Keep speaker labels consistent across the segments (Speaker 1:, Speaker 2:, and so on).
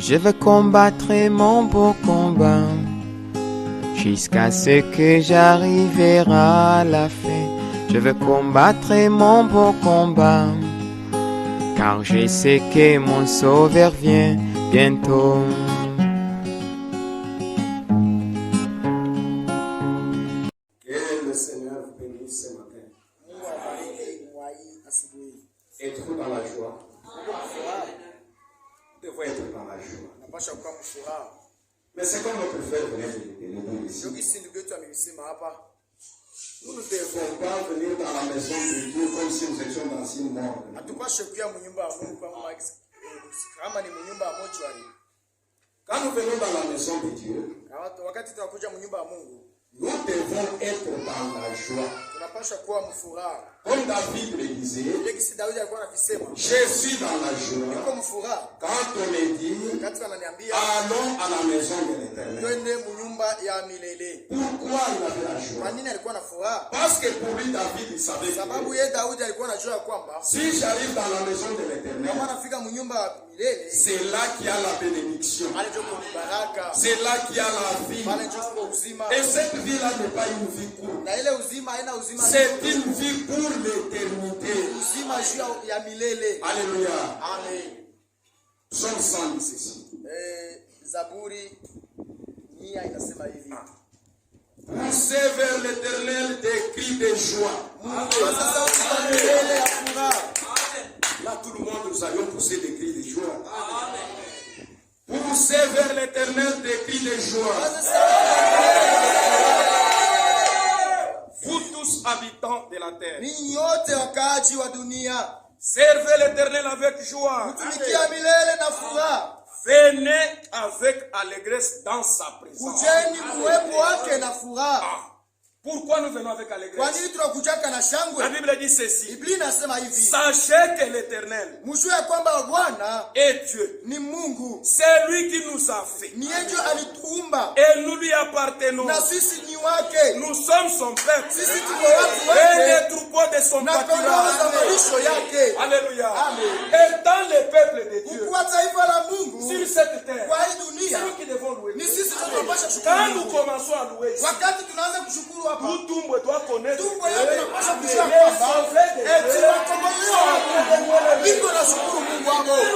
Speaker 1: Je veux combattre mon beau combat jusqu'à ce que j'arriverai à la fin. Je veux combattre mon beau combat car je sais que mon sauveur vient bientôt.
Speaker 2: Que le Seigneur vous bénisse ce matin. Êtes-vous dans la joie? Vous devez être dans la joie. Mais c'est comme notre frère venait de nous ici. Nous ne devons pas venir dans la maison de Dieu comme si nous étions dans une mort. Quand nous venons dans la maison de Dieu, nous devons être dans la joie. Comme David le disait, je suis dans la joie. Quand on me dit, allons à la maison de l'Éternel. Pourquoi il avait la joie? Parce que pour lui, David, il savait que si j'arrive dans la maison de l'Éternel, c'est là qu'il y a la bénédiction. C'est là qu'il y a la vie. Et cette vie-là n'est pas une vie courte. C'est une vie pour l'éternité. Alléluia.
Speaker 3: Amen.
Speaker 2: Psaume 100 dit ceci.
Speaker 3: Zaburi nia inasema hivi.
Speaker 2: Poussez vers l'Éternel des cris de joie. Là, tout le monde, nous allions pousser des cris de joie. Poussez vers l'Éternel des cris de joie. Vous tous habitants de la terre, servez l'Éternel avec joie. Venez avec allégresse dans sa présence. Pourquoi nous venons avec allégresse? La Bible dit ceci. Sachez que l'Éternel est Dieu. C'est lui qui nous a fait. Et nous lui appartenons. Nous sommes son peuple. Et les troupeaux de son pâturage. Alléluia. Et dans le peuple de Dieu, sur cette terre, c'est nous qui devons louer. Quand nous commençons à louer, tout tumbo doit connaître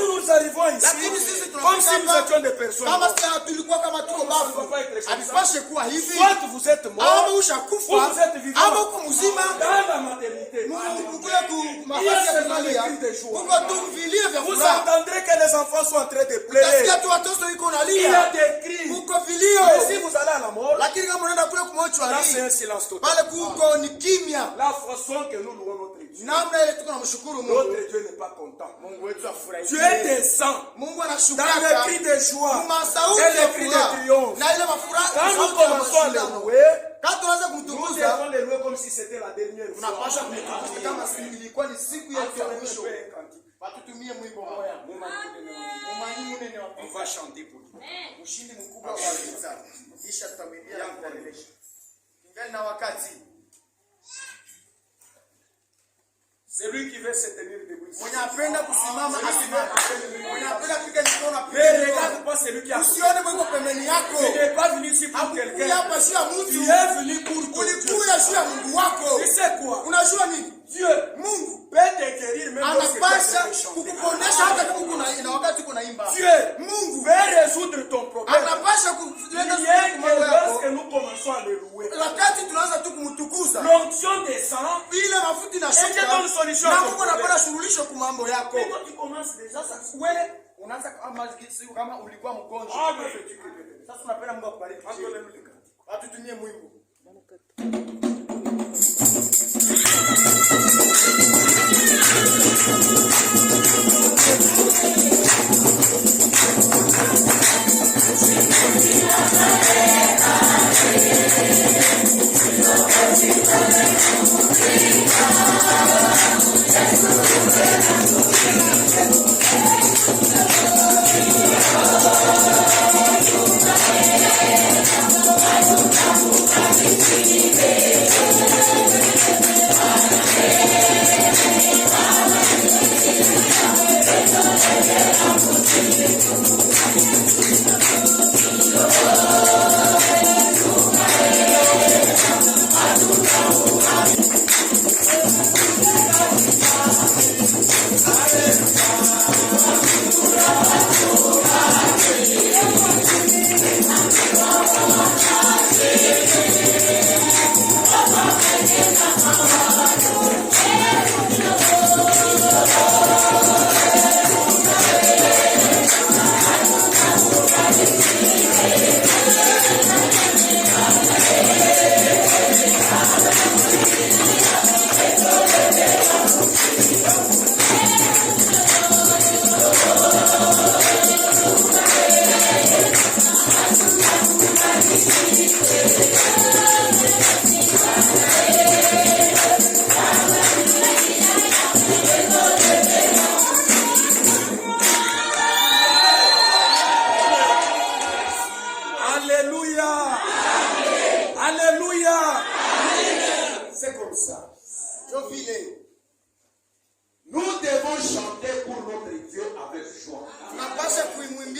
Speaker 2: nous arrivons ici comme si nous étions des personnes. Soit vous êtes mort, ou vous êtes vivant. Dans la maternité, il y a des cris de joie. Vous entendrez que les enfants sont en train de pleurer. Il y a des cris. Mais si vous allez à la mort, là c'est un silence total. La façon que nous louons notre Dieu. Notre Dieu n'est pas content. Dieu descend dans les cris de joie et les cris de triomphe. Quand nous commençons à les louer, nous devons les louer comme si c'était la dernière fois. On va chanter pour lui. C'est lui qui veut se tenir debout. Mais regarde pas celui qui a fait. Tu n'es pas venu ici pour quelqu'un. Tu es venu pour Dieu. Tu sais quoi? Dieu peut te guérir même dans ce cas de Dieu peut résoudre ton problème. Rien que lorsque nous commençons à le louer, l'onction descend et je donne solution à ton problème. Mais quand tu commences déjà, ça se fait. Unaanza kama ulikuwa mgonjwa. Sasa unapenda Mungu akubariki. Atutumie mwimbo.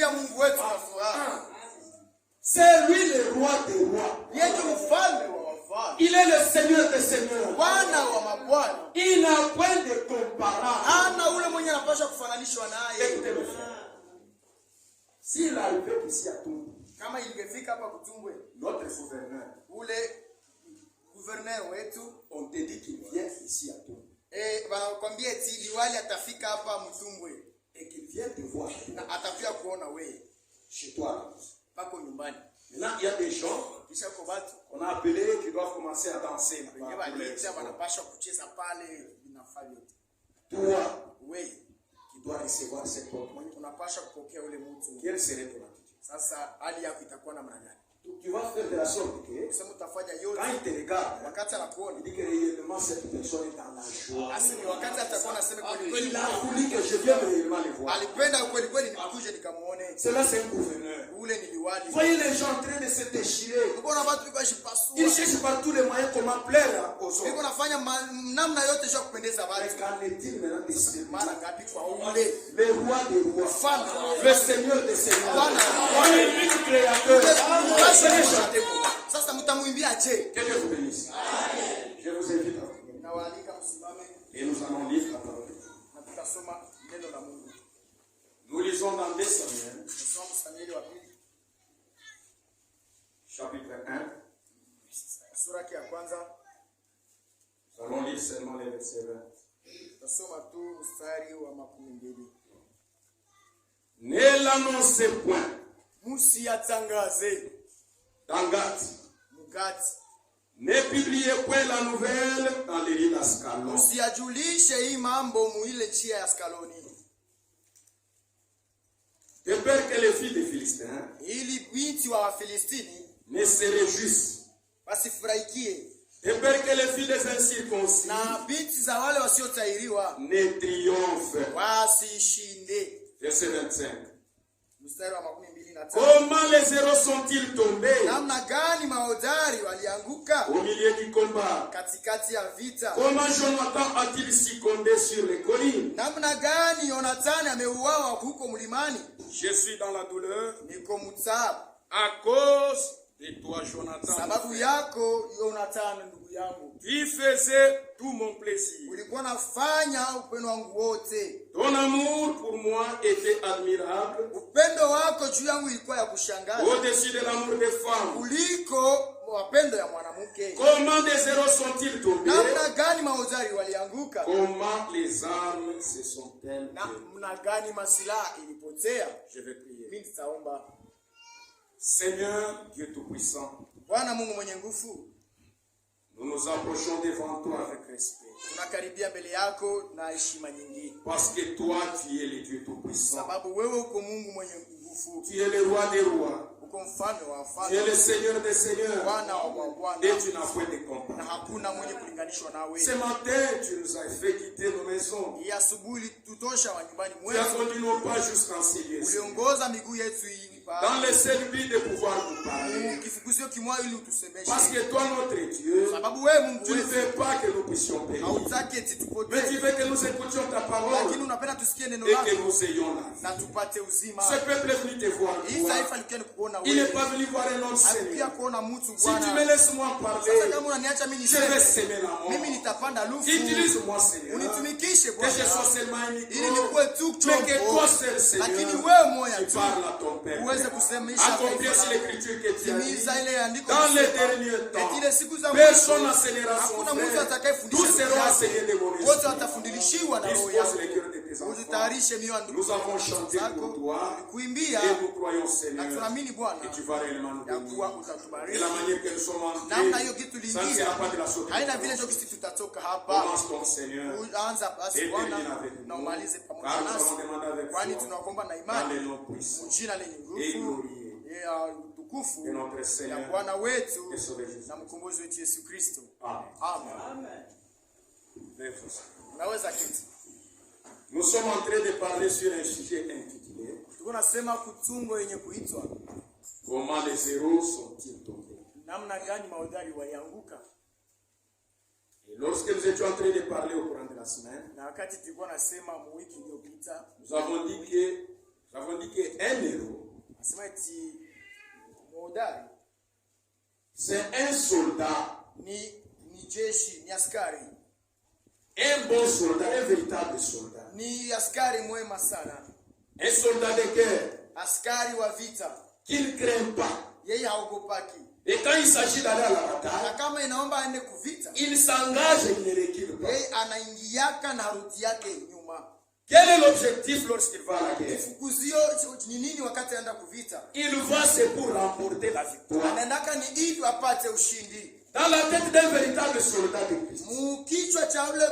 Speaker 3: Tutamwimbia Mungu wetu na furaha.
Speaker 2: C'est lui le roi des rois.
Speaker 3: Yeye ndiye mfalme wa wafalme.
Speaker 2: Il est le Seigneur des seigneurs.
Speaker 3: Bwana wa mabwana.
Speaker 2: Il n'a point de comparable.
Speaker 3: Hana ule mwenye anapaswa kufananishwa naye.
Speaker 2: S'il arrivait ici à Tumbwe,
Speaker 3: kama ilingefika hapa Kutumbwe,
Speaker 2: notre gouverneur,
Speaker 3: ule gouverneur wetu,
Speaker 2: on te dit qu'il vient ici à Tumbwe.
Speaker 3: wanakwambia eti liwali atafika hapa Mtumbwe
Speaker 2: Et qu'il vient te voir.
Speaker 3: na atapia kuona wewe
Speaker 2: Chez toi.
Speaker 3: pako nyumbani.
Speaker 2: Maintenant, il y a des gens
Speaker 3: Kisha kwa watu
Speaker 2: qu'on a appelés qui doivent commencer à danser.
Speaker 3: wenyewe waliita wanapaswa kucheza pale vinafaa vyote.
Speaker 2: Toi,
Speaker 3: Wewe
Speaker 2: qui dois recevoir cet homme,
Speaker 3: unapaswa kupokea ule mtu.
Speaker 2: quelle serait ton attitude?
Speaker 3: Sasa hali yako itakuwa namna gani?
Speaker 2: Tu vas faire de la sorte que
Speaker 3: Kusema utafanya
Speaker 2: quand
Speaker 3: yote
Speaker 2: il te regarde,
Speaker 3: wakati anakuona.
Speaker 2: il dit que réellement cette personne est dans la joie.
Speaker 3: Asini wakati atakuwa anasema kweli kweli
Speaker 2: Il a voulu que je vienne réellement le voir.
Speaker 3: alipenda kweli kweli nikuje nikamuone.
Speaker 2: Cela, c'est un gouverneur.
Speaker 3: Ule ni liwali.
Speaker 2: Voyez les gens en train de se déchirer.
Speaker 3: Unaona watu biko shipasua.
Speaker 2: Ils cherchent par tous les moyens comment plaire aux
Speaker 3: Biko
Speaker 2: autres.
Speaker 3: nafanya namna yote ya kupendeza
Speaker 2: Mais
Speaker 3: watu.
Speaker 2: qu'en est-il maintenant de celui,
Speaker 3: Mara ngapi kwa ule
Speaker 2: le roi des rois,
Speaker 3: mfalme
Speaker 2: le Seigneur des seigneurs,
Speaker 3: Bwana
Speaker 2: l'unique créateur?
Speaker 3: sasa mtamwimbia je?
Speaker 2: Que Dieu vous bénisse. Je vous invite à prier.
Speaker 3: Nawaalika msimame
Speaker 2: Et nous allons lire la parole de Dieu.
Speaker 3: na tutasoma neno la Mungu.
Speaker 2: Nous lisons dans 2 Samuel,
Speaker 3: Tusome Samueli wa pili
Speaker 2: chapitre 1.
Speaker 3: sura ya kwanza.
Speaker 2: Nous allons lire seulement les versets 20.
Speaker 3: Tutasoma tu mstari wa 12.
Speaker 2: Ne l'annoncez point
Speaker 3: Musiyatangaze
Speaker 2: dans Gath.
Speaker 3: mugati.
Speaker 2: Ne publiez point la nouvelle dans les rues d'Ascalon.
Speaker 3: Musiyajulishe hii mambo muile chia ya Askaloni.
Speaker 2: De peur que les filles des Philistins
Speaker 3: Ili binti wa Wafilistini
Speaker 2: ne se réjouissent.
Speaker 3: wasifurahikie
Speaker 2: De peur que les filles des incirconcis
Speaker 3: na binti za wale wasiotahiriwa
Speaker 2: ne triomphent.
Speaker 3: wasishinde.
Speaker 2: Verset 25.
Speaker 3: Mstari wa 25.
Speaker 2: Comment les héros sont-ils tombés
Speaker 3: Namna gani mahodari walianguka
Speaker 2: au milieu du combat?
Speaker 3: katikati ya vita.
Speaker 2: Comment Jonathan a-t-il succombé sur les collines?
Speaker 3: Namna gani Yonathani ameuawa huko mlimani.
Speaker 2: Je suis dans la douleur
Speaker 3: Niko mtaabu
Speaker 2: à cause de toi, Jonathan.
Speaker 3: sababu yako Yonathani ndugu yangu.
Speaker 2: Tu faisais tout mon plaisir.
Speaker 3: Ulikuwa nafanya upendo wangu wote.
Speaker 2: Ton amour pour moi était admirable,
Speaker 3: Upendo wako juu yangu ilikuwa ya kushangaza
Speaker 2: au-dessus de l'amour des femmes.
Speaker 3: kuliko mapendo ya mwanamke.
Speaker 2: Comment des héros sont-ils tombés?
Speaker 3: Namna gani mahodari walianguka?
Speaker 2: Comment les armes se sont-elles
Speaker 3: Namna gani masilaha ilipotea?
Speaker 2: Je vais prier.
Speaker 3: Mimi nitaomba.
Speaker 2: Seigneur Dieu Tout-Puissant,
Speaker 3: Bwana Mungu mwenye nguvu,
Speaker 2: nous nous approchons devant toi
Speaker 3: avec respect tunakaribia mbele yako na heshima nyingi,
Speaker 2: parce que toi, tu es le Dieu Tout-Puissant.
Speaker 3: sababu wewe uko Mungu mwenye nguvu,
Speaker 2: Tu es le roi des rois.
Speaker 3: uko mfalme wa
Speaker 2: Tu es
Speaker 3: wafalme,
Speaker 2: le Seigneur des seigneurs.
Speaker 3: Bwana wa mabwana,
Speaker 2: Et tu n'as point de
Speaker 3: na
Speaker 2: comparaison.
Speaker 3: hakuna mwenye kulinganishwa nawe.
Speaker 2: Ce matin, tu nous as fait quitter nos maisons.
Speaker 3: Hii asubuhi tutosha wa nyumbani
Speaker 2: Tu as
Speaker 3: mwetu,
Speaker 2: conduit nos pas jusqu'en ces lieux.
Speaker 3: uliongoza miguu yetu hii
Speaker 2: Dans le seul but de pouvoir nous parler.
Speaker 3: kifukuzio kimoja ili utusemeshe,
Speaker 2: Parce que toi, notre Dieu,
Speaker 3: sababu wewe Mungu
Speaker 2: tu ne
Speaker 3: wetu
Speaker 2: veux pas que nous puissions périr.
Speaker 3: hautaki eti
Speaker 2: Mais tu
Speaker 3: tupotee,
Speaker 2: veux que nous écoutions ta parole
Speaker 3: lakini unapenda tusikie neno
Speaker 2: et
Speaker 3: lako
Speaker 2: que nous ayons la vie.
Speaker 3: na tupate uzima.
Speaker 2: Ce peuple est venu te voir,
Speaker 3: Hii
Speaker 2: toi.
Speaker 3: taifa likieni kuona
Speaker 2: Il n'est
Speaker 3: wewe,
Speaker 2: pas venu voir un autre
Speaker 3: alikuja
Speaker 2: Seigneur.
Speaker 3: kuona mtu
Speaker 2: Si tu me
Speaker 3: Bwana.
Speaker 2: laisses moi
Speaker 3: Sasa
Speaker 2: parler,
Speaker 3: kama unaniacha mimi
Speaker 2: je vais
Speaker 3: niseme,
Speaker 2: semer la mort.
Speaker 3: mimi nitapanda lufu.
Speaker 2: Utilise-moi, Seigneur.
Speaker 3: Unitumikishe
Speaker 2: Que je sois
Speaker 3: Bwana,
Speaker 2: seulement un
Speaker 3: ili
Speaker 2: micro.
Speaker 3: nikuwe tu
Speaker 2: Mais que toi
Speaker 3: chombo,
Speaker 2: seul,
Speaker 3: lakini
Speaker 2: Seigneur,
Speaker 3: wewe moya
Speaker 2: tu
Speaker 3: tu
Speaker 2: parles à ton peuple.
Speaker 3: uweze kusemesha
Speaker 2: Accomplir
Speaker 3: taifa
Speaker 2: sur
Speaker 3: lako.
Speaker 2: l'écriture que tu as dit.
Speaker 3: Timiza ile andiko
Speaker 2: Dans les
Speaker 3: kusema,
Speaker 2: derniers temps,
Speaker 3: eti ile siku za
Speaker 2: personne
Speaker 3: mwisho
Speaker 2: n'enseignera son
Speaker 3: hakuna mtu
Speaker 2: frère.
Speaker 3: atakayefundisha
Speaker 2: Tous seront enseignés de mon
Speaker 3: wote
Speaker 2: esprit.
Speaker 3: watafundilishiwa na roho
Speaker 2: Dispose les
Speaker 3: yako.
Speaker 2: cœurs de tes enfants.
Speaker 3: Uzitayarishe mioyo ya ndugu
Speaker 2: Nous avons chanté
Speaker 3: zako
Speaker 2: pour toi
Speaker 3: kuimbia,
Speaker 2: et nous croyons,
Speaker 3: na
Speaker 2: Seigneur,
Speaker 3: tunaamini Bwana
Speaker 2: que tu vas réellement nous
Speaker 3: ya
Speaker 2: bénir.
Speaker 3: kuwa
Speaker 2: Et
Speaker 3: utatubariki.
Speaker 2: la manière que nous sommes
Speaker 3: Namna hiyo
Speaker 2: entrés,
Speaker 3: kitu
Speaker 2: ça ne
Speaker 3: liingia
Speaker 2: sera pas de la sorte.
Speaker 3: haina vile ndio kisi tutatoka hapa.
Speaker 2: Commence donc, Seigneur,
Speaker 3: Anza basi
Speaker 2: et
Speaker 3: Bwana
Speaker 2: termine avec
Speaker 3: na
Speaker 2: nous.
Speaker 3: umalize pamoja
Speaker 2: Car nous avons
Speaker 3: nasi,
Speaker 2: demandé avec
Speaker 3: kwani
Speaker 2: foi
Speaker 3: tunakuomba na
Speaker 2: dans
Speaker 3: imani
Speaker 2: les noms puissants
Speaker 3: jina lenye
Speaker 2: et
Speaker 3: nguvu
Speaker 2: glorieux
Speaker 3: ya utukufu
Speaker 2: de notre
Speaker 3: ya
Speaker 2: Seigneur
Speaker 3: Bwana wetu
Speaker 2: et Sauveur Jésus.
Speaker 3: na mkombozi wetu Yesu Kristo.
Speaker 2: Amen.
Speaker 3: Amen.
Speaker 2: Veuillez vous asseoir.
Speaker 3: Unaweza keti.
Speaker 2: Nous sommes en train de parler sur un sujet intitulé
Speaker 3: Tuko nasema kutungo yenye kuitwa
Speaker 2: Comment les héros sont-ils tombés?
Speaker 3: namna gani mahodari walianguka.
Speaker 2: Et lorsque nous étions en train de parler au courant de la semaine,
Speaker 3: Na wakati tulikuwa nasema wiki iliyopita,
Speaker 2: nous avons dit qu'un héros
Speaker 4: C'est un soldat.
Speaker 3: Ni jeshi, ni askari.
Speaker 4: Un bon soldat, un véritable soldat.
Speaker 3: Ni askari mwema sana.
Speaker 4: Un soldat de guerre.
Speaker 3: Askari wa vita.
Speaker 4: Qui ne craint pas.
Speaker 3: Yeye haogopaki.
Speaker 4: Et quand il s'agit d'aller à la bataille,
Speaker 3: na kama inaomba aende kuvita,
Speaker 4: il s'engage et il ne recule pas.
Speaker 3: Yeye anaingiaka na haruti yake nyuma.
Speaker 4: Quel est l'objectif lorsqu'il va à la guerre?
Speaker 3: Fukuzio ni nini wakati anaenda kuvita?
Speaker 4: Il va c'est pour remporter la victoire.
Speaker 3: Anaendaka ni ili apate ushindi.
Speaker 4: Dans la tête d'un véritable soldat de Christ,
Speaker 3: Kichwa cha ule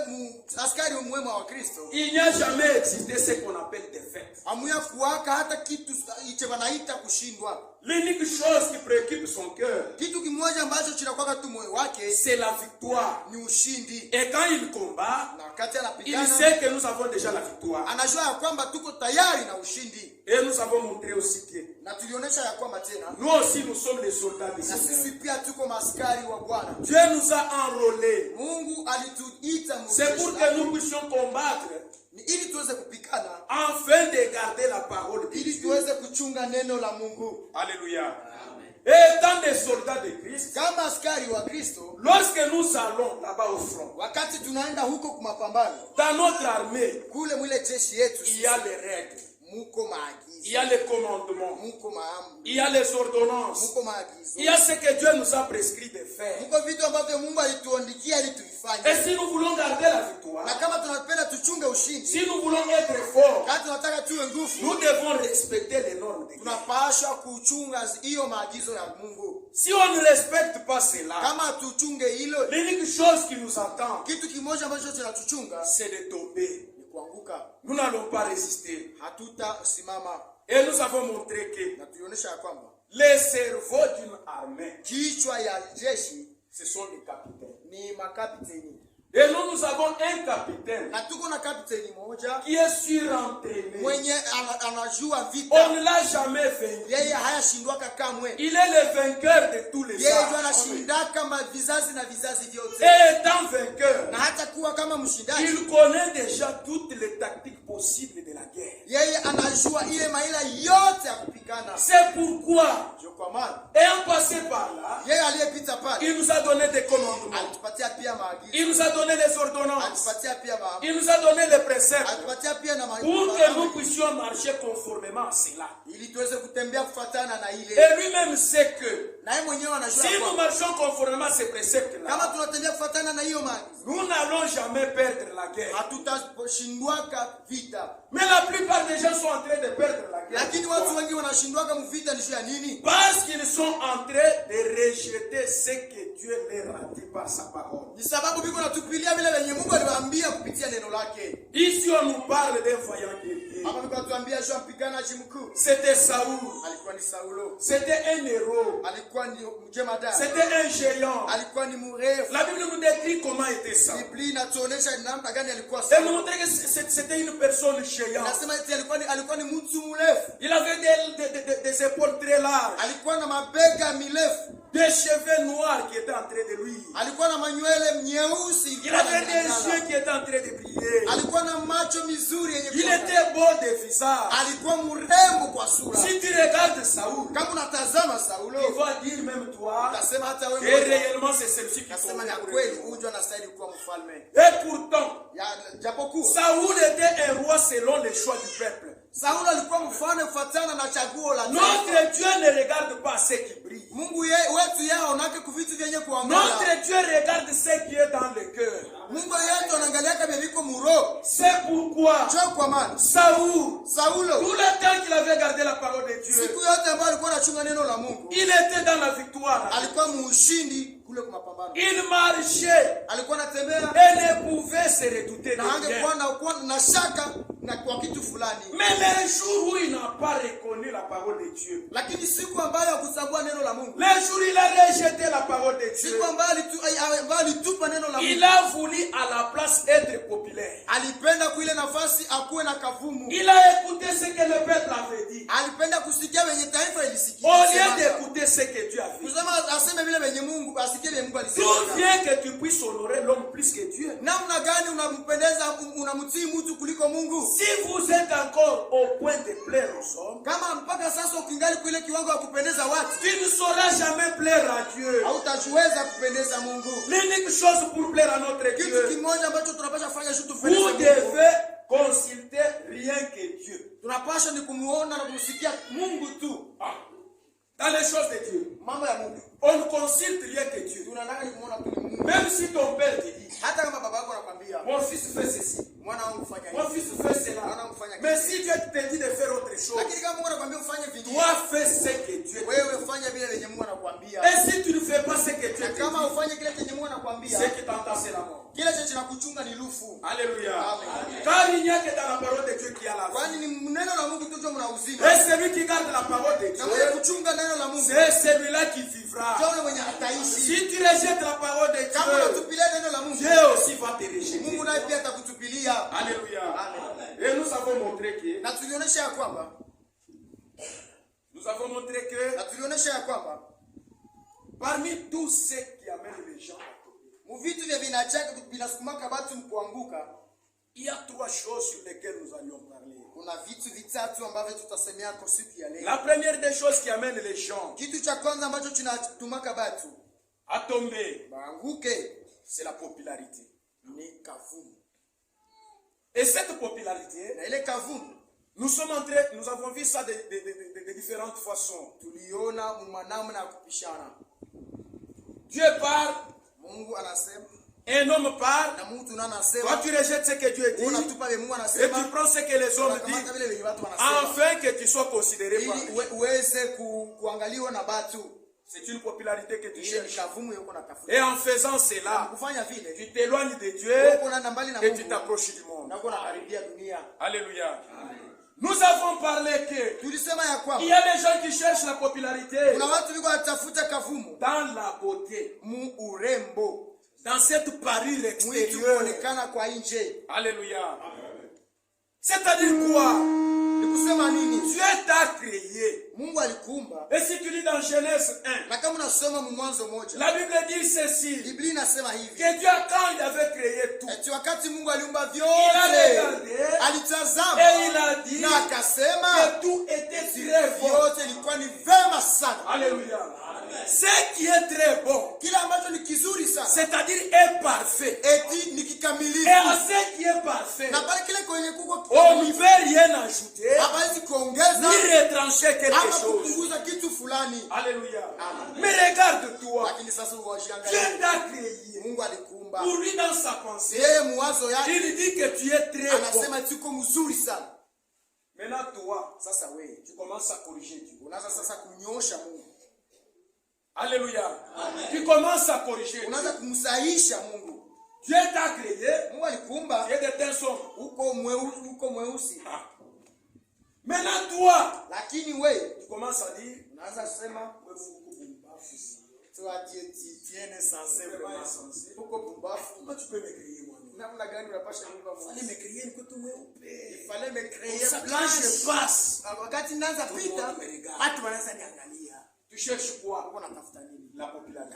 Speaker 3: askari mwema wa Kristo,
Speaker 4: il n'y a jamais existé ce qu'on appelle défaite.
Speaker 3: Amuya kuwaka hata kitu iche wanaita kushindwa.
Speaker 4: L'unique chose qui préoccupe son cœur,
Speaker 3: kitu kimoja ambacho kinakuwa tu moyo wake,
Speaker 4: c'est la victoire.
Speaker 3: Ni ushindi.
Speaker 4: Et quand il combat,
Speaker 3: na wakati anapigana,
Speaker 4: il sait que nous avons déjà la victoire.
Speaker 3: Anajua ya kwamba tuko tayari na ushindi.
Speaker 4: Et nous avons montré aussi que
Speaker 3: na tulionyesha ya kwamba tena,
Speaker 4: nous aussi nous sommes des soldats du Seigneur.
Speaker 3: Na sisi pia tuko maskari wa Bwana.
Speaker 4: Dieu nous a enrôlés.
Speaker 3: Mungu alituita mu.
Speaker 4: C'est pour que nous puissions combattre.
Speaker 3: Ili tuweze kupikana,
Speaker 4: afin de garder la parole de Dieu.
Speaker 3: Ili tuweze kuchunga neno la Mungu.
Speaker 4: Alléluia. Amen. Et étant des soldats de Christ,
Speaker 3: kama askari wa Kristo,
Speaker 4: lorsque nous allons là-bas au front,
Speaker 3: wakati tunaenda huko kumapambano,
Speaker 4: dans notre armée,
Speaker 3: kule mwile jeshi yetu,
Speaker 4: il y a les règles.
Speaker 3: Muko maagizo.
Speaker 4: Il y a les commandements.
Speaker 3: Muko maamri.
Speaker 4: Il y a les ordonnances.
Speaker 3: Muko maagizo.
Speaker 4: Il y a ce que Dieu nous a prescrit de faire.
Speaker 3: Muko vitu ambavyo Mungu alituandikia ili tuifanye.
Speaker 4: Et si nous voulons garder la victoire,
Speaker 3: na kama tunapenda tuchunge ushindi,
Speaker 4: si nous voulons être forts,
Speaker 3: kama tunataka tuwe nguvu,
Speaker 4: nous devons respecter les normes de Dieu.
Speaker 3: Tunapaswa kuchunga hiyo maagizo ya Mungu.
Speaker 4: Si on ne respecte pas cela,
Speaker 3: kama tuchunge hilo,
Speaker 4: l'unique chose qui nous attend,
Speaker 3: kitu kimoja ambacho tunatuchunga,
Speaker 4: c'est de tomber.
Speaker 3: Nous
Speaker 4: n'allons pas résister.
Speaker 3: Et
Speaker 4: nous avons montré que
Speaker 3: les
Speaker 4: cerveaux d'une armée,
Speaker 3: ce sont les capitaines.
Speaker 4: Et nous avons un capitaine
Speaker 3: qui
Speaker 4: est surentraîné.
Speaker 3: On
Speaker 4: ne l'a jamais vaincu. Il est le vainqueur de tous les hommes. Et étant vainqueur, il connaît déjà toutes les tactiques possibles de la guerre. C'est pourquoi, ayant passé par là, il nous a donné des commandements. Il nous a donné les ordonnances. Il nous a donné les préceptes pour que nous puissions marcher conformément à cela. Et lui-même sait que si nous marchons conformément à ces préceptes-là, nous n'allons jamais perdre la guerre. Mais la plupart des gens sont en train de perdre la guerre. Parce qu'ils sont en train de rejeter ce que Dieu leur a dit par sa parole. Ici on nous parle d'un voyant guerrier. C'était Saoul. C'était un héros. C'était un géant. La Bible nous décrit comment était Saoul. Elle nous montrait que c'était une personne géante. Il avait des épaules très larges. Des cheveux noirs qui étaient en train de luire. Il avait des yeux qui étaient en train de briller. Il était beau de visage. Si tu regardes Saoul, tu vas dire même toi que réellement c'est celui qui est. Et pourtant, Saoul était un roi selon les choix du peuple. Notre Dieu ne regarde pas ce qui brille. Notre Dieu regarde ce qui est dans le cœur. C'est pourquoi Saoul, tout le temps qu'il avait gardé la parole de Dieu, il était dans la victoire. Il marchait et ne pouvait se redouter de rien. Mais le jour où il n'a pas reconnu la parole de Dieu, le jour où il a rejeté la parole de Dieu, il a voulu à la place être populaire. Il a écouté ce que le peuple avait dit, au lieu d'écouter ce que Dieu a dit. D'où vient que tu puisses honorer l'homme plus que Dieu? Si vous êtes encore au point de plaire aux hommes,
Speaker 2: kama mpaka sasa ukingali kule kiwango ya kupendeza watu,
Speaker 4: tu ne sauras jamais plaire à Dieu.
Speaker 2: hautajiweza kupendeza Mungu.
Speaker 4: L'unique chose pour plaire à notre
Speaker 2: Kitu
Speaker 4: Dieu,
Speaker 2: kimoja ambacho tunapaswa fanya sisi tupendeze
Speaker 4: vous
Speaker 2: Mungu.
Speaker 4: devez consulter rien que Dieu.
Speaker 2: Tunapaswa ni kumuona na kumsikia Mungu tu.
Speaker 4: Dans les choses de Dieu,
Speaker 2: Mambo ya Mungu.
Speaker 4: on ne consulte rien que Dieu.
Speaker 2: Tunataka ni kumuona tu Mungu.
Speaker 4: Même si ton père te dit,
Speaker 2: Hata kama baba yako anakuambia,
Speaker 4: mon fils fait ceci,
Speaker 2: mwana wangu fanya
Speaker 4: mon
Speaker 2: hivi.
Speaker 4: fils fait cela. Mais si Dieu te dit de faire autre chose,
Speaker 2: Lakini kama Mungu anakuambia ufanye vitu,
Speaker 4: toi fais ce que Dieu te dit.
Speaker 2: wewe fanya vile lenye Mungu anakuambia.
Speaker 4: Et si tu ne fais pas ce que Dieu
Speaker 2: Na
Speaker 4: te
Speaker 2: kama
Speaker 4: dit,
Speaker 2: ufanye kile chenye Mungu anakuambia,
Speaker 4: ce qui t'entend c'est la mort.
Speaker 2: kile chenye kinakuchunga ni lufu.
Speaker 4: Alléluia.
Speaker 2: Amen.
Speaker 4: Car il n'y a que dans la parole de Dieu qui a la vie.
Speaker 2: Kwani ni neno la Mungu tu ndio mna uzima.
Speaker 4: Et celui qui garde la parole de
Speaker 2: Na mwenye
Speaker 4: Dieu,
Speaker 2: kuchunga neno la Mungu,
Speaker 4: c'est celui-là qui vivra.
Speaker 2: ndio yule mwenye ataishi.
Speaker 4: Si tu rejettes la parole de
Speaker 2: Kama
Speaker 4: Dieu,
Speaker 2: unatupilia neno la Mungu,
Speaker 4: Dieu aussi va te rejeter.
Speaker 2: Mungu naye pia atakutupilia.
Speaker 4: Alléluia.
Speaker 2: Amen.
Speaker 4: Et nous avons montré que,
Speaker 2: Na tulionyesha ya kwamba,
Speaker 4: parmi tous ceux qui amènent les gens à tomber,
Speaker 2: muvitu vya vinachaka vinasukumaka watu mkuanguka,
Speaker 4: il y a trois choses sur lesquelles nous allions parler.
Speaker 2: kuna vitu vitatu ambavyo tutasemea kwa siku ya leo.
Speaker 4: La première des choses qui amène les gens
Speaker 2: Kitu cha kwanza ambacho kinatumaka watu
Speaker 4: à tomber,
Speaker 2: waanguke
Speaker 4: c'est la popularité.
Speaker 2: ni kavumu.
Speaker 4: Et cette popularité,
Speaker 2: Na ile kavumu
Speaker 4: nous avons vu ça de différentes façons.
Speaker 2: tuliona mwanamna ya kupishana.
Speaker 4: Dieu parle,
Speaker 2: Mungu anasema
Speaker 4: un homme parle,
Speaker 2: na mtu
Speaker 4: toi
Speaker 2: anasema,
Speaker 4: tu rejettes ce que Dieu dit,
Speaker 2: unatupa vile Mungu
Speaker 4: et
Speaker 2: anasema,
Speaker 4: tu prends ce que les hommes
Speaker 2: unakamata
Speaker 4: disent,
Speaker 2: vile vile watu wanasema,
Speaker 4: afin que tu sois considéré par
Speaker 2: ili
Speaker 4: Dieu.
Speaker 2: uweze kuangaliwa na watu.
Speaker 4: C'est une popularité que tu
Speaker 2: Ile ni
Speaker 4: cherches.
Speaker 2: kavumu yuko na tafuta.
Speaker 4: Et en faisant cela,
Speaker 2: Kufanya vile
Speaker 4: tu t'éloignes de Dieu
Speaker 2: uko na mbali na
Speaker 4: et tu
Speaker 2: Mungu
Speaker 4: t'approches du monde.
Speaker 2: na uko nakaribia dunia.
Speaker 4: Alléluia. Nous avons parlé que
Speaker 2: Tulisema ya
Speaker 4: il
Speaker 2: kwamba
Speaker 4: y a des gens qui cherchent la popularité
Speaker 2: kuna watu wiko watafuta kavumu
Speaker 4: dans la beauté,
Speaker 2: mu urembo,
Speaker 4: dans cette parure
Speaker 2: mwitu
Speaker 4: extérieure.
Speaker 2: kuonekana kwa nje.
Speaker 4: Alléluia. C'est-à-dire quoi?
Speaker 2: Ni kusema nini?
Speaker 4: Dieu t'a créé.
Speaker 2: Mungu alikuumba,
Speaker 4: Et si tu lis dans Genèse 1,
Speaker 2: na kama unasoma Mwanzo moja,
Speaker 4: la Bible dit ceci,
Speaker 2: Biblia inasema hivi,
Speaker 4: que Dieu, quand il avait créé tout,
Speaker 2: eti wakati Mungu aliumba
Speaker 4: il a
Speaker 2: vyote,
Speaker 4: regardé
Speaker 2: alitazama
Speaker 4: et il a dit
Speaker 2: na akasema
Speaker 4: que tout était très bon.
Speaker 2: vyote ilikuwa ni vema sana.
Speaker 4: Alléluia. Ce qui est très bon,
Speaker 2: Kila ambacho ni kizuri sana,
Speaker 4: c'est-à-dire est parfait.
Speaker 2: eti ni
Speaker 4: Et
Speaker 2: kikamilifu,
Speaker 4: à ce qui est parfait,
Speaker 2: na pale kile kwenye kuko
Speaker 4: on ne
Speaker 2: kikamilifu
Speaker 4: peut rien ajouter
Speaker 2: hawezi kuongeza
Speaker 4: ni retrancher quelque
Speaker 2: ama
Speaker 4: chose.
Speaker 2: kupunguza kitu fulani.
Speaker 4: Alléluia. Mais regarde-toi,
Speaker 2: Lakini sasa
Speaker 4: Dieu
Speaker 2: uwajiangalie,
Speaker 4: t'a créé.
Speaker 2: Mungu alikuumba,
Speaker 4: Pour lui, dans sa pensée,
Speaker 2: yeye muwazo yake
Speaker 4: il dit que tu es très bon.
Speaker 2: anasema tuko mzuri sana.
Speaker 4: Maintenant, toi,
Speaker 2: Sasa wewe
Speaker 4: tu commences à corriger Dieu.
Speaker 2: unaanza sasa kunyosha Mungu,
Speaker 4: Alléluia. Tu commences à corriger
Speaker 2: unaanza
Speaker 4: Dieu.
Speaker 2: kumsahisha Mungu.
Speaker 4: Dieu t'a créé.
Speaker 2: Mungu alikuumba,
Speaker 4: Tu es de tes sommes.
Speaker 2: uko mweusi,
Speaker 4: Maintenant, toi,
Speaker 2: lakini wewe
Speaker 4: tu commences à dire,
Speaker 2: unaanza kusema tiene sanse vraiment
Speaker 4: insensé.
Speaker 2: uko pumbafu.
Speaker 4: Comment tu peux me créer moi-même?
Speaker 2: Namna gani unapasha kuumba Mungu?
Speaker 4: Fallait me créer une côte mweupe.
Speaker 2: Il fallait me créer
Speaker 4: Comme ça, quand
Speaker 2: blanche.
Speaker 4: je passe,
Speaker 2: Wakati naanza
Speaker 4: tout le
Speaker 2: pita,
Speaker 4: monde me regarde.
Speaker 2: watu wanaanza niangalia.
Speaker 4: Tu cherches quoi?
Speaker 2: Uko natafuta nini?
Speaker 4: La popularité.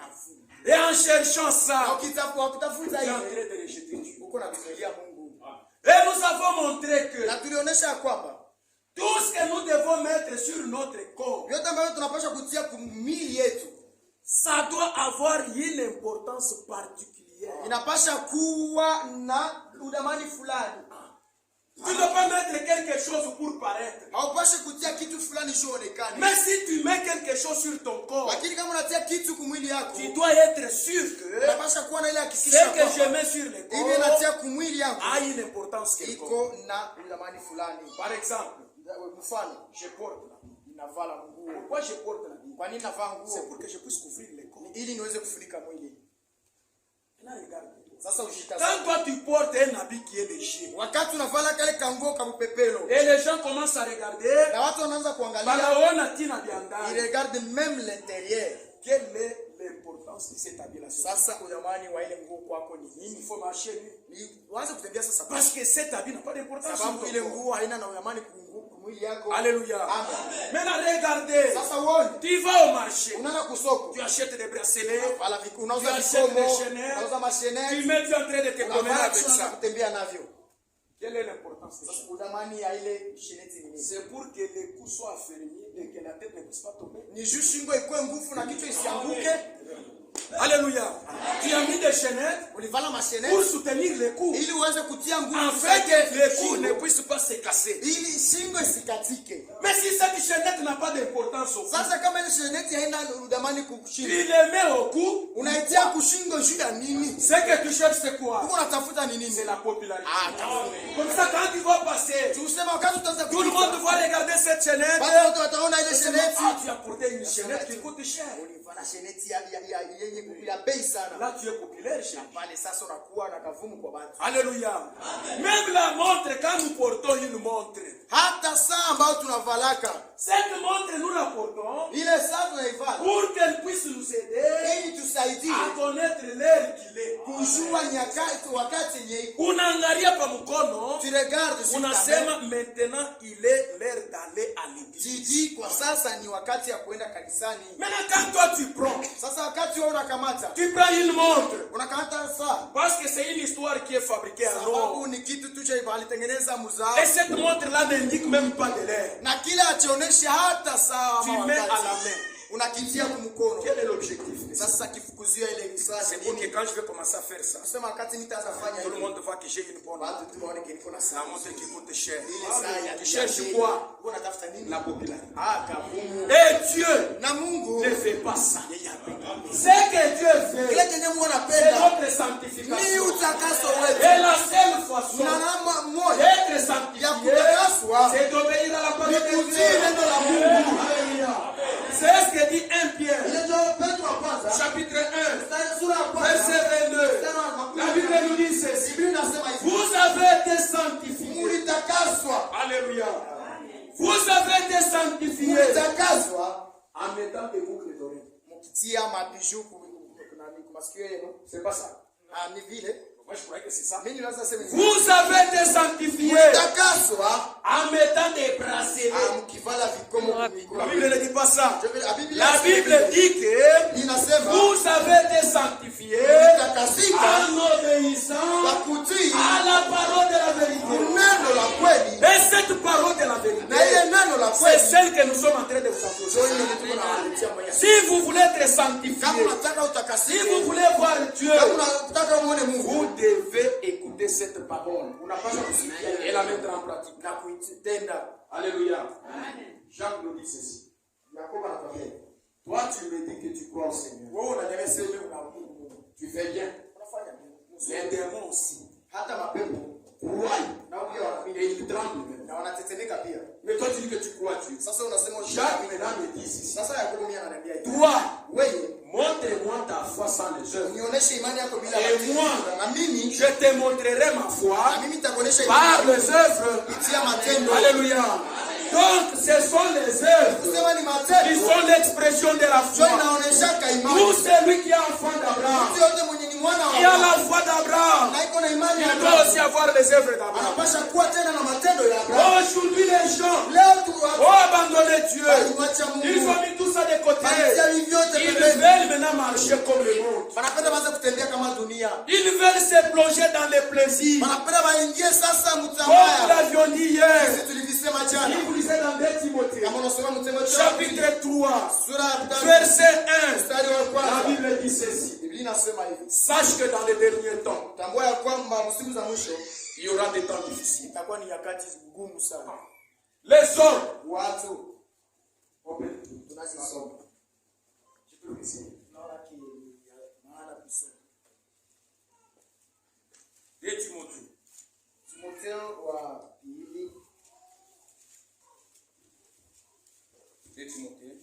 Speaker 4: Et en cherchant ça,
Speaker 2: Ukitafuta
Speaker 4: tu es en
Speaker 2: hiyo,
Speaker 4: train de rejeter Dieu.
Speaker 2: uko nakusalia Mungu.
Speaker 4: Et nous avons montré que
Speaker 2: Na tulionyesha kwamba
Speaker 4: tout ce que nous devons mettre sur notre corps,
Speaker 2: vyote ambavyo tunapaswa kutia kumili yetu
Speaker 4: ça doit avoir une importance particulière.
Speaker 2: inapasha kuwa na udamani fulani.
Speaker 4: Tu ne peux pas mettre quelque chose pour paraître.
Speaker 2: Haupashi kutia kitu fulani shionekane.
Speaker 4: Mais si tu mets quelque chose sur ton corps,
Speaker 2: Lakini kama unatia kitu kumwili yako,
Speaker 4: tu dois être sûr que
Speaker 2: unapasha kuwa na ile
Speaker 4: ce
Speaker 2: hakikisha
Speaker 4: que je
Speaker 2: kwamba
Speaker 4: mets sur le
Speaker 2: hivi
Speaker 4: corps
Speaker 2: natia kumwili yako
Speaker 4: a une importance quelconque.
Speaker 2: iko na udamani fulani.
Speaker 4: Par exemple,
Speaker 2: Mfano,
Speaker 4: je porte la Bible.
Speaker 2: ninavala nguo.
Speaker 4: Pourquoi je porte la Bible?
Speaker 2: Kwa nini navaa
Speaker 4: C'est
Speaker 2: nguo?
Speaker 4: pour que je puisse couvrir le corps.
Speaker 2: Ili niweze kufunika mwili.
Speaker 4: Maintenant, regarde.
Speaker 2: Sasa
Speaker 4: Quand
Speaker 2: ushitazame.
Speaker 4: toi tu portes un habit qui est léger,
Speaker 2: Wakati unavala kale kanguo kamupepelo,
Speaker 4: et les gens commencent à regarder,
Speaker 2: na watu wanaanza kuangalia,
Speaker 4: banaona tina
Speaker 2: ils
Speaker 4: biandani.
Speaker 2: regardent même l'intérieur.
Speaker 4: Quelle est l'importance de cet habit-là?
Speaker 2: Sasa udamani wa ile nguo kwako ni
Speaker 4: Il
Speaker 2: nini?
Speaker 4: faut marcher nu.
Speaker 2: Uanze kutembea sasa
Speaker 4: Parce que cet habit n'a pas d'importance. sur
Speaker 2: sababu
Speaker 4: ton
Speaker 2: ile
Speaker 4: corps.
Speaker 2: nguo haina na udamani kumwili yako.
Speaker 4: Alléluia.
Speaker 2: Amen.
Speaker 4: Maintenant, regardez.
Speaker 2: Sasa uone,
Speaker 4: Tu vas au marché.
Speaker 2: unaenda kusoko,
Speaker 4: Tu achètes des bracelets.
Speaker 2: wala unauza
Speaker 4: Tu achètes
Speaker 2: vikomo,
Speaker 4: des chaînettes.
Speaker 2: unauza
Speaker 4: Tu
Speaker 2: masheneti,
Speaker 4: mets, tu es en train de te promener
Speaker 2: unavaa
Speaker 4: avec
Speaker 2: kisha unaanza
Speaker 4: ça.
Speaker 2: kutembea navyo.
Speaker 4: Quelle est l'importance de ça? C'est pour que les coups soient affermis et que la tête ne puisse pas tomber. Alléluia. Tu as mis des chaînettes pour soutenir les coups. En fait que les coups ne puissent pas se casser. Mais si cette chaînette n'a pas d'importance au cou, tu les mets au cou. Ce que tu cherches c'est quoi? C'est la popularité. Comme ça quand tu vas passer, tout le monde va regarder cette chaînette. Tu as porté une chaînette qui coûte cher. Là tu es populaire chez lui. Alléluia. Même la montre, quand nous portons une montre, cette montre nous la portons pour qu'elle puisse nous aider à connaître l'heure qu'il est. Unaangalia pa mkono, unasema maintenant il est l'heure d'aller à l'église. Maintenant quand toi tu prends, tu prends une montre, parce que c'est une histoire qui est fabriquée en or. Et cette montre là n'indique même pas de l'heure. Tu mets à la main. Quel est l'objectif? C'est pour que quand je vais commencer à faire ça, tout le monde voit que j'ai une bonne montre. La montre qui coûte cher. Tu cherches quoi? La popularité. Et Dieu ne fait pas ça. Ce que Dieu fait, c'est notre sanctification. Et la seule façon d'être sanctifié, c'est d'obéir à la parole de Dieu. C'est ce que dit 1 Pierre, chapitre 1, verset 22. La Bible nous dit ceci. Vous avez été sanctifiés. Alléluia. Vous avez été sanctifiés en mettant des boucles d'oreilles. C'est pas ça. Moi je croyais que c'est ça. Vous avez été sanctifiés en mettant des bracelets. La Bible ne dit pas ça. La Bible dit que vous avez été sanctifiés en obéissant à la parole de la vérité. Et cette parole de la vérité, c'est celle que nous sommes en train de vous approcher. Si vous voulez être sanctifiés, si vous voulez voir Dieu, vous devez écouter cette parole et la mettre en pratique. Alléluia. Jacques nous dit ceci. Toi, tu me dis que tu crois au Seigneur. Tu fais bien. Les démons aussi. Et ils tremblent. Mais toi, tu dis que tu crois Dieu. Jacques maintenant me dit ceci. Toi, montre-moi ta foi sans les œuvres. Et moi, je te montrerai ma foi par les œuvres. Alléluia. Donc, ce sont les œuvres qui sont l'expression de la foi. Tout celui qui est enfant d'Abraham, qui a la foi d'Abraham, il doit aussi avoir les œuvres d'Abraham. Aujourd'hui, les gens ont abandonné Dieu. Ils ont mis tout ça de côté. Ils veulent maintenant marcher comme le monde. Ils veulent se plonger dans les plaisirs. Comme nous l'avions dit hier. Il vous lisez dans 2 Timothée, chapitre 3, verset 1. La Bible dit ceci. Sache que dans les derniers temps, il y aura des temps difficiles. Les hommes, je peux essayer. 2 Timothée. 2 Timothée,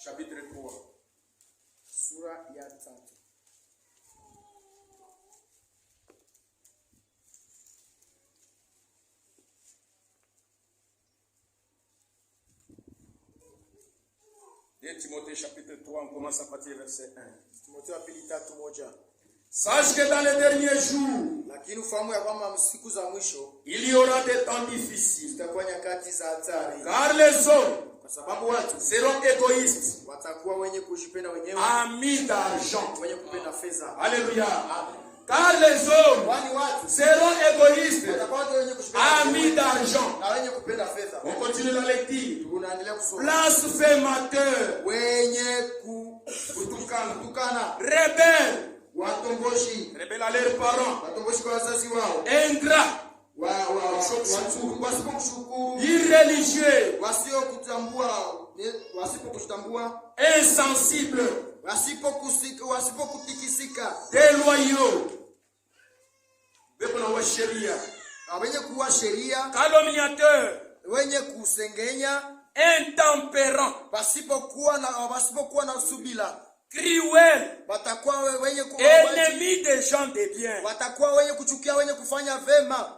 Speaker 4: chapitre 3. Sura ya 3. Timothée chapitre 3, on commence à partir du verset 1. Sache que dans les derniers jours, il y aura des temps difficiles. Car les hommes seront égoïstes, amis d'argent. Alléluia. Car les hommes seront égoïstes, amis d'argent. On continue la lecture. Blasphémateurs, rebelles à leurs parents, ingrats, irréligieux, insensibles, déloyaux, calomniateurs, intempérants, cruels, ennemis des gens de bien,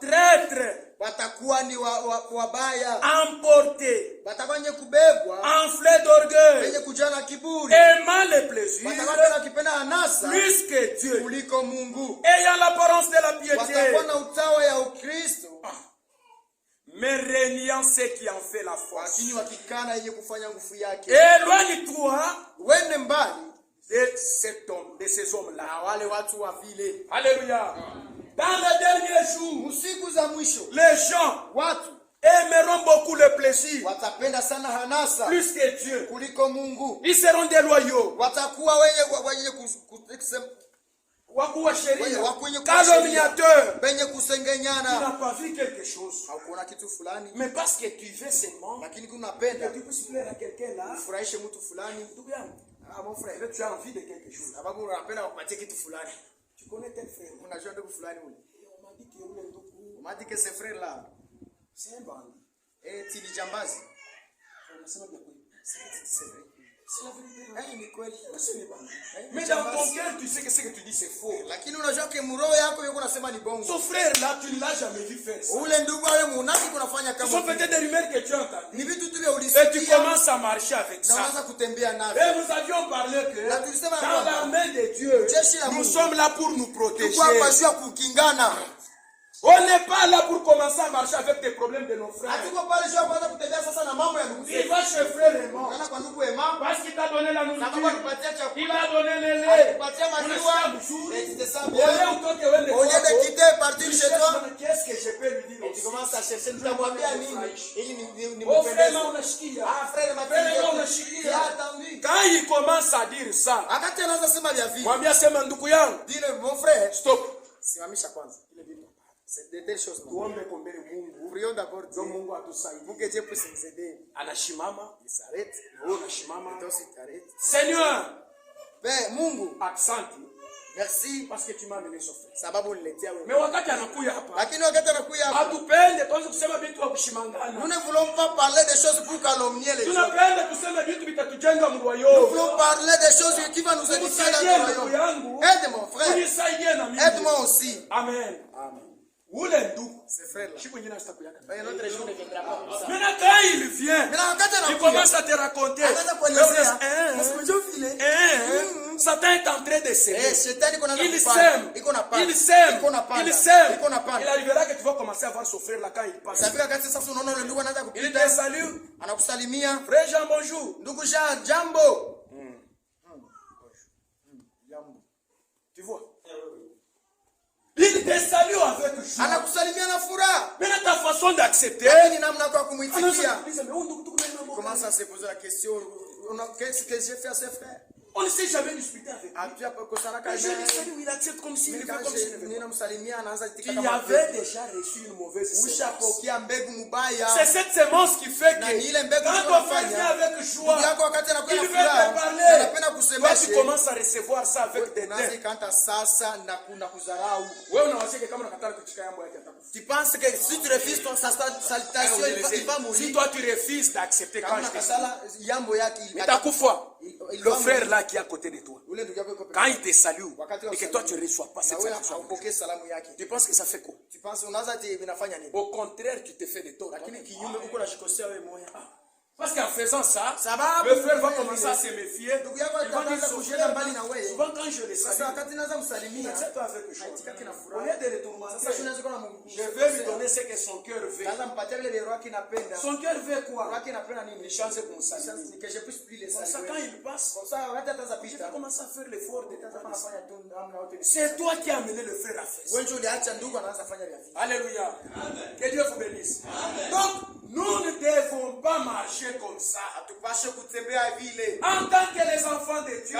Speaker 4: traîtres, emportés, enflés d'orgueil, aimant les plaisirs plus que Dieu, ayant l'apparence de la piété, mais régnant ce qui en fait la force. Éloigne-toi de cet homme, de ces hommes-là. Alléluia. Dans les derniers jours, les gens aimeront beaucoup le plaisir plus que Dieu. Ils seront déloyaux, calomniateurs. Tu n'as pas vu quelque chose, mais parce que tu veux seulement que tu puisses plaire à quelqu'un là, mon frère, tu as envie de quelque chose. Tu connais tel frère. On m'a dit que ce frère là, c'est un bandit. Et tu dis jambazi. C'est vrai. C'est la vérité. Mais dans ton cœur, tu sais que ce que tu dis c'est faux. Son frère là, tu ne l'as jamais vu faire ça. Ce sont peut-être des rumeurs que tu as entendues. Et tu commences à marcher avec ça. Et nous avions parlé que dans l'armée de Dieu, nous sommes là pour nous protéger. On n'est pas là pour commencer à marcher avec des problèmes de nos frères. Il va chez frère aimant parce qu'il t'a donné la nourriture, il t'a donné le lait. Au lieu de quitter et partir chez toi, qu'est-ce que je peux lui dire? Et tu commences à chercher. Oh frère, on a chiquilla. Quand il commence à dire ça, dis-le, mon frère, stop. C'est de telles choses. Prions d'abord Dieu. Pour que Dieu puisse nous aider. Il s'arrête. Seigneur, Mungu, accent. Merci parce que tu m'as amené ce frère. Mais wakati anakuya hapa, hatupende tuanze kusema vitu vya kushimangana. Nous ne voulons pas parler des choses pour calomnier les gens. Tunapenda kusema vitu vitatujenga mroyo. Nous voulons parler des choses qui vont nous édifier dans le royaume. Aide mon frère. Aide-moi aussi. Amen. Amen. C'est frère là. Maintenant quand il vient, il commence à te raconter. Satan est en train de s'aimer. Il sème. Il arrivera que tu vas commencer à voir son frère là quand il passe. Il te salue. Frère Jean, bonjour. Jambo. Tu vois? Il te salue avec joie. Mais ta façon d'accepter, commence à se poser la question, qu'est-ce que j'ai fait à ce frère? On ne s'est jamais disputé avec lui. Mais je le salue, il accepte comme s'il ne veut comme s'il ne veut. Il avait déjà reçu une mauvaise semence. C'est cette semence qui fait que quand ton frère vient avec joie, il veut te parler. Toi, tu commences à recevoir ça avec des dettes. Tu penses que si tu refuses sa salutation, il va mourir. Si toi tu refuses d'accepter quand je te salue, le frère là qui est à côté de toi, quand il te salue et que toi tu ne reçois pas cette salutation, tu penses que ça fait quoi? Au contraire, tu te fais de tort. Parce qu'en fait, faisant ça, le frère va commencer à se méfier. Il va dire souvent quand je le salue, c'est toi avec chose. Au lieu de le tourmenter, je vais lui donner ce que son cœur veut. Son cœur veut quoi? Une chance pour me saluer. Comme ça, quand il passe, je vais commencer à faire l'effort de c'est toi qui as amené le frère à faire ça. Alléluia. Que Dieu vous bénisse. Donc, nous ne devons pas marcher comme ça. En tant que les enfants de Dieu,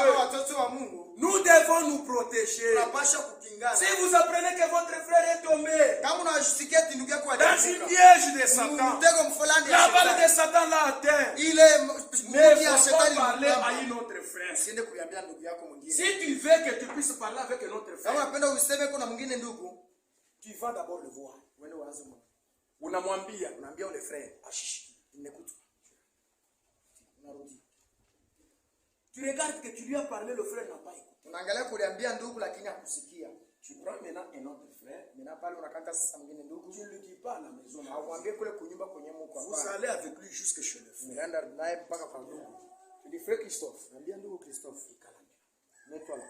Speaker 4: nous devons nous protéger. Si vous apprenez que votre frère est tombé dans une piège de Satan, la balle de Satan l'a atteint, ne faut pas parler à une autre frère. Si tu veux que tu puisses parler avec un autre frère, tu vas d'abord le voir. Unamwambia ule frère ashishi, tu regardes que tu lui as parlé, le frère n'a pas écouté. Tu prends maintenant un autre frère, tu ne le dis pas à la maison. Vous allez avec lui jusque chez le frère. Tu dis, frère Christophe, mets-toi là.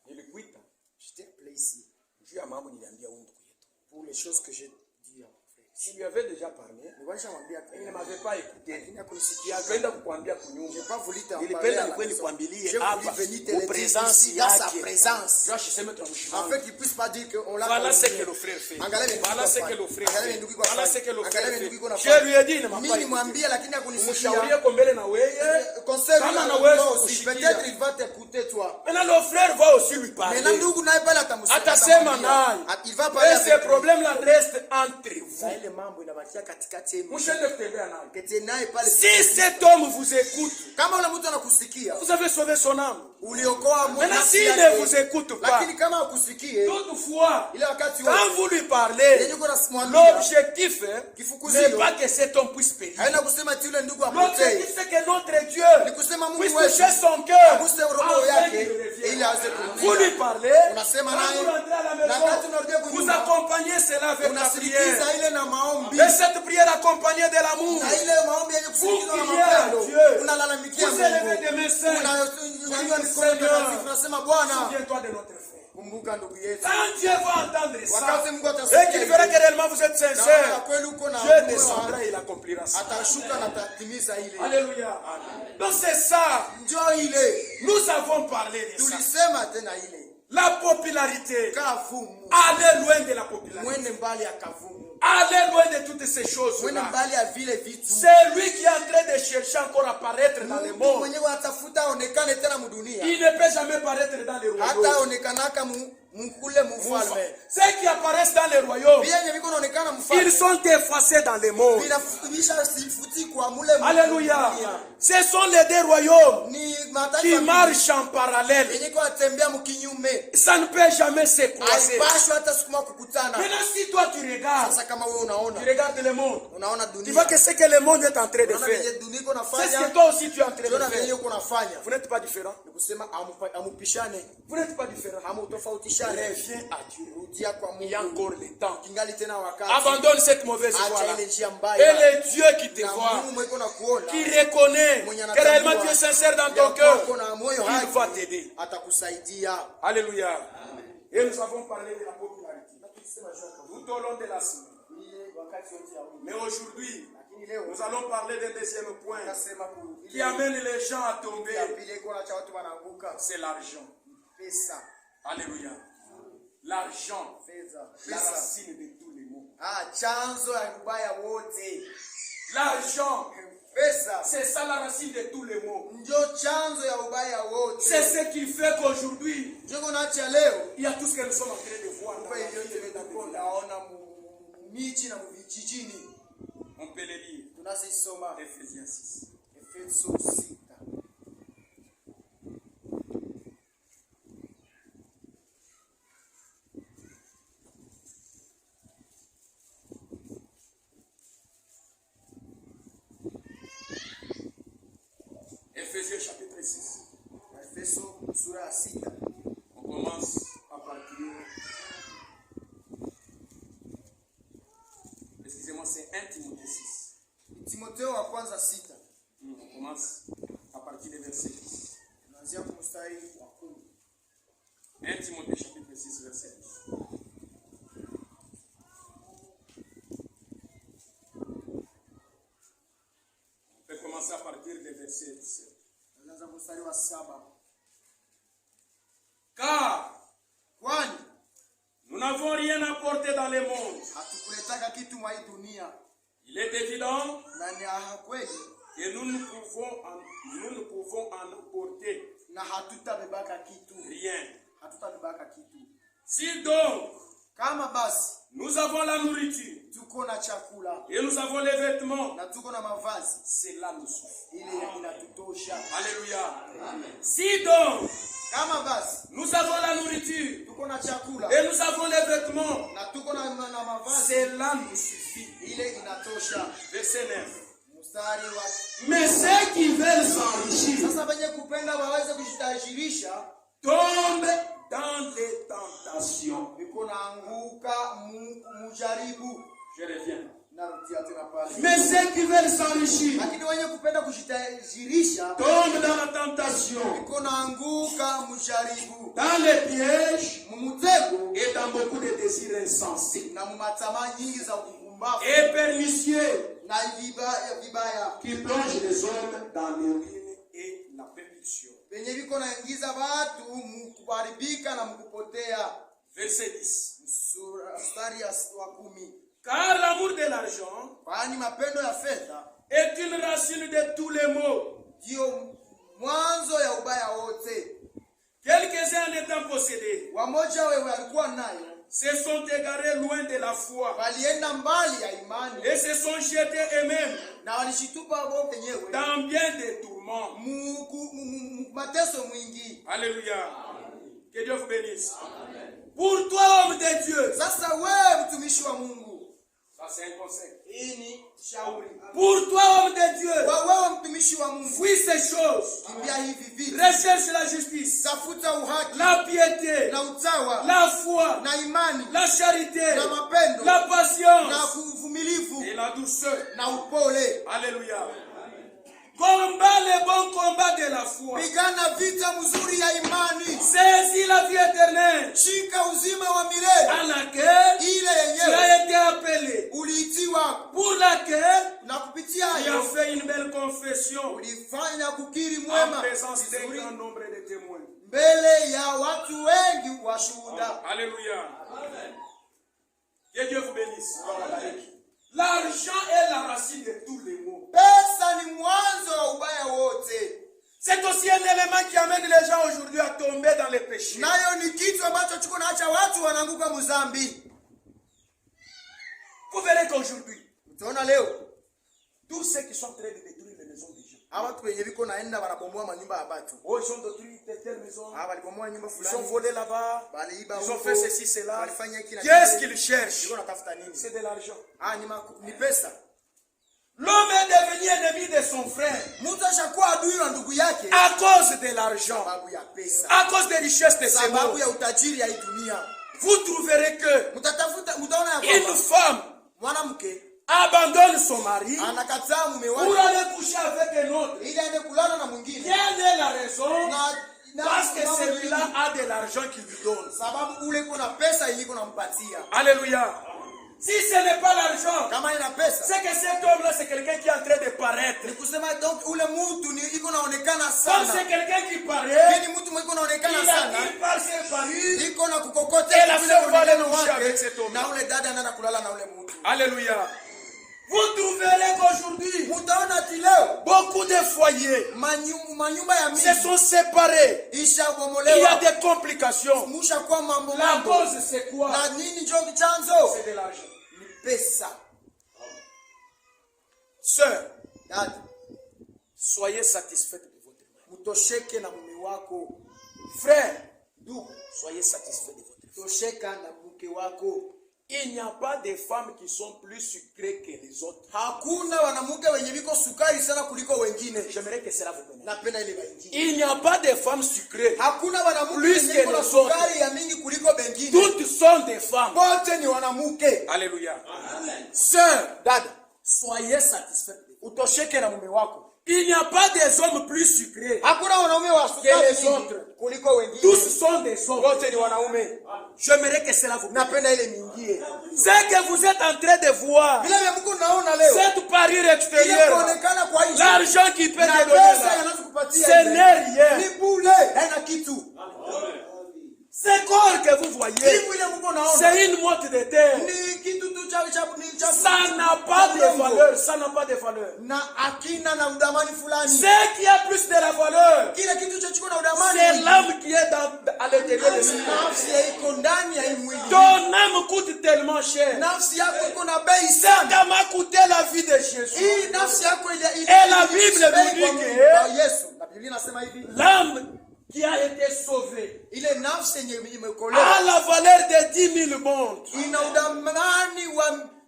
Speaker 4: Nilikuita, je t'ai appelé ici. Pour les choses que j'ai dit à mon frère. Tu lui avais déjà parlé. Il ne m'avait pas écouté. Je n'ai pas voulu t'en parler. J'ai voulu venir te ici dans sa présence. Afin qu'il ne puisse pas dire qu'on l'a. Voilà ce que le frère fait. Voilà ce que le frère fait. Voilà ce que le frère fait. Je lui ai dit, il ne m'a pas écouté.
Speaker 2: Peut-être il va t'écouter toi.
Speaker 4: Maintenant le frère va aussi lui parler.
Speaker 2: Il va parler.
Speaker 4: Et ce problème-là reste entre vous. Si cet homme vous écoute, vous avez sauvé son âme. Maintenant, s'il ne vous écoute pas, toutefois, quand vous lui parlez, l'objectif n'est pas que cet homme puisse périr. L'objectif, c'est que notre Dieu puisse toucher son cœur. Vous lui parlez, quand vous rentrez à la maison, vous accompagnez cela avec la prière. Et cette prière accompagnée de l'amour, vous priez à Dieu, vous élevez des messages, Seigneur, souviens-toi de notre frère. Quand Dieu va entendre ça, et qu'il verra que réellement vous êtes sincère, Dieu descendra et il accomplira ça. Alléluia. Donc c'est ça. Nous avons parlé de ça. La popularité. Allez loin de la popularité. Allez loin de toutes ces choses-là. C'est lui qui est en train de chercher encore à paraître dans le monde. Il ne peut jamais paraître dans le royaume. Ceux qui apparaissent dans le royaume, ils sont effacés dans le monde. Alléluia. Ce sont les deux royaumes qui marchent en parallèle. Ça ne peut jamais se croiser. Maintenant, si toi tu regardes le monde, tu vois que ce que le monde est en train de faire, c'est ce que toi aussi tu es en train de faire. Vous n'êtes pas différent. Vous n'êtes pas différent. Reviens à Dieu. Il y a encore le temps. Abandonne cette mauvaise voie. Et le Dieu qui te voit, qui reconnaît que réellement tu es sincère dans ton cœur, il va t'aider. Alléluia. Et nous avons parlé de la popularité tout au long de la semaine. Mais aujourd'hui, nous allons parler d'un deuxième point qui amène les gens à tomber. C'est l'argent. Alléluia. L'argent, la racine de tous les maux. L'argent, c'est ça la racine de tous les maux. C'est ce qui fait qu'aujourd'hui, il y a tout ce que nous sommes en train de voir. On peut le lire. Ephésiens 6. Ephésiens chapitre 6. On commence à partir. Excusez-moi, c'est 1 Timothée 6. On commence à partir du verset 10. 1 Timothée chapitre 6, verset 10. On peut commencer à partir du verset 17. Car nous n'avons rien apporté dans le monde. Il est évident que nous ne pouvons en apporter rien. Si donc nous avons la nourriture et nous avons les vêtements, cela nous suffit. Alléluia. Si donc nous avons la nourriture et nous avons les vêtements, cela nous suffit. Verset 9. Mais ceux qui veulent s'enrichir tombent dans les tentations. Je reviens. Mais ceux qui veulent s'enrichir tombent dans la tentation, dans les pièges et dans beaucoup de désirs insensés et pernicieux qui plongent les hommes dans les ruines et la perdition. Verset 10. Car l'amour de l'argent est une racine de tous les maux. Quelques-uns en étant possédés se sont égarés loin de la foi et se sont jetés eux-mêmes dans bien des tourments. Alléluia. Que Dieu vous bénisse. Amen. Pour toi, homme de Dieu, ça c'est un conseil. Pour toi, homme de Dieu, fuis ces choses. Recherche la justice, la piété, la foi, la charité, la patience et la douceur. Alléluia. Combat le bon combat de la foi. Saisis la vie éternelle à laquelle tu as été appelé, pour laquelle tu as fait une belle confession en présence d'un grand nombre de témoins. Alléluia. Que Dieu vous bénisse. L'argent est la racine de tous les maux. C'est aussi un élément qui amène les gens aujourd'hui à tomber dans les péchés. Vous verrez qu'aujourd'hui, tous ceux qui sont en train de détruire les maisons des gens, oh, ils ont détruit telle maison, ils ont volé là-bas, ils ont fait ceci, cela. Qu'est-ce qu'ils cherchent? C'est de l'argent. L'homme est devenu ennemi de son frère à cause de l'argent, à cause des richesses de ce monde. Vous trouverez que une femme abandonne son mari pour aller coucher avec un autre. Quelle est la raison? Parce que celui-là a de l'argent qu'il lui donne. Alléluia. Si ce n'est pas l'argent, c'est que cet homme-là, c'est quelqu'un qui est en train de paraître. Comme c'est quelqu'un qui paraît, il part ses parures, et la sœur va aller coucher avec cet homme. Alléluia. Vous trouverez qu'aujourd'hui, beaucoup de foyers se sont séparés. Il y a des complications. La cause, c'est quoi? C'est de l'argent. Sœur, soyez satisfaite de votre mari. Frère, soyez satisfait de votre femme. Il n'y a pas de femmes qui sont plus sucrées que les autres. J'aimerais que cela vous bénisse. Il n'y a pas de femmes sucrées plus que les autres. Toutes sont des femmes. Alléluia. Sœur, soyez satisfaites de
Speaker 3: utosheke na mume wako.
Speaker 4: Il n'y a pas des hommes plus sucrés
Speaker 3: Hakuna wanaume wa
Speaker 4: que les
Speaker 3: sukari
Speaker 4: autres.
Speaker 3: kuliko wengine.
Speaker 4: Tous sont des hommes.
Speaker 3: Wote ni wanaume.
Speaker 4: J'aimerais que cela vous plaise.
Speaker 3: Napenda ile niingie.
Speaker 4: C'est que vous êtes en train de voir
Speaker 3: Vile vya Mungu naona leo.
Speaker 4: cette parure
Speaker 3: Ile
Speaker 4: extérieure.
Speaker 3: kuonekana kwa nje.
Speaker 4: L'argent qui peut
Speaker 3: Na
Speaker 4: te donner
Speaker 3: pesa
Speaker 4: là,
Speaker 3: yanazokupatia.
Speaker 4: ce n'est rien.
Speaker 3: Ni bule. Haina kitu.
Speaker 4: Ce corps que vous voyez,
Speaker 3: Hivi ile Mungu naona.
Speaker 4: c'est une motte de terre.
Speaker 3: Ni kitu tu cha
Speaker 4: Ça n'a pas de valeur. Ça n'a pas de valeur.
Speaker 3: na akina na udamani fulani.
Speaker 4: Ce qui a plus de la valeur,
Speaker 3: Kile kitu cha chukua na udamani.
Speaker 4: c'est l'âme qui est à l'intérieur de ce corps.
Speaker 3: Nafsi iko ndani ya hii mwili.
Speaker 4: Ton âme coûte tellement cher.
Speaker 3: Nafsi yako iko na bei
Speaker 4: C'est
Speaker 3: sana.
Speaker 4: qui m'a coûté la vie de Jésus.
Speaker 3: Hii nafsi yako ile
Speaker 4: Et la Bible nous dit que
Speaker 3: Yesu, na Biblia inasema hivi,
Speaker 4: l'âme qui a été sauvée
Speaker 3: ile nafsi yenye imeokolewa
Speaker 4: a la valeur de 10 000 mondes.
Speaker 3: ina udamani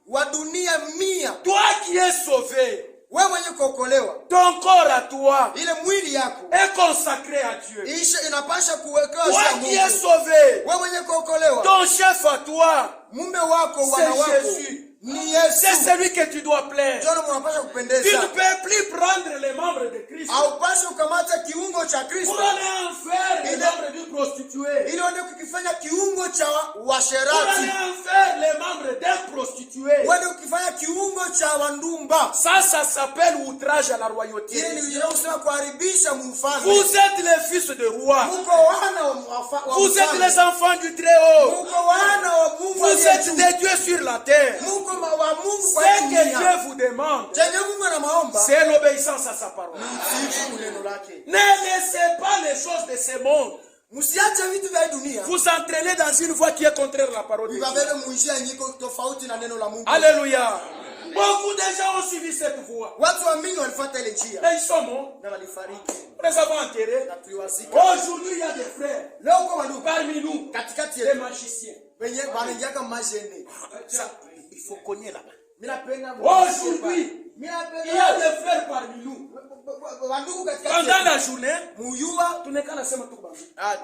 Speaker 3: wa dunia 100.
Speaker 4: Toi qui es sauvé,
Speaker 3: Wewe mwenye kuokolewa,
Speaker 4: ton corps à toi
Speaker 3: ile mwili yako
Speaker 4: est consacré à Dieu.
Speaker 3: inapasha kuwekewa
Speaker 4: Toi
Speaker 3: kwa
Speaker 4: qui es
Speaker 3: Mungu.
Speaker 4: sauvé,
Speaker 3: Wewe mwenye kuokolewa,
Speaker 4: ton chef à toi,
Speaker 3: mume wako,
Speaker 4: c'est
Speaker 3: wana wako
Speaker 4: Jésus.
Speaker 3: ni Yesu.
Speaker 4: C'est celui que tu dois plaire.
Speaker 3: Ndio unapasha
Speaker 4: Tu
Speaker 3: kupendeza.
Speaker 4: ne peux plus prendre les membres de Christ
Speaker 3: Haupashi kukamata kiungo cha Kristo
Speaker 4: pour aller en faire les membres d'une prostituée.
Speaker 3: ili uende kukifanya kiungo cha
Speaker 4: Pour
Speaker 3: washerati.
Speaker 4: aller en faire les membres d'un prostitué.
Speaker 3: Uende ukifanya kiungo cha wandumba.
Speaker 4: Ça s'appelle outrage à la royauté.
Speaker 3: Ile ni kusema kuharibisha mfalme.
Speaker 4: Vous êtes les fils de roi.
Speaker 3: Muko wana wa
Speaker 4: Vous êtes les enfants du Très-Haut.
Speaker 3: Muko wana wa Mungu.
Speaker 4: Vous êtes des dieux sur la terre.
Speaker 3: Muko wa Mungu kwa
Speaker 4: Ce que
Speaker 3: dunia.
Speaker 4: Dieu vous demande,
Speaker 3: Chenye Mungu anaomba
Speaker 4: c'est l'obéissance à sa parole.
Speaker 3: msifu neno lake.
Speaker 4: Ne laissez pas les choses de ce monde
Speaker 3: Msiache vitu vya dunia.
Speaker 4: vous entraîner dans une voie qui est contraire à la parole de Dieu.
Speaker 3: Vivabele muishia nyiko tofauti na neno la Mungu.
Speaker 4: Alléluia. Beaucoup de gens ont suivi cette voie.
Speaker 3: Watu wa mingi walifuata ile njia
Speaker 4: Mais ils sont morts.
Speaker 3: na walifariki.
Speaker 4: Nous les avons enterrés.
Speaker 3: Na tuliwazika.
Speaker 4: Aujourd'hui, il y a des frères
Speaker 3: Leo kwa wandugu
Speaker 4: parmi nous,
Speaker 3: katikati
Speaker 4: des
Speaker 3: yetu
Speaker 4: magiciens.
Speaker 3: wenye wanaingiaka majene.
Speaker 4: Ça, il faut cogner là-bas.
Speaker 3: Mimi napenda
Speaker 4: Aujourd'hui,
Speaker 3: mimi
Speaker 4: il y a
Speaker 3: napenda
Speaker 4: des frères parmi nous.
Speaker 3: wandugu katikati
Speaker 4: Pendant
Speaker 3: yetu.
Speaker 4: la journée,
Speaker 3: Muyua
Speaker 4: tu n'es qu'à la semaine tout bas.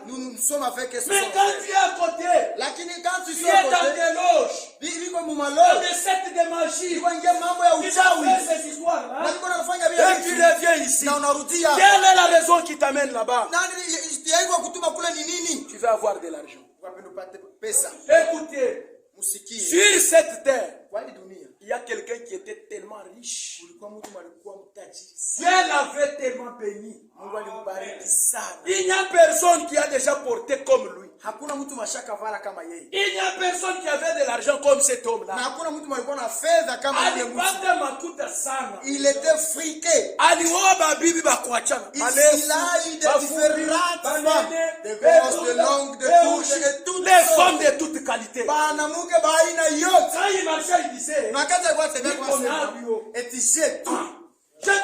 Speaker 3: nous sommes avec ce
Speaker 4: Mais quand tu es à côté,
Speaker 3: lakini quand tu
Speaker 4: tu
Speaker 3: es
Speaker 4: es
Speaker 3: à
Speaker 4: dans
Speaker 3: côté
Speaker 4: des loges,
Speaker 3: biko
Speaker 4: dans
Speaker 3: mumalo
Speaker 4: des sectes de magie,
Speaker 3: biko ingia mambo ya
Speaker 4: tu
Speaker 3: uchawi
Speaker 4: fais ces histoires-là,
Speaker 3: na biko nafanya bila
Speaker 4: et tu reviens ici.
Speaker 3: na unarudia
Speaker 4: Quelle est la raison qui t'amène là-bas?
Speaker 3: nani yaiko kutuma kule ni nini?
Speaker 4: Tu veux avoir de l'argent.
Speaker 3: Wapenda upate pesa.
Speaker 4: Écoutez,
Speaker 3: Musikie
Speaker 4: sur cette terre,
Speaker 3: kwa hii dunia
Speaker 4: il y a quelqu'un qui était tellement riche.
Speaker 3: kulikuwa mtu alikuwa mtajiri,
Speaker 4: Dieu l'avait tellement béni.
Speaker 3: Mungu alimbariki sana.
Speaker 4: Il n'y a personne qui a déjà porté comme lui.
Speaker 3: Hakuna mtu mashaka vara kama yeye,
Speaker 4: Il n'y a personne qui avait de l'argent comme cet
Speaker 3: na
Speaker 4: homme-là.
Speaker 3: hakuna mtu alikuwa na fedha kama yule mtu.
Speaker 4: Alipata makuta sana.
Speaker 3: Il était friqué.
Speaker 4: Alioa babibi bakuachana.
Speaker 3: Il a eu de différentes femmes, de grosses, de longues, de touches, de toutes
Speaker 4: les
Speaker 3: sortes.
Speaker 4: femmes de toute qualité.
Speaker 3: Banamuke baina yote.
Speaker 4: Quand il marchait, il disait,
Speaker 3: Na kata kwa tembea kwa
Speaker 4: Niko
Speaker 3: sema
Speaker 4: navyo.
Speaker 3: eti j'ai tout.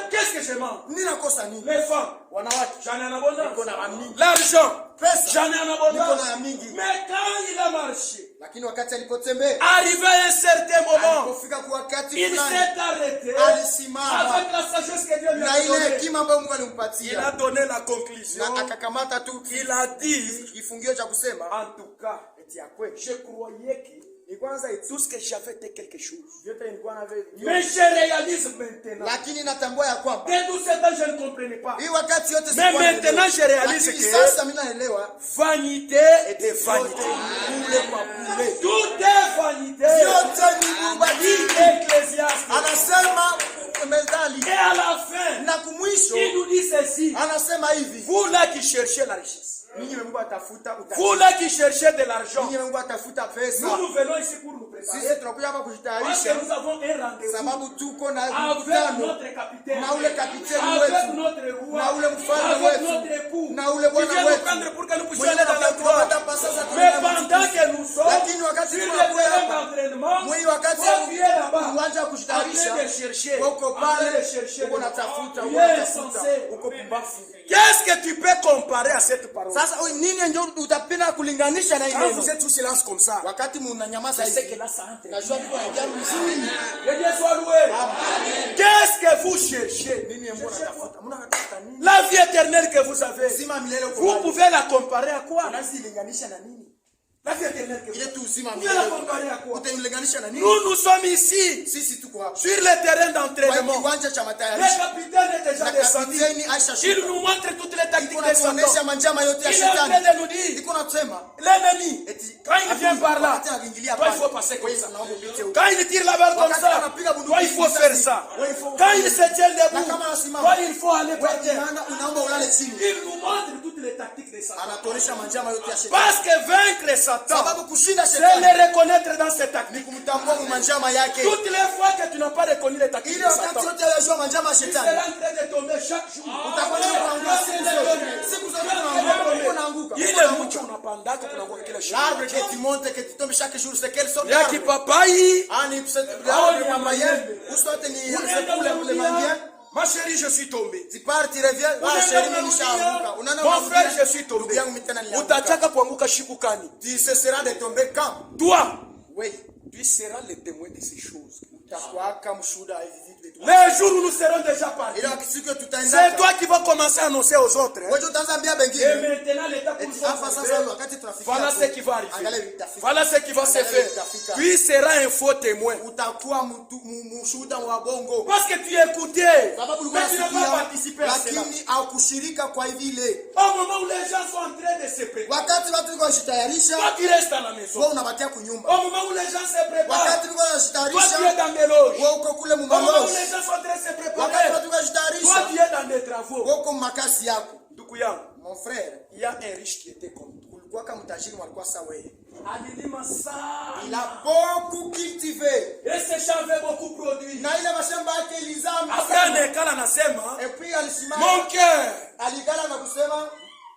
Speaker 4: qu'est-ce que je mens?
Speaker 3: Nina kosa nini?
Speaker 4: Les femmes,
Speaker 3: Wanawake
Speaker 4: j'en ai en abondance.
Speaker 3: niko na mingi.
Speaker 4: L'argent,
Speaker 3: Pesa
Speaker 4: j'en ai en
Speaker 3: niko
Speaker 4: abondance.
Speaker 3: na mingi.
Speaker 4: Mais quand il a marché,
Speaker 3: Lakini wakati alipotembea,
Speaker 4: arrivé à un certain moment,
Speaker 3: alipofika kwa wakati
Speaker 4: il
Speaker 3: fulani,
Speaker 4: s'est arrêté
Speaker 3: alisimama
Speaker 4: avec la sagesse que Dieu lui
Speaker 3: na
Speaker 4: a
Speaker 3: ile
Speaker 4: donnée.
Speaker 3: hekima ambayo Mungu
Speaker 4: Il a
Speaker 3: alimpatia,
Speaker 4: donné la conclusion.
Speaker 3: na akakamata tu
Speaker 4: Il a dit,
Speaker 3: kifungio cha kusema
Speaker 4: en tout cas,
Speaker 3: eti ya kweli.
Speaker 4: je croyais que
Speaker 3: Kwanza
Speaker 4: tout ce que j'avais était quelque chose.
Speaker 3: yote nilikuwa na
Speaker 4: Mais je réalise maintenant.
Speaker 3: lakini natambua ya kwamba
Speaker 4: Dès tout ce temps, je ne comprenais pas.
Speaker 3: hii wakati yote
Speaker 4: Mais
Speaker 3: sikuwa
Speaker 4: maintenant,
Speaker 3: naelewa.
Speaker 4: je réalise
Speaker 3: Lakini
Speaker 4: que
Speaker 3: sasa mimi naelewa
Speaker 4: vanité était vanité.
Speaker 3: bure kwa bure.
Speaker 4: Tout est vanité.
Speaker 3: Yote ni kubadili.
Speaker 4: Ecclésiaste.
Speaker 3: Anasema mezali
Speaker 4: Et à la fin,
Speaker 3: na kumwisho
Speaker 4: il nous dit ceci.
Speaker 3: anasema hivi,
Speaker 4: Vous là qui cherchez la richesse.
Speaker 3: ninyi Mungu atafuta
Speaker 4: Vous là qui cherchez de l'argent.
Speaker 3: ninyi Mungu atafuta pesa.
Speaker 4: Nous venons ici pour nous préparer.
Speaker 3: Sisi tunakuja hapa
Speaker 4: Parce
Speaker 3: kujitayarisha
Speaker 4: que nous avons un rendez-vous
Speaker 3: sababu tuko na
Speaker 4: avec
Speaker 3: mkutano
Speaker 4: notre capitaine,
Speaker 3: na ule kapiteni
Speaker 4: avec
Speaker 3: wetu
Speaker 4: notre roi,
Speaker 3: na ule mfalme
Speaker 4: avec
Speaker 3: wetu
Speaker 4: notre époux,
Speaker 3: na ule
Speaker 4: qui
Speaker 3: bwana
Speaker 4: vient nous
Speaker 3: wetu.
Speaker 4: prendre pour que nous puissions
Speaker 3: Mwenye
Speaker 4: aller dans la gloire.
Speaker 3: anatukamata pa sasa
Speaker 4: Mais
Speaker 3: tunaenda
Speaker 4: pendant
Speaker 3: mtukufu.
Speaker 4: que nous sommes
Speaker 3: Lakini wakati
Speaker 4: sur le
Speaker 3: tunakuwa
Speaker 4: terrain
Speaker 3: hapa,
Speaker 4: d'entraînement,
Speaker 3: mwenye wakati
Speaker 4: toi tu es là-bas,
Speaker 3: uwanja wa
Speaker 4: en
Speaker 3: kujitayarisha
Speaker 4: train de chercher,
Speaker 3: uko
Speaker 4: en train
Speaker 3: pale
Speaker 4: de chercher,
Speaker 3: uko natafuta
Speaker 4: tu
Speaker 3: uko
Speaker 4: es
Speaker 3: natafuta
Speaker 4: insensé.
Speaker 3: uko pumbafu.
Speaker 4: Qu'est-ce que tu peux comparer à cette parole?
Speaker 3: Sasa nini ndio utapenda kulinganisha na
Speaker 4: Quand
Speaker 3: ile
Speaker 4: vous
Speaker 3: neno?
Speaker 4: êtes tous silence comme ça,
Speaker 3: Wakati mnanyamaza
Speaker 4: c'est
Speaker 3: hivi
Speaker 4: que là ça entre.
Speaker 3: najua tuko na jambo nzuri.
Speaker 4: Que Dieu soit loué. Qu'est-ce que vous cherchez?
Speaker 3: Nini mbona natafuta? Mbona natafuta nini?
Speaker 4: La vie éternelle que vous avez,
Speaker 3: Sima milele uko
Speaker 4: vous
Speaker 3: wapi?
Speaker 4: pouvez la comparer à quoi?
Speaker 3: Unazilinganisha na nini?
Speaker 4: La vie éternelle que
Speaker 3: ile tu uzima
Speaker 4: vous la comparer à quoi?
Speaker 3: Utailinganisha na nini?
Speaker 4: Nous sommes ici
Speaker 3: Sisi tuko hapa
Speaker 4: sur le terrain
Speaker 3: kwa
Speaker 4: d'entraînement.
Speaker 3: kiwanja cha
Speaker 4: Le
Speaker 3: matayarisho,
Speaker 4: capitaine est déjà
Speaker 3: na
Speaker 4: descendu.
Speaker 3: kapiteni Aisha
Speaker 4: Il
Speaker 3: shuka,
Speaker 4: nous montre toutes les tactiques
Speaker 3: iko
Speaker 4: de Satan.
Speaker 3: natuonesha manjama yote ya
Speaker 4: Il est en train
Speaker 3: shetani.
Speaker 4: de nous dire,
Speaker 3: Iko nasema
Speaker 4: l'ennemi,
Speaker 3: eti
Speaker 4: quand il vient par là,
Speaker 3: wakati anaingilia
Speaker 4: toi il
Speaker 3: pale,
Speaker 4: faut passer comme
Speaker 3: wewe
Speaker 4: ça.
Speaker 3: unaomba upite huko.
Speaker 4: Quand il tire la balle comme ça, toi il faut faire ça. Quand il se tient debout, toi il faut aller par terre.
Speaker 3: Unaomba ulale chini.
Speaker 4: Il nous montre toutes les tactiques de Satan.
Speaker 3: Anatuonesha manjama yote ya shetani.
Speaker 4: Parce que vaincre Satan,
Speaker 3: Sababu kushinda
Speaker 4: c'est
Speaker 3: shetani
Speaker 4: le reconnaître dans ses
Speaker 3: ni
Speaker 4: tactiques.
Speaker 3: kumtambua mu manjama yake.
Speaker 4: Toutes les fois que tu n'as pas reconnu les tactiques
Speaker 3: Ile
Speaker 4: de
Speaker 3: wakati
Speaker 4: Satan,
Speaker 3: yote unajua manjama ya
Speaker 4: tu
Speaker 3: shetani,
Speaker 4: seras en train de tomber chaque jour.
Speaker 3: utakwenda kuanguka siku zote. Siku zote unaanguka.
Speaker 4: Ile mtu unapandaka kunakuwa kila siku.
Speaker 3: L'arbre que tu montes, que tu tombes chaque jour, c'est quelle sorte
Speaker 4: Ya
Speaker 3: d'arbre?
Speaker 4: kipapai.
Speaker 3: Ani l'arbre de mamayenne, ou soit ni le mandien.
Speaker 4: Ma chérie, je suis tombé.
Speaker 3: Tu pars, tu reviens. Ah, chérie, mimi nishaanguka. Unaona
Speaker 4: Mon frère, je suis
Speaker 3: ndugu
Speaker 4: tombé.
Speaker 3: yangu mimi tena nilianguka.
Speaker 4: Utataka kuanguka shikukani.
Speaker 3: Tu cesseras de tomber quand?
Speaker 4: Toi,
Speaker 3: Oui.
Speaker 4: tu seras le témoin de ces choses.
Speaker 3: Utakuwaka mshuhuda hivi vitu.
Speaker 4: Les jours où nous serons déjà partis,
Speaker 3: Ile siku tutaenda.
Speaker 4: c'est toi qui vas commencer à annoncer aux autres. Hein.
Speaker 3: Wewe utaanza ambia
Speaker 4: Et
Speaker 3: bengine.
Speaker 4: maintenant, l'état pour
Speaker 3: Eti hapa sasa wakati tunafikia.
Speaker 4: voilà ce qui va
Speaker 3: Angalia
Speaker 4: arriver.
Speaker 3: vitafika.
Speaker 4: Voilà ce qui va se faire. Tu seras un faux témoin.
Speaker 3: Utakuwa mshuhuda wa bongo.
Speaker 4: Parce que tu écoutais,
Speaker 3: Sababu
Speaker 4: mais
Speaker 3: ulikuwa
Speaker 4: tu n'as pas
Speaker 3: unasikia,
Speaker 4: participé à cela.
Speaker 3: lakini haukushirika kwa vile.
Speaker 4: Au moment où les gens sont en train de se préparer,
Speaker 3: Wakati watu wako wanajitayarisha,
Speaker 4: toi tu restes à la maison.
Speaker 3: wewe unabakia kunyumba.
Speaker 4: Au moment où les gens se préparent,
Speaker 3: Wakati wako
Speaker 4: toi tu es
Speaker 3: wanajitayarisha,
Speaker 4: dans des loges.
Speaker 3: wewe uko kule
Speaker 4: Au moment où
Speaker 3: mumaloji.
Speaker 4: les gens sont en train de se
Speaker 3: Wakati
Speaker 4: préparer,
Speaker 3: watu
Speaker 4: toi
Speaker 3: wanajitayarisha,
Speaker 4: tu es dans des travaux.
Speaker 3: wewe uko makazi yako.
Speaker 4: Ndugu yangu,
Speaker 3: Mon frère,
Speaker 4: il y a un riche qui était comme toi.
Speaker 3: kulikuwa kama mtajiri walikuwa sawa wewe.
Speaker 4: Alilima sana.
Speaker 3: Il a beaucoup cultivé.
Speaker 4: Et ces champs avaient beaucoup produit.
Speaker 3: Na ile mashamba yake ilizaa
Speaker 4: Après
Speaker 3: sana.
Speaker 4: nekala nasema,
Speaker 3: Et puis alisimama,
Speaker 4: mon cœur,
Speaker 3: aligala na kusema,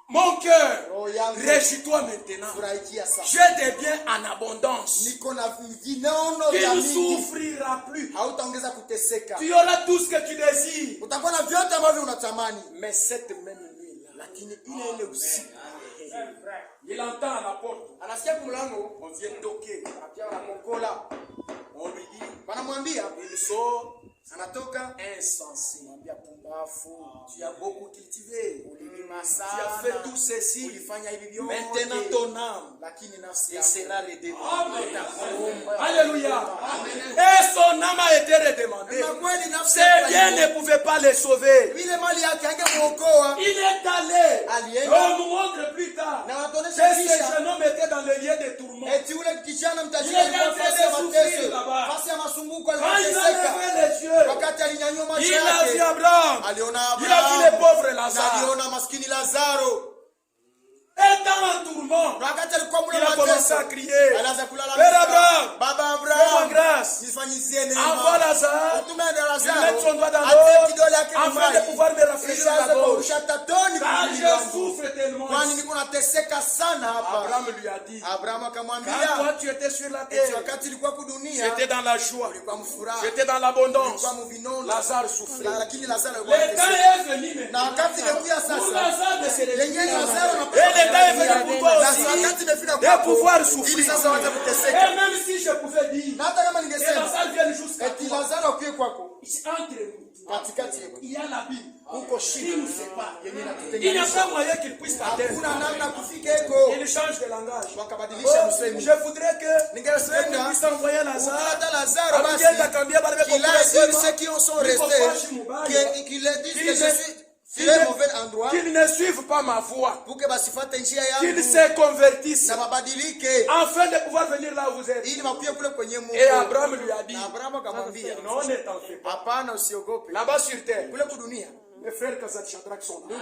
Speaker 4: mon cœur,
Speaker 3: roho yangu
Speaker 4: réjouis-toi maintenant.
Speaker 3: furahikia sana.
Speaker 4: J'ai des biens en abondance.
Speaker 3: Niko na vinono
Speaker 4: Tu
Speaker 3: vya
Speaker 4: ne
Speaker 3: mingi.
Speaker 4: souffriras plus.
Speaker 3: Hautaongeza kuteseka.
Speaker 4: Tu auras tout ce que tu désires.
Speaker 3: Utakuwa na vyote ambavyo unatamani.
Speaker 4: Mais cette même nuit là,
Speaker 3: Lakini ile usiku
Speaker 4: il entend à la porte.
Speaker 3: anasikia kumlango,
Speaker 4: On vient toquer.
Speaker 3: anapiga wanakokola.
Speaker 4: On lui dit,
Speaker 3: Wanamwambia,
Speaker 4: il sort
Speaker 3: anatoka,
Speaker 4: insensé.
Speaker 3: anamwambia pumbafu.
Speaker 4: Tu as beaucoup cultivé.
Speaker 3: Ulilima
Speaker 4: Tu as
Speaker 3: sana.
Speaker 4: fait tout ceci.
Speaker 3: Ulifanya hivi vyote.
Speaker 4: Maintenant ton âme
Speaker 3: Lakini nafsi
Speaker 4: il
Speaker 3: yako
Speaker 4: sera redemandée.
Speaker 3: itakuomba.
Speaker 4: Alléluia. Et son âme a été redemandée.
Speaker 3: Na kweli nafsi
Speaker 4: Ses
Speaker 3: yako
Speaker 4: biens ne pouvaient pas le sauver.
Speaker 3: vile mali yake angemuokoa.
Speaker 4: Il est allé.
Speaker 3: Alienda.
Speaker 4: On nous montre plus tard
Speaker 3: Na
Speaker 4: que
Speaker 3: watuonesha
Speaker 4: ce
Speaker 3: kisha
Speaker 4: jeune homme était dans le lieu de tourment.
Speaker 3: eti ule kijana mtajiri
Speaker 4: Ile
Speaker 3: alikuwa
Speaker 4: yote
Speaker 3: fasi ya
Speaker 4: souffrir
Speaker 3: mateso,
Speaker 4: là-bas.
Speaker 3: fasi ya masumbuko,
Speaker 4: Quand il a
Speaker 3: aliteseka.
Speaker 4: levé les yeux,
Speaker 3: Wakati alinyanyua macho
Speaker 4: il a vu
Speaker 3: yake,
Speaker 4: Abraham.
Speaker 3: aliona
Speaker 4: Il a vu le
Speaker 3: Abrahamu
Speaker 4: pauvre
Speaker 3: na
Speaker 4: Lazare.
Speaker 3: aliona maskini Lazaro.
Speaker 4: Étant en tourment,
Speaker 3: Na wakati alikuwa mule
Speaker 4: il a commencé
Speaker 3: mateso,
Speaker 4: à crier.
Speaker 3: alianza kulala
Speaker 4: Père Abraham,
Speaker 3: Baba
Speaker 4: fais-moi
Speaker 3: Abraham,
Speaker 4: grâce.
Speaker 3: nifanyizie
Speaker 4: Envoie
Speaker 3: neema.
Speaker 4: Lazare.
Speaker 3: Utume na
Speaker 4: Il
Speaker 3: Lazaro,
Speaker 4: met son doigt dans
Speaker 3: atie
Speaker 4: l'eau
Speaker 3: kidole yake
Speaker 4: afin de
Speaker 3: mfai,
Speaker 4: pouvoir me rafraîchir
Speaker 3: ili
Speaker 4: la
Speaker 3: aweze
Speaker 4: gorge.
Speaker 3: kurusha tatoni
Speaker 4: Car
Speaker 3: mwili
Speaker 4: je
Speaker 3: wangu.
Speaker 4: souffre tellement.
Speaker 3: Kwani niko nateseka sana hapa.
Speaker 4: Abraham lui a dit,
Speaker 3: Abrahamu
Speaker 4: quand
Speaker 3: akamwambia,
Speaker 4: toi tu étais sur la
Speaker 3: eti
Speaker 4: terre,
Speaker 3: wakati ilikuwa kudunia,
Speaker 4: j'étais dans la joie,
Speaker 3: ulikuwa mfuraha,
Speaker 4: j'étais dans l'abondance.
Speaker 3: ulikuwa muvinono,
Speaker 4: Lazare souffrait.
Speaker 3: lakini Lazaro alikuwa
Speaker 4: Le temps
Speaker 3: anateseka.
Speaker 4: est venu
Speaker 3: Na
Speaker 4: maintenant.
Speaker 3: wakati imekuja
Speaker 4: Pour
Speaker 3: sasa,
Speaker 4: Lazare de se
Speaker 3: yenyewe
Speaker 4: réjouir.
Speaker 3: Lazaro
Speaker 4: Et le temps est venu pour toi
Speaker 3: na
Speaker 4: aussi
Speaker 3: wakati imefika
Speaker 4: de
Speaker 3: kwako,
Speaker 4: pouvoir
Speaker 3: ili
Speaker 4: souffrir.
Speaker 3: sasa waanze
Speaker 4: Et
Speaker 3: kuteseka.
Speaker 4: même si je pouvais dire
Speaker 3: Na hata kama
Speaker 4: que
Speaker 3: ningesema
Speaker 4: Lazare vienne jusqu'à
Speaker 3: eti
Speaker 4: toi,
Speaker 3: Lazaro akuye kwako,
Speaker 4: entre nous,
Speaker 3: katikati yetu
Speaker 4: il y a la Bible.
Speaker 3: huko
Speaker 4: Il
Speaker 3: shida
Speaker 4: nous sépare.
Speaker 3: yenye
Speaker 4: Il n'y a
Speaker 3: inatutenganisha.
Speaker 4: pas moyen qu'il puisse t'atteindre.
Speaker 3: Hakuna namna kufika eko.
Speaker 4: Il change de langage.
Speaker 3: Wakabadilisha
Speaker 4: Oh,
Speaker 3: msemo.
Speaker 4: je voudrais que
Speaker 3: Ningesema
Speaker 4: tu puisses envoyer Lazare.
Speaker 3: ukileta Lazaro
Speaker 4: Akienda
Speaker 3: basi
Speaker 4: akambia bale beko
Speaker 3: qu'il
Speaker 4: kule
Speaker 3: aille dire
Speaker 4: sema,
Speaker 3: ceux qui en sont
Speaker 4: niko
Speaker 3: restés,
Speaker 4: fashi mubaya.
Speaker 3: qu'il leur dise
Speaker 4: Qu'il
Speaker 3: que je
Speaker 4: ne-
Speaker 3: suis
Speaker 4: qu'il
Speaker 3: sur
Speaker 4: ne-
Speaker 3: le mauvais endroit,
Speaker 4: qu'ils ne suivent pas ma voix,
Speaker 3: pour que basifate njia
Speaker 4: qu'ils
Speaker 3: yangu
Speaker 4: se convertissent
Speaker 3: na mabadilike
Speaker 4: afin de pouvoir venir là où vous êtes.
Speaker 3: ili wakuye kule kwenye Mungu.
Speaker 4: Et Abraham lui a dit,
Speaker 3: Na Abrahamu akamwambia,
Speaker 4: non, ne t'en fais pas.
Speaker 3: hapana, usiogope.
Speaker 4: Là-bas sur terre,
Speaker 3: Kule kudunia
Speaker 4: les frères Kazat Shadrach sont là.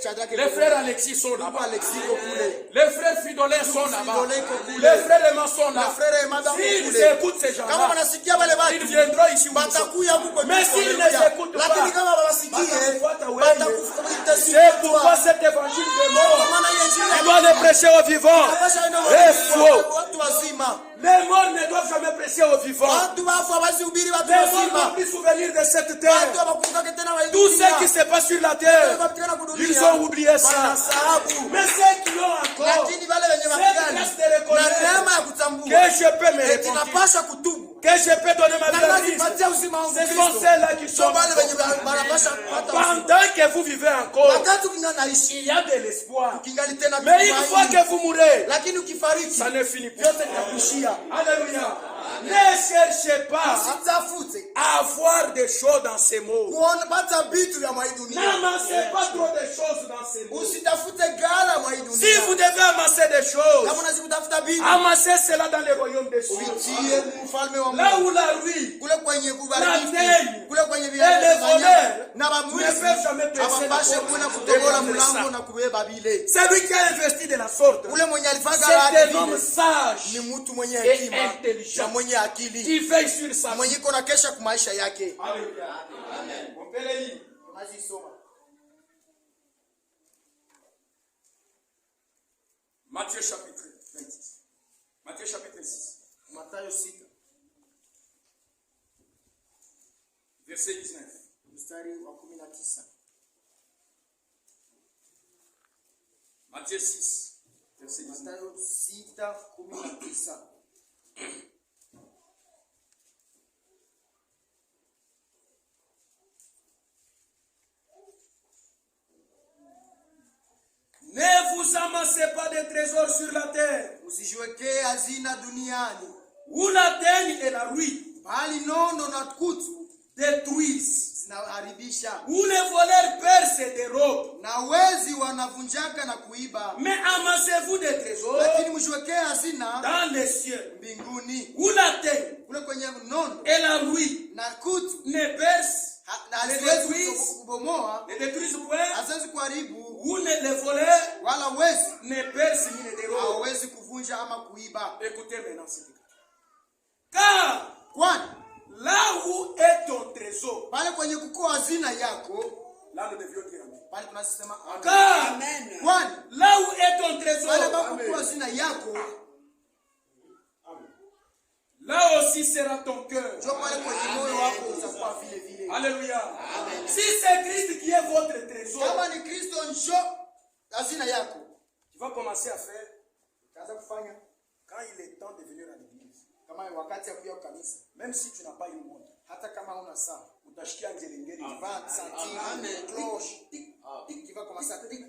Speaker 3: Shadraka,
Speaker 4: Les frères Alexis sont
Speaker 3: Ndugu
Speaker 4: là-bas.
Speaker 3: Alexis iko kule,
Speaker 4: Les frères Fridolin sont là-bas.
Speaker 3: Fridolin iko kule.
Speaker 4: Les frères Emma sont
Speaker 3: na
Speaker 4: là.
Speaker 3: frere madam
Speaker 4: S'ils
Speaker 3: kule.
Speaker 4: écoutent ces
Speaker 3: Kama
Speaker 4: gens-là,
Speaker 3: wanasikia wale
Speaker 4: ils
Speaker 3: watu
Speaker 4: viendront ici où nous sommes.
Speaker 3: batakuya huko
Speaker 4: Mais
Speaker 3: tuko
Speaker 4: s'ils
Speaker 3: haleluya.
Speaker 4: ne s'écoutent pas,
Speaker 3: Lakini kama wawasikie
Speaker 4: batakufuata wewe.
Speaker 3: batakufuata
Speaker 4: C'est pourquoi cet évangile de mort,
Speaker 3: maana hiyo injili
Speaker 4: tu dois le prêcher aux vivants. C'est faux.
Speaker 3: watu wazima.
Speaker 4: Les morts ne doivent jamais prêcher aux vivants.
Speaker 3: Watu wafu hawazihubiri watu
Speaker 4: Les morts ne
Speaker 3: wazima.
Speaker 4: doivent plus souvenir de cette
Speaker 3: Watu
Speaker 4: terre.
Speaker 3: hawakumbuka tena wa
Speaker 4: Tout ce qui se passe sur la terre, ils ont oublié ça.
Speaker 3: Wanasahabu.
Speaker 4: Mais ceux qui ont encore
Speaker 3: Lakini wale wenye
Speaker 4: cette
Speaker 3: mapigano
Speaker 4: grâce de
Speaker 3: na
Speaker 4: reconnaître
Speaker 3: neema ya kutambua
Speaker 4: que je peux me
Speaker 3: eti
Speaker 4: repentir,
Speaker 3: napasha kutubu,
Speaker 4: que je peux donner ma vie à Christ. Ce sont celles-là qui sont pendant que vous vivez encore. Il y a de l'espoir. Mais une fois que vous mourrez, ça ne finit pas. Alléluia. Ne cherchez pas à avoir des choses dans ces mots. N'amassez pas trop de choses dans ces mots. Si vous devez amasser des choses, amassez cela dans le royaume des cieux. Là où la rue, la teigne et les voleurs ne peuvent jamais percer la porte. C'est lui qui a investi de la sorte. C'est un homme sage et intelligent. Qui veille sur sa vie. Alléluia. Amen. On peut le lire. Matthieu chapitre 26. Matthieu chapitre 6. Verset 19. Matthieu 6. Verset 19. Ne vous amassez pas de trésors sur la terre, où la teigne et la rouille détruisent, où les voleurs percent et dérobent. Mais amassez-vous des trésors dans les cieux, où la teigne et la rouille ne percent, ne détruisent point, où les voleurs ne percent ni ne dérobent. Écoutez maintenant ce que. Car là où est ton trésor, là nous devions dire amen. Car là où est ton trésor, là aussi sera ton cœur. Alléluia. Amen. Si c'est Christ qui est votre trésor, tu vas commencer à faire quand il est temps de venir à l'église. Même si tu n'as pas une montre, utashikia ngelengele, tu vas sentir une cloche qui va commencer à tirer.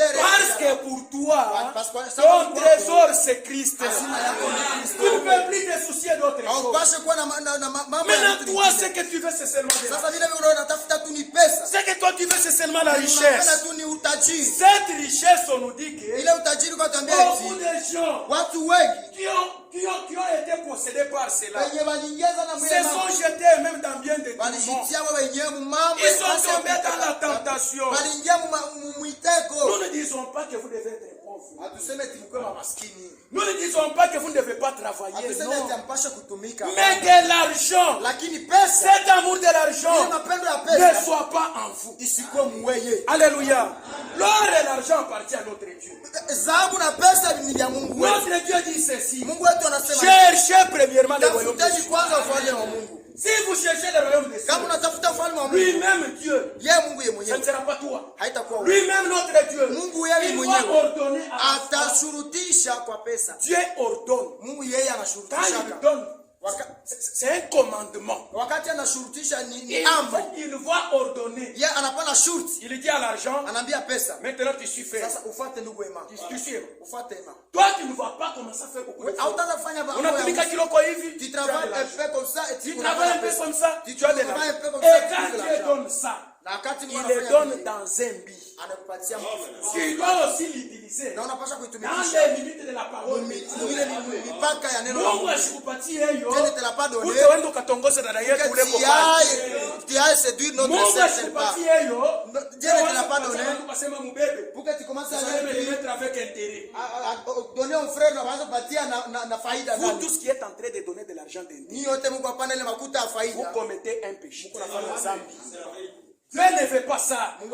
Speaker 4: Parce que pour toi, ton trésor c'est Christ. Tu ne peux plus te soucier d'autre chose. Maintenant, toi, ce que tu veux, c'est seulement de l'argent. Ce que toi tu veux, c'est seulement la richesse. Cette richesse, on nous dit que beaucoup de gens qui ont été possédés par cela se sont jetés même dans bien des tourments. Ils sont tombés dans la tentation. Nous ne disons pas que vous devez être pauvre. Nous ne disons pas que vous ne devez pas travailler. Non. Mais que l'argent, cet amour de l'argent, ne soit pas en vous. Alléluia. L'or et l'argent appartient à notre Dieu. Notre Dieu dit ceci. Cherchez premièrement le royaume de Dieu. Si vous cherchez le royaume des cieux, lui-même Dieu, ça ne sera pas toi. Lui-même notre Dieu, il va ordonner à Dieu ordonne. Quand il donne, c'est un commandement. Il va ordonner. Il dit à l'argent, maintenant tu suis fait. Tu suis. Toi tu ne vas pas commencer à faire beaucoup de choses. On a pris 4 kilos quoi hivi. Tu travailles un peu comme ça. Tu travailles un peu comme ça. Tu as de l'argent. Et quand Dieu donne ça, il le donne dans un but. Tu dois aussi l'utiliser dans les minutes de la parole. Mungu asikupatie hiyo utaenda ukatongoza dada yetu ule kopati. Mungu asikupatie hiyo ukasema mubebe mettre avec intérêt. Donner un frère na faida. Vous tout ce qui est en train de donner de l'argent d'intérêt, vous commettez un péché. Dieu ne fait pas ça. Vous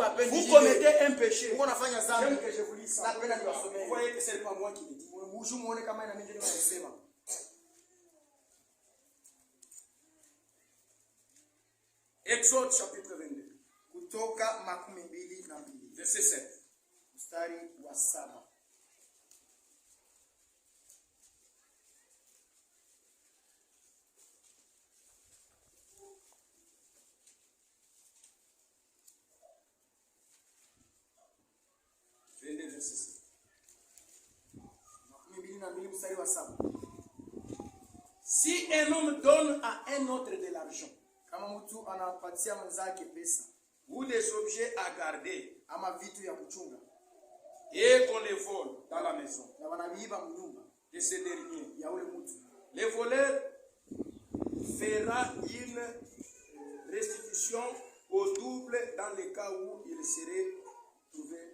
Speaker 4: commettez un péché. J'aime que je vous lis ça. Vous voyez que ce n'est pas moi qui le dis. Exode chapitre 22. Verset 7. Si un homme donne à un autre de l'argent ou des objets à garder et qu'on les vole dans la maison de ce dernier, le voleur fera une restitution au double dans le cas où il serait trouvé.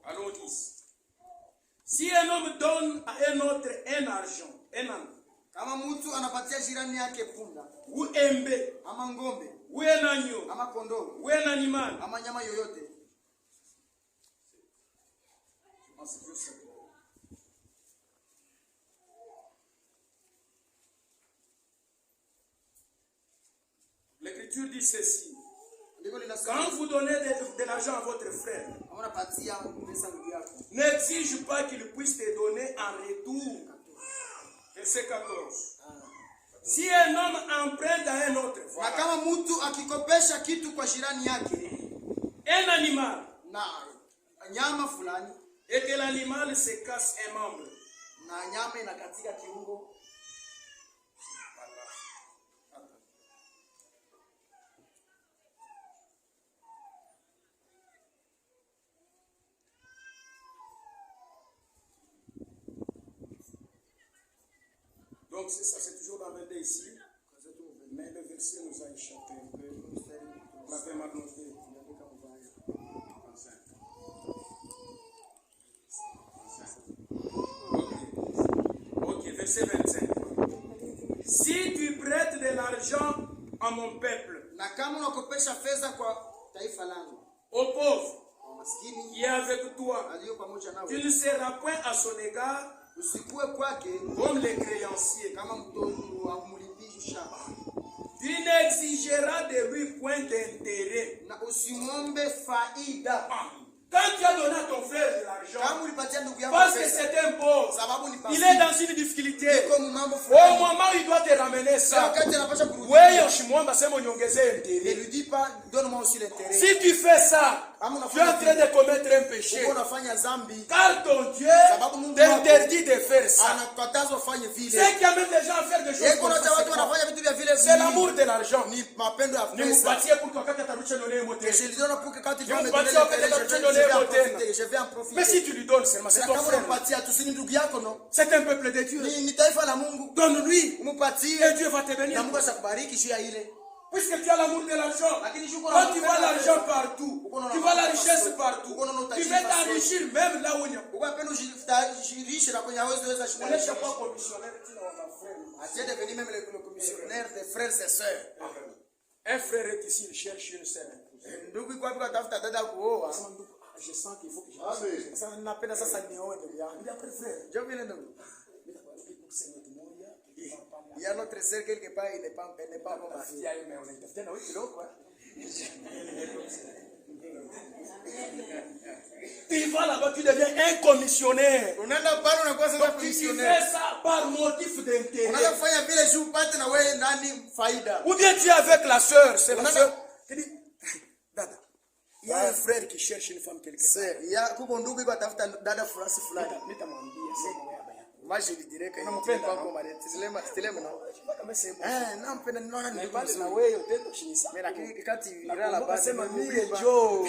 Speaker 4: Allons 10. Si un homme donne à un autre un argent, un an,
Speaker 3: kama mtu anapatia jirani yake punda
Speaker 4: ou un bœuf,
Speaker 3: ama ngombe
Speaker 4: ou un agneau,
Speaker 3: ama kondoo
Speaker 4: ou un animal,
Speaker 3: ama nyama yoyote,
Speaker 4: l'Écriture dit ceci: quand vous donnez de l'argent à votre frère, n'exige pas qu'il puisse te donner en retour. Verset 14. Si un homme emprunte à un autre,
Speaker 3: na kama mtu akikopesha kitu kwa jirani yake,
Speaker 4: un animal,
Speaker 3: na nyama fulani,
Speaker 4: et que l'animal se casse un membre,
Speaker 3: na nyama inakatika kiungo,
Speaker 4: donc c'est ça, c'est toujours dans 22 ici, mais le verset nous a échappé un peu. On l'avait mal noté. Ok, verset 25. Si tu prêtes de l'argent à mon peuple,
Speaker 3: na kama unakopesha fedha kwa taifa langu,
Speaker 4: au pauvre
Speaker 3: maskini
Speaker 4: qui est avec toi,
Speaker 3: aliyo pamoja nawe,
Speaker 4: tu ne seras point à son égard
Speaker 3: usikue kwake
Speaker 4: comme les créanciers.
Speaker 3: kama mtoto wa mlipisha,
Speaker 4: Tu n'exigeras de lui point d'intérêt.
Speaker 3: na usimwombe faida.
Speaker 4: Quand tu as donné à ton frère de l'argent,
Speaker 3: Kama ulipatia ndugu yako
Speaker 4: parce que
Speaker 3: pesa,
Speaker 4: c'est un pauvre,
Speaker 3: sababu ni
Speaker 4: il est dans une difficulté.
Speaker 3: iko mambo
Speaker 4: Au
Speaker 3: fulani,
Speaker 4: moment où il doit te ramener ça,
Speaker 3: wakati anapasha kurudi,
Speaker 4: wewe ushimwomba sema uniongezee
Speaker 3: ne
Speaker 4: intérêt.
Speaker 3: lui dis pas donne-moi aussi l'intérêt.
Speaker 4: Si tu fais ça,
Speaker 3: Kama
Speaker 4: tu es en train de commettre un péché.
Speaker 3: uko unafanya zambi,
Speaker 4: Car ton Dieu
Speaker 3: sababu Mungu
Speaker 4: t'interdit de faire ça.
Speaker 3: anakataza ufanye vile.
Speaker 4: Ce qui amène les gens à faire des choses
Speaker 3: Yeko
Speaker 4: comme
Speaker 3: na
Speaker 4: ça,
Speaker 3: watu wanafanya vitu vya vile
Speaker 4: c'est l'amour de l'argent.
Speaker 3: ni mapendo ya
Speaker 4: Ni
Speaker 3: pesa.
Speaker 4: mpatie pour que wakati atarudisha ndio mote.
Speaker 3: Je lui donne pour que quand il
Speaker 4: Je
Speaker 3: va
Speaker 4: vous
Speaker 3: me
Speaker 4: bâtis
Speaker 3: donner
Speaker 4: au fait de
Speaker 3: l'intérêt,
Speaker 4: te donner
Speaker 3: je
Speaker 4: le
Speaker 3: vais en profiter.
Speaker 4: Mais si tu lui donnes seulement, c'est
Speaker 3: Na
Speaker 4: ton
Speaker 3: kama
Speaker 4: frère.
Speaker 3: unampatia tu si ni ndugu yako no,
Speaker 4: C'est un peuple de Dieu.
Speaker 3: ni taifa la Mungu,
Speaker 4: Donne-lui
Speaker 3: umupatie
Speaker 4: et Dieu va te
Speaker 3: na
Speaker 4: bénir.
Speaker 3: Mungu atakubariki juu ya ile.
Speaker 4: Puisque tu as l'amour de l'argent, quand tu vois l'argent partout, tu vois la richesse partout, tu vas t'enrichir même là où il y a.
Speaker 3: Ukapenda ujirishe na kwenye hawezi weza
Speaker 4: On
Speaker 3: shida.
Speaker 4: n'est pas commissionnaire, tu n'as pas frère.
Speaker 3: Asiye devenir même le commissionnaire des frères et sœurs.
Speaker 4: Un frère est ici, il cherche une sœur.
Speaker 3: Ndugu iko wapi kutafuta dada kuoa?
Speaker 4: Je sens qu'il faut que je
Speaker 3: Sasa napenda sasa nione ndugu yangu.
Speaker 4: Il a pris frère.
Speaker 3: Njoo vile ndugu. Il y a notre sœur quelque part, il n'est pas bon mari.
Speaker 4: Il y a une on est peut-être oui kilo quoi. Tu vas là-bas, tu deviens un commissionnaire.
Speaker 3: Unaenda pale unakuwa sasa
Speaker 4: Donc tu
Speaker 3: commissionnaire.
Speaker 4: fais ça par motif d'intérêt.
Speaker 3: Unaanza kufanya vile juu upate na wewe ndani faida.
Speaker 4: Ou bien tu es avec la sœur, c'est la
Speaker 3: On a-
Speaker 4: sœur. Tu dis, Dada, il y a un frère qui cherche une femme quelque part.
Speaker 3: Sasa ya kuko ndugu iko tafuta dada fulani fulani.
Speaker 4: Nitamwambia sema wewe baya.
Speaker 3: Moi je lui dirais que
Speaker 4: Unampenda,
Speaker 3: pas
Speaker 4: no?
Speaker 3: comme elle tilema no.
Speaker 4: Kama sema
Speaker 3: Nampenda ninaona ni
Speaker 4: bali na
Speaker 3: ndugu.
Speaker 4: wewe utendo shinisa.
Speaker 3: Mais lakini kati ila la
Speaker 4: Nakumbuka
Speaker 3: base
Speaker 4: sema
Speaker 3: mimi
Speaker 4: mie Joe.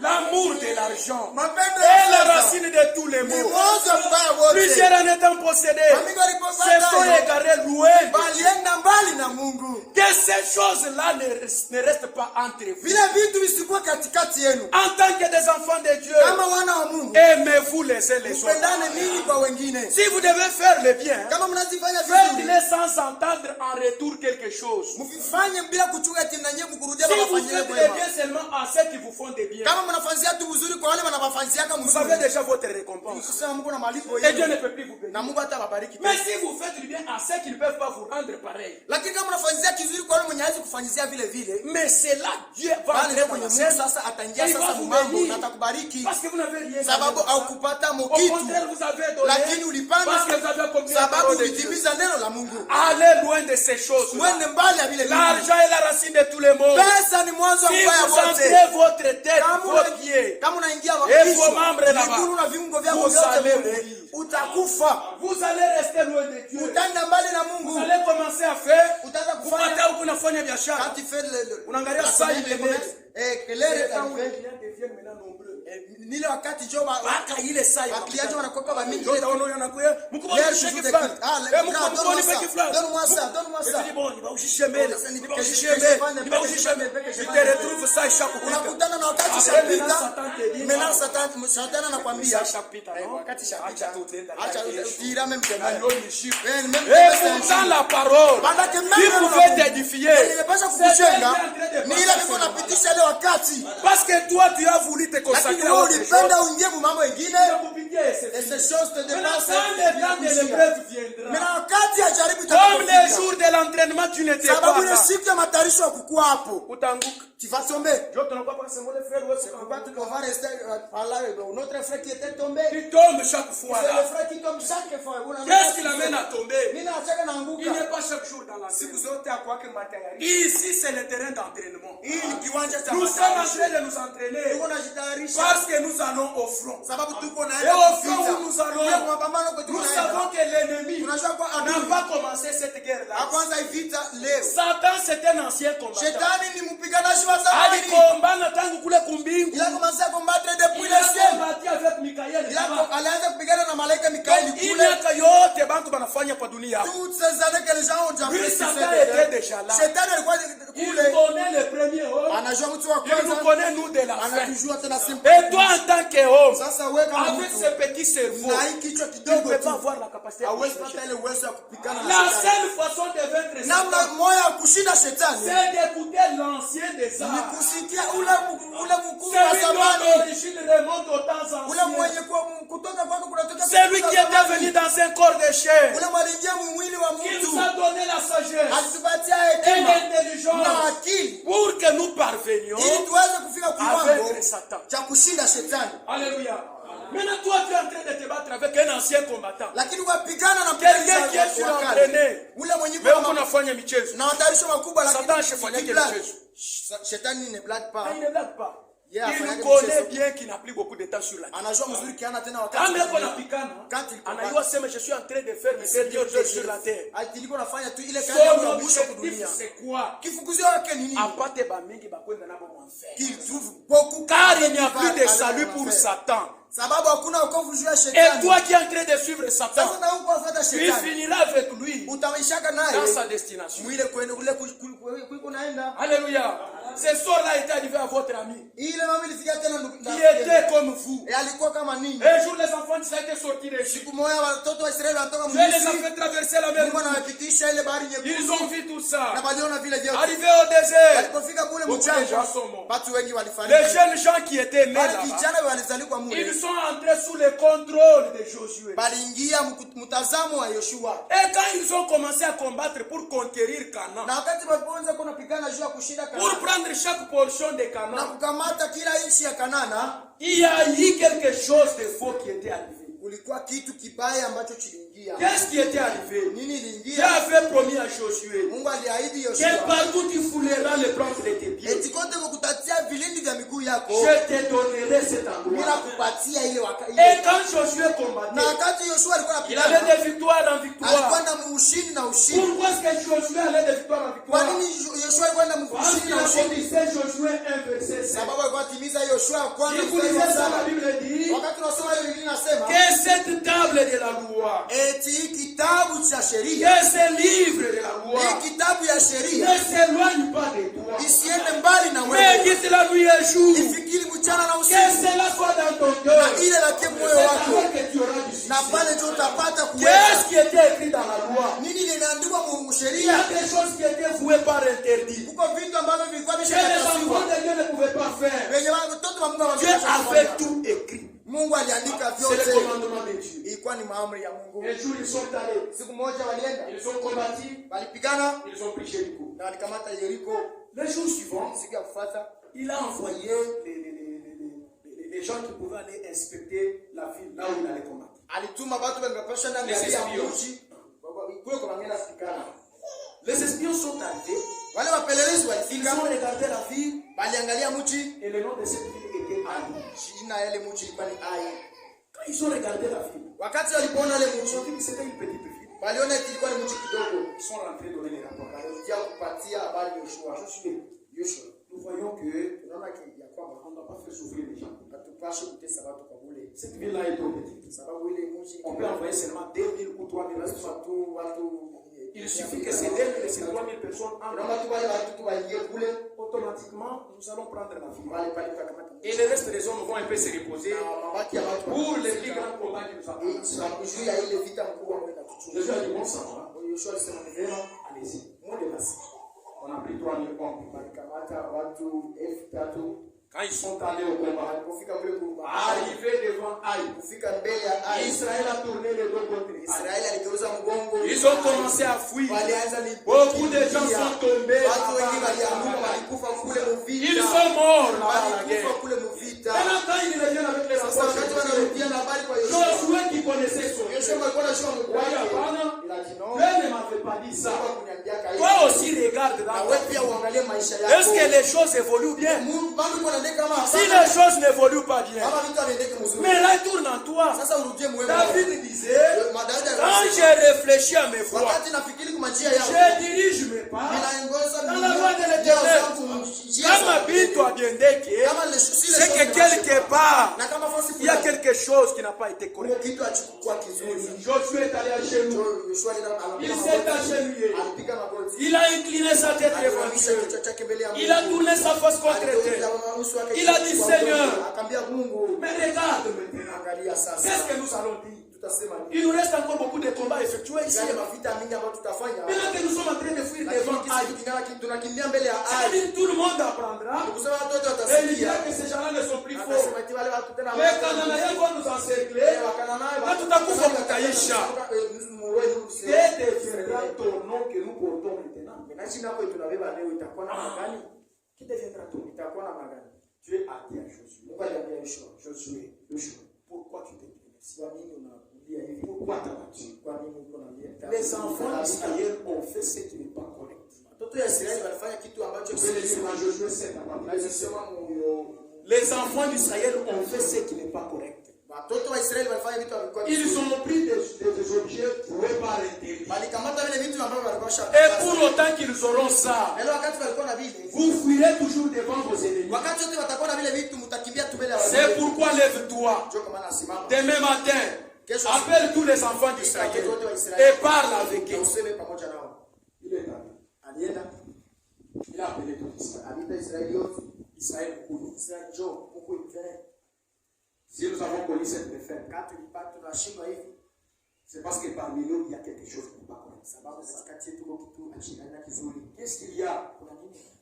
Speaker 4: L'amour de l'argent
Speaker 3: Mapendo
Speaker 4: est la racine de tous les
Speaker 3: ni
Speaker 4: maux.
Speaker 3: moja mbaya wote.
Speaker 4: Plusieurs en étant possédés
Speaker 3: Amigo alipopata
Speaker 4: se sont
Speaker 3: hiyo,
Speaker 4: égarés loin.
Speaker 3: balienda mbali na Mungu.
Speaker 4: Que ces choses-là ne restent pas entre vous.
Speaker 3: Vile vitu visikuwa katikati yenu.
Speaker 4: En tant que des enfants de Dieu,
Speaker 3: Kama wana wa Mungu,
Speaker 4: aimez-vous les uns les autres.
Speaker 3: pendane ninyi kwa wengine.
Speaker 4: Si vous devez faire le bien,
Speaker 3: Kama mnazifanya
Speaker 4: faites-le
Speaker 3: vizuri,
Speaker 4: sans entendre en retour quelque chose.
Speaker 3: mfanye bila kuchunga eti na nyinyi kurudia
Speaker 4: Si
Speaker 3: kwa
Speaker 4: vous
Speaker 3: mafanyile
Speaker 4: faites le
Speaker 3: kwema.
Speaker 4: bien seulement à ceux qui vous font des biens,
Speaker 3: Kama
Speaker 4: Vous avez déjà votre récompense. Et Dieu ne peut plus vous bénir. Mais si vous faites du bien à ceux qui ne peuvent pas vous rendre pareil, mais c'est là Dieu va entrer dans la scène. Il va vous bénir. Parce que vous n'avez rien donné. Au contraire, vous avez donné. Parce que vous avez compris la parole de Dieu. Allez loin de ces choses. L'argent est la racine de tous les maux. Si vous entrez votre tête, vos pieds et vos membres là-bas, vous allez mourir. Vous allez rester loin de Dieu. Vous allez commencer à faire. Vous partez où vous faites biashara.
Speaker 3: Quand tu fais
Speaker 4: Unaangalia saa ile
Speaker 3: deviennent maintenant nombreux. Nile wakati joba
Speaker 4: aka ile saa
Speaker 3: wakiliaje wanakopa ba mingi.
Speaker 4: Utaona yanakuya mkubwa sheki fulani. Mkubwa ni peki fulani.
Speaker 3: Donne-moi ça.
Speaker 4: C'est bon, il va ushishemele. Il va ushishemele. Je te retrouve ça chaque fois.
Speaker 3: Unakutana na wakati shapita. Maintenant Satan anakuambia
Speaker 4: wakati shapita.
Speaker 3: Acha utira même
Speaker 4: Et pourtant la parole qui pouvait t'édifier. Parce que toi tu as voulu te consacrer.
Speaker 3: Et ces choses te dépassent.
Speaker 4: Comme les jours de l'entraînement, tu n'étais pas là.
Speaker 3: Tu vas tomber. C'est pourquoi tu vas rester là. Notre frère qui était tombé.
Speaker 4: Tu tombes chaque fois.
Speaker 3: C'est le frère qui tombe chaque fois.
Speaker 4: Qu'est-ce qui l'amène à tomber? Il n'est pas chaque jour dans la vie. Ici, c'est le terrain d'entraînement. Nous sommes en train de nous entraîner. Parce que nous allons au front. Et au front où nous allons, nous savons que l'ennemi n'a pas commencé cette guerre-là. Satan, c'est un ancien combattant. Alikombana tangu kule kumbingu.
Speaker 3: Il a commencé à combattre depuis le ciel.
Speaker 4: Il a avec Mikaël.
Speaker 3: Alianza kupigana na malaika Mikaeli kule.
Speaker 4: Miaka yote bantu banafanya kwa dunia.
Speaker 3: Toutes ces années que les gens ont déjà fait.
Speaker 4: Satan était déjà là.
Speaker 3: Shetani alikuwa
Speaker 4: Il
Speaker 3: kule.
Speaker 4: connaît le premier homme.
Speaker 3: Anajua mtu wa
Speaker 4: Il nous
Speaker 3: kwanza.
Speaker 4: connaît nous de la fin.
Speaker 3: Anatujua tena simple.
Speaker 4: Et toi en tant qu'homme,
Speaker 3: Sasa wewe kama
Speaker 4: avec
Speaker 3: mtu
Speaker 4: ce petit cerveau,
Speaker 3: na hii kichwa
Speaker 4: tu ne
Speaker 3: kidogo
Speaker 4: peux
Speaker 3: tu
Speaker 4: pas avoir la capacité.
Speaker 3: hawezi pata ile uwezo ya kupigana na
Speaker 4: La
Speaker 3: shetani.
Speaker 4: seule façon de vaincre
Speaker 3: Namna
Speaker 4: Satan,
Speaker 3: moja ya kushinda shetani
Speaker 4: c'est d'écouter l'ancien des
Speaker 3: ni
Speaker 4: arts.
Speaker 3: kusikia ule mkuu wa
Speaker 4: Celui dont
Speaker 3: zamani.
Speaker 4: l'origine remonte aux temps
Speaker 3: Ule
Speaker 4: anciens.
Speaker 3: mwenye kutoka kwako kunatoka
Speaker 4: Celui qui était venu dans un corps de chair.
Speaker 3: ule mwalingia mwili wa
Speaker 4: Il
Speaker 3: mtu.
Speaker 4: nous a donné la sagesse
Speaker 3: Alitupatia
Speaker 4: et
Speaker 3: hekima
Speaker 4: l'intelligence
Speaker 3: na akili
Speaker 4: pour que nous parvenions
Speaker 3: ili tuweze kufika kiwango
Speaker 4: avec Satan.
Speaker 3: cha kushinda shetani.
Speaker 4: Alléluia. Maintenant, toi, tu es en train de te battre avec un ancien combattant.
Speaker 3: Lakini wapigana na
Speaker 4: Quelqu'un qui est surentraîné.
Speaker 3: ule mwenye
Speaker 4: Mais on a fait michezo.
Speaker 3: na matayarisho makubwa,
Speaker 4: Satan ashafanya michezo.
Speaker 3: Shetani ne blague pas.
Speaker 4: Il ne blague pas.
Speaker 3: Yeah,
Speaker 4: Il
Speaker 3: afanyake
Speaker 4: nous connaît
Speaker 3: michezo.
Speaker 4: bien qu'il n'a plus beaucoup de temps sur la terre.
Speaker 3: Anajua mzuri kiana tena
Speaker 4: Quand
Speaker 3: wakati.
Speaker 4: il anapigana, anajua sema je suis en train de faire mes Dieu sur la terre.
Speaker 3: Atiliko nafanya tu ile kazi ya
Speaker 4: Son
Speaker 3: mwisho
Speaker 4: objectif
Speaker 3: kudunia.
Speaker 4: c'est quoi?
Speaker 3: Kifukuzio yake ni nini?
Speaker 4: Apate ba mingi bakwenda nabo mwanfer.
Speaker 3: Qu'il trouve beaucoup.
Speaker 4: Car il n'y a plus de salut pour Satan.
Speaker 3: Sababu hakuna wokovu juu ya
Speaker 4: Et
Speaker 3: shetani.
Speaker 4: toi qui es en train de suivre Satan,
Speaker 3: Sasa na uko afuata
Speaker 4: tu
Speaker 3: shetani.
Speaker 4: finiras avec lui
Speaker 3: Utaishaka
Speaker 4: dans
Speaker 3: naye
Speaker 4: sa destination.
Speaker 3: mwile kwenda ule kuliko naenda.
Speaker 4: Alléluia. Ce soir-là est arrivé à votre ami.
Speaker 3: Ile mama ilifikia tena ndugu.
Speaker 4: Qui était comme vous.
Speaker 3: Et alikuwa kama nini?
Speaker 4: Un jour, les enfants d'Israël étaient sortis d'Égypte.
Speaker 3: Siku moja watoto wa Israeli wanatoka
Speaker 4: Dieu les a
Speaker 3: Misri.
Speaker 4: fait traverser la mer.
Speaker 3: Mungu anawapitisha ile bahari
Speaker 4: Ils
Speaker 3: nyekundu.
Speaker 4: ont vu tout ça.
Speaker 3: Na waliona vile vyote.
Speaker 4: Arrivé au désert,
Speaker 3: Walipofika kule
Speaker 4: beaucoup de gens
Speaker 3: mchanga,
Speaker 4: sont morts.
Speaker 3: watu wengi
Speaker 4: Les
Speaker 3: walifariki.
Speaker 4: jeunes gens qui étaient nés
Speaker 3: Wale
Speaker 4: là-bas,
Speaker 3: vijana walizaliwa mule.
Speaker 4: ils sont entrés sous le contrôle de Josué.
Speaker 3: Baliingia mtazamo wa Yoshua.
Speaker 4: Et quand ils ont commencé à combattre pour conquérir Canaan,
Speaker 3: Na wakati walipoanza kunapigana juu ya kushinda
Speaker 4: pour
Speaker 3: Kanani
Speaker 4: prendre chaque portion de
Speaker 3: na
Speaker 4: Canaan,
Speaker 3: kukamata kila nchi ya Kanana,
Speaker 4: il y a eu quelque chose de faux qui était arrivé.
Speaker 3: kulikuwa kitu kibaya ambacho kiliingia.
Speaker 4: Qu'est-ce qui était arrivé?
Speaker 3: Nini
Speaker 4: Dieu
Speaker 3: iliingia?
Speaker 4: avait promis à Josué
Speaker 3: Mungu aliahidi
Speaker 4: que
Speaker 3: Yoshua,
Speaker 4: partout tu fouleras les plantes de tes pieds,
Speaker 3: eti kote kukutatia vilindi vya miguu yako,
Speaker 4: je te donnerai cet
Speaker 3: bila
Speaker 4: endroit.
Speaker 3: kupatia ile
Speaker 4: Et quand Josué
Speaker 3: na
Speaker 4: combattait,
Speaker 3: wakati Yoshua alikuwa
Speaker 4: il
Speaker 3: anapigana,
Speaker 4: avait des victoires en
Speaker 3: alikuwa
Speaker 4: victoire.
Speaker 3: na ushindi na ushindi.
Speaker 4: Pourquoi est-ce que Josué allait de victoire en
Speaker 3: Kwa
Speaker 4: victoire?
Speaker 3: nini Yoshua alikuwa na
Speaker 4: Parce
Speaker 3: ushindi
Speaker 4: qu'il
Speaker 3: na
Speaker 4: a
Speaker 3: ushindi?
Speaker 4: commencé Josué 1 verset 7.
Speaker 3: Sababu alikuwa atimiza Yoshua kwanza
Speaker 4: Si vous
Speaker 3: mstari wa
Speaker 4: lisez ça, la
Speaker 3: saba.
Speaker 4: Bible dit
Speaker 3: Wakati tunasoma ile Biblia inasema
Speaker 4: que cette table de la loi,
Speaker 3: eti kitabu cha sheria,
Speaker 4: que ce livre de la loi
Speaker 3: hii kitabu ya sheria
Speaker 4: ne s'éloigne pas de toi.
Speaker 3: isiende mbali na
Speaker 4: Mais
Speaker 3: wewe,
Speaker 4: dise la nuit et jour.
Speaker 3: ifikiri mchana na
Speaker 4: Que
Speaker 3: usiku,
Speaker 4: cela soit dans ton
Speaker 3: na
Speaker 4: cœur.
Speaker 3: ile lakie moyo
Speaker 4: C'est
Speaker 3: wako,
Speaker 4: alors que tu auras du
Speaker 3: na
Speaker 4: succès.
Speaker 3: pale ndio utapata kuweza.
Speaker 4: Qu'est-ce qui était écrit dans la loi?
Speaker 3: Nini linaandikwa mu
Speaker 4: Il y
Speaker 3: sheria?
Speaker 4: a des choses qui étaient vouées par interdit.
Speaker 3: Kuko vitu ambavyo vilikuwa
Speaker 4: Que les enfants
Speaker 3: vishakatasiwa
Speaker 4: de Dieu ne pouvaient pas faire.
Speaker 3: wenye watoto wa
Speaker 4: Dieu avait tout écrit.
Speaker 3: Mungu aliandika
Speaker 4: C'est le
Speaker 3: vyote.
Speaker 4: commandement de Dieu.
Speaker 3: Ilikuwa ni maamri ya Mungu.
Speaker 4: Un jour, ils sont allés.
Speaker 3: Siku moja walienda,
Speaker 4: Ils ont combattu.
Speaker 3: walipigana
Speaker 4: Ils ont pris Jéricho.
Speaker 3: na walikamata Yeriko.
Speaker 4: Le jour suivant,
Speaker 3: Siku ya kufuata
Speaker 4: il a envoyé les gens qui pouvaient aller inspecter la ville, là où il allait combattre.
Speaker 3: alituma watu wangepasha ndani ya
Speaker 4: Les espions.
Speaker 3: mji. Kwa kwa wangena sikana.
Speaker 4: Les espions sont arrivés.
Speaker 3: Wale wapelelezi
Speaker 4: Ils
Speaker 3: walifika,
Speaker 4: ont regardé la ville
Speaker 3: waliangalia mji,
Speaker 4: et le nom de cette ville était Ali.
Speaker 3: jina ya ile mji ilikuwa ni Ai.
Speaker 4: Quand ils ont regardé la ville,
Speaker 3: Wakati walipoona ile
Speaker 4: ils ont
Speaker 3: mji,
Speaker 4: vu que c'était une petite ville.
Speaker 3: waliona ilikuwa ni mji kidogo.
Speaker 4: Ils sont rentrés donner les rapports.
Speaker 3: Walirudia kupatia habari Yoshua. Yoshua.
Speaker 4: Nous voyons que
Speaker 3: Tunaona ya kwamba
Speaker 4: on ne doit pas faire souffrir les gens.
Speaker 3: hatupashe kutesa watu kwa bure.
Speaker 4: Cette ville-là est trop petite.
Speaker 3: Sababu ile mji
Speaker 4: On peut envoyer seulement 2000 ou 3000 personnes. Il suffit que ces 2000 et ces 3000 personnes automatiquement, nous allons prendre la ville. Et le reste des hommes vont un peu se reposer pour les plus grands combats qui nous attendent. Jésus a dit bon sang. Allez-y. On a pris 3000 hommes. Quand ils sont allés au combat, arrivés devant Aïe, Israël a tourné le dos contre Aïe. Ils ont commencé à fuir. Beaucoup de gens sont tombés. Ils sont morts dans la guerre. Maintenant, quand ils reviennent avec les rapports, Josué qui connaissait son Dieu, Dieu ne m'avait pas dit ça. Toi aussi, regarde dans ta vie. Est-ce que les choses évoluent bien? Si les choses n'évoluent pas bien, mais là, tourne en toi. David disait, quand j'ai réfléchi à mes voies, je dirige mes pas dans la voie de l'Éternel. Quand ma toi bien dit c'est que quelque part, il y a quelque chose qui n'a pas été correct. Josué est allé agenouiller. Il s'est agenouillé. Il a incliné sa tête devant Dieu. Il a tourné sa face contre terre. Il a dit Seigneur, mais regarde maintenant. Qu'est-ce que nous allons dire? Il nous reste encore beaucoup de combats effectués ici. Maintenant que nous sommes en train de fuir devant Aïe, tout le monde apprendra. Et il dira que ces gens-là ne sont plus forts. Les Cananéens vont nous encercler. Mais tout à coup, il faut que Taïcha. Quel deviendra ton nom que nous portons maintenant? Qui deviendra ton nom? Dieu a dit à Josué, pourquoi tu t'es blessé? Pourquoi t'as battu? Les enfants d'Israël ont fait ce qui n'est pas correct. Les enfants d'Israël ont fait ce qui n'est pas correct. Ils ont pris des objets voués par l'intérieur. Et pour autant qu'ils auront ça, vous fuirez toujours devant vos ennemis. C'est pourquoi lève-toi demain matin, appelle tous les enfants d'Israël et parle avec eux. Il est allé. Il a appelé tout Israël. Israël beaucoup. Si nous avons connu cette défaite, c'est parce que parmi nous, il y a quelque chose qui n'est pas correct. Qu'est-ce qu'il y a?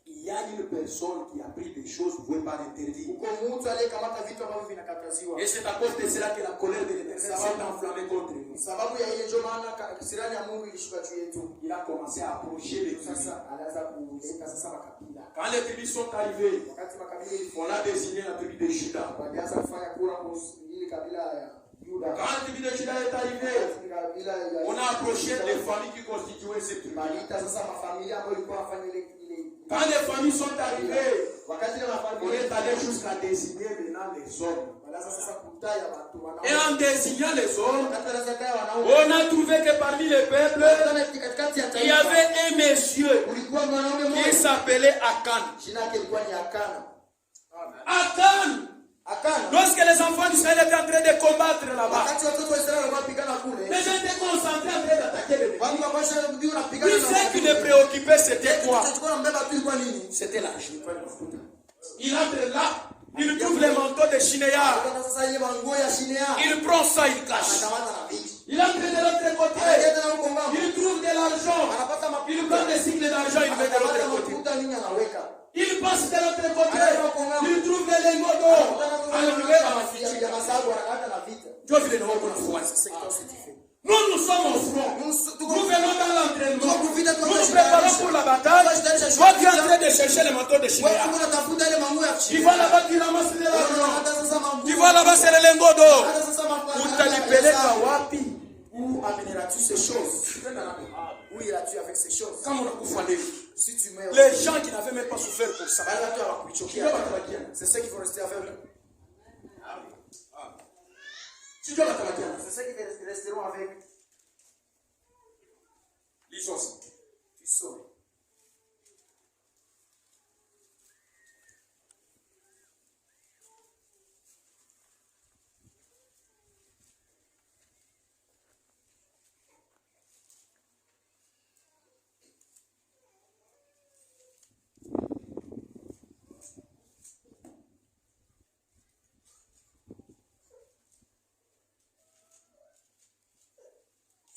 Speaker 4: Il y a une personne qui a pris des choses vouées par l'interdit. Et c'est à cause de cela que la colère de l'Éternel s'est enflammée contre nous. Il a commencé à approcher les tribus. Quand les tribus sont arrivées, on a désigné la tribu de Juda. Quand la tribu de Juda est arrivée, on a approché les familles qui constituaient cette tribu. Quand les familles sont arrivées, on est allé jusqu'à désigner maintenant les hommes. Et en désignant les hommes, on a trouvé que parmi les peuples, il y avait un monsieur qui s'appelait Akan. Akan! Lorsque les enfants d'Israël étaient en train de combattre là-bas, les gens étaient concentrés en train d'attaquer les ennemis. Ce qui les préoccupait, c'était quoi? C'était l'argent. Il entre là, il trouve les manteaux de Shinéa. Il prend ça, il cache. Il entre de l'autre côté, il trouve de l'argent. Il prend des cycles d'argent, il met de l'autre côté. Il passe de l'autre côté, il trouve des lingots d'or. foyer. Nous sommes au front. Nous venons dans l'entraînement. Nous nous préparons pour la bataille. Toi, tu es en train de chercher le manteau de Shinéa. Tu vas là-bas, tu ramasses les argent. Tu vas là-bas, c'est le lingot d'or. Où t'as libéré Kawapi.
Speaker 3: Où amèneras-tu ces choses? Où iras-tu avec ces choses? Si tu meurs,
Speaker 4: les gens qui n'avaient même pas souffert pour ça,
Speaker 3: c'est ceux qui vont rester avec.
Speaker 4: C'est ceux
Speaker 3: qui resteront avec.
Speaker 4: L'issos.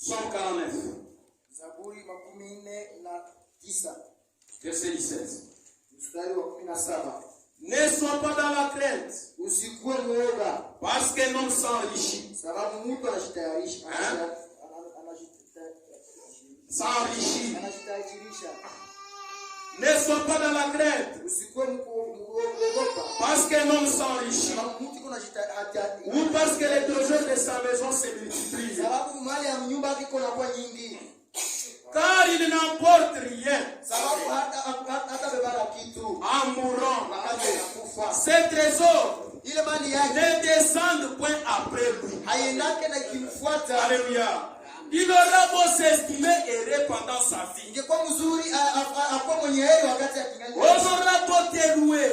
Speaker 4: Psalm 49.
Speaker 3: Zaburi makumi nne na tisa.
Speaker 4: Verset 17.
Speaker 3: Mstari wa 17.
Speaker 4: Ne sois pas dans la crainte.
Speaker 3: Usikuwe mwoga.
Speaker 4: Parce qu'un homme s'enrichit.
Speaker 3: Sababu mtu anajitayarisha.
Speaker 4: S'enrichit.
Speaker 3: Anajitayarisha.
Speaker 4: Ne sois pas dans la crainte.
Speaker 3: Usikuwe mwogopa.
Speaker 4: Parce qu'un homme s'enrichit.
Speaker 3: Sababu mtu anajitayarisha.
Speaker 4: Ou parce que les trésors de sa maison se multiplient.
Speaker 3: Sababu mali ya nyumba yake iko na kwa nyingi.
Speaker 4: Car il n'emporte rien.
Speaker 3: Sababu hata bebara kitu.
Speaker 4: En mourant. Ces trésors
Speaker 3: ile mali yake
Speaker 4: ne descendent point après lui.
Speaker 3: Haiendake na ikimfuata.
Speaker 4: Alléluia. Il aura beau s'estimer errer pendant sa vie.
Speaker 3: Ingekuwa mzuri akwa mwenye heri wakati akingali.
Speaker 4: On aura beau te louer.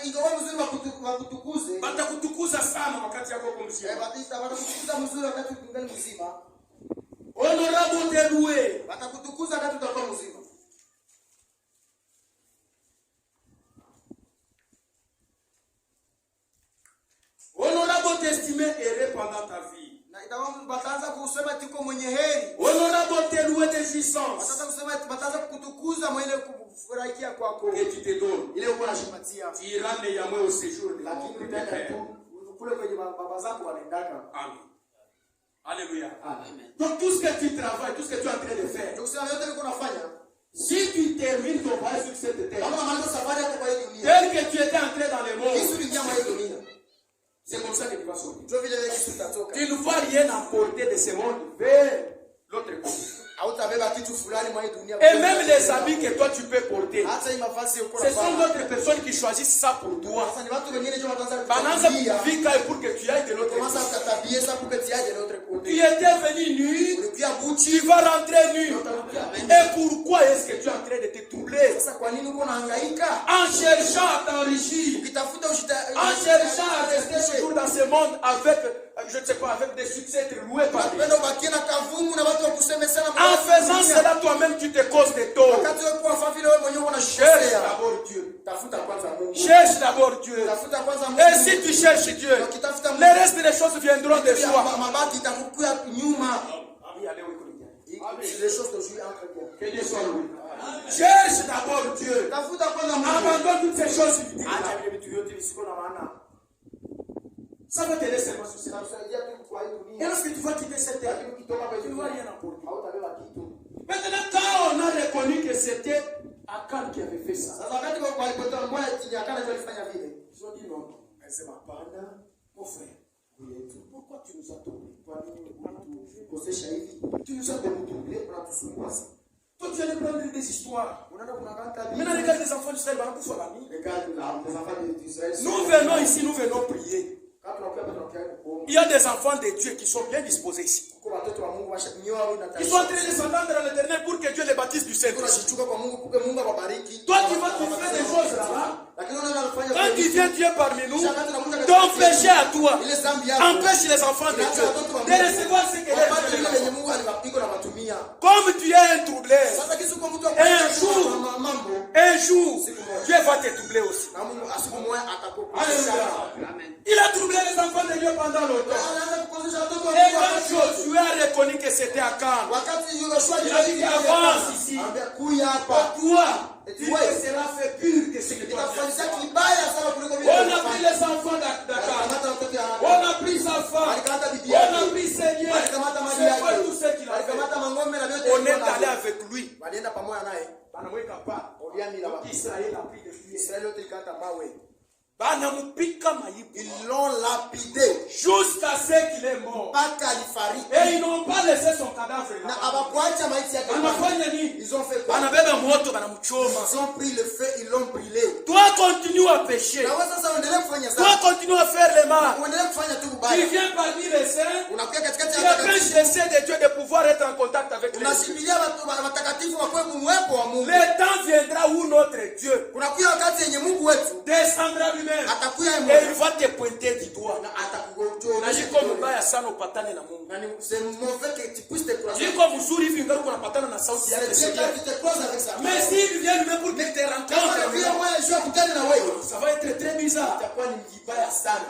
Speaker 3: Ingekuwa mzuri wakutukuze.
Speaker 4: Batakutukuza sana wakati yako kumzima.
Speaker 3: Batakutukuza mzuri wakati ukingali mzima.
Speaker 4: On aura beau te louer.
Speaker 3: Batakutukuza wakati utakuwa mzima.
Speaker 4: On aura beau t'estimer errer pendant ta vie.
Speaker 3: Bataanza kusema tiko mwenye heri.
Speaker 4: On aura beau te louer tes jouissances.
Speaker 3: Bataanza kutukuza mwenye kufurahikia kwako.
Speaker 4: Et tu te donnes.
Speaker 3: Ile uko unashimatia.
Speaker 4: Tu iras ne yamwe au séjour de
Speaker 3: lakini utaenda tu kule kwenye baba zako wanaendaka.
Speaker 4: Amen. Alléluia. Amen. Donc tout ce que tu travailles, tout ce que tu es en train de faire.
Speaker 3: Donc ça yote uko unafanya.
Speaker 4: Si tu termines ton voyage sur cette terre.
Speaker 3: Kama unamaliza safari yako kwa hii dunia.
Speaker 4: Tel que tu étais entré dans le monde.
Speaker 3: Yesu ingia kwa hii dunia.
Speaker 4: C'est comme ça que tu vas sortir.
Speaker 3: Tu
Speaker 4: ne vas rien apporter de ce monde vers l'autre côté. Et même les habits que toi tu peux porter, ce sont d'autres personnes qui choisissent ça pour toi. Pour que tu ailles de l'autre côté. Tu étais venu nu, tu vas rentrer nu. Et pourquoi est-ce que tu es en train de te troubler? En cherchant à t'enrichir, en cherchant à rester toujours dans ce monde avec, je ne sais pas, avec des succès, être loué par Dieu. En faisant cela, toi-même, tu te causes des torts. Cherche d'abord Dieu. Cherche d'abord Dieu. Et si tu cherches Dieu, les restes des choses viendront de soi.
Speaker 3: Les choses de Dieu entrent bien.
Speaker 4: Que Dieu soit loué. Cherche d'abord Dieu. Abandonne toutes ces choses. Ça va t'aider seulement sur cela. Et lorsque tu vas quitter cette terre, tu ne vas rien apporter. Maintenant, quand on a reconnu que c'était Akan qui avait fait ça, ils ont dit non. Mon frère, pourquoi tu nous as tombés? Tu nous as troublés. Toi, tu allais prendre des histoires. Maintenant, regarde les enfants d'Israël. Nous venons ici, nous venons prier. Il y a des enfants de Dieu qui sont bien disposés ici. Ils sont en train de s'entendre à l'Éternel pour que Dieu les baptise du Saint-Esprit. Toi, tu vas te faire des choses là-bas. Quand tu viens Dieu parmi nous, ton péché à toi empêche les enfants de Dieu de recevoir ce que les. Comme tu es un troublé, un jour, Dieu va te troubler aussi. Il a troublé les enfants de Dieu pendant longtemps. Et quand Josué a reconnu que c'était Akan, il a dit avance ici. Toi, tu te seras fait pur que ce que tu as fait. On a pris les enfants d'Akan. On a pris sa femme. On a pris ses C'est quoi tout ce qu'il a fait? On est allé avec lui. Israël a pris des pieds.
Speaker 3: Ils l'ont lapidé
Speaker 4: jusqu'à ce qu'il est mort. Et ils n'ont pas laissé son cadavre là.
Speaker 3: Ils ont fait quoi? Ils ont pris le feu, ils l'ont brûlé.
Speaker 4: Toi continue à pécher. Toi continue à faire le mal. Tu viens parmi les saints. Tu empêches les saints de Dieu de pouvoir être en contact avec lui. Le temps viendra où notre Dieu descendra lui-même. Et il va te pointer du doigt.
Speaker 3: C'est mauvais que tu puisses te croiser.
Speaker 4: Mais s'il vient lui-même pour qu'il te rencontre, ça va être très bizarre.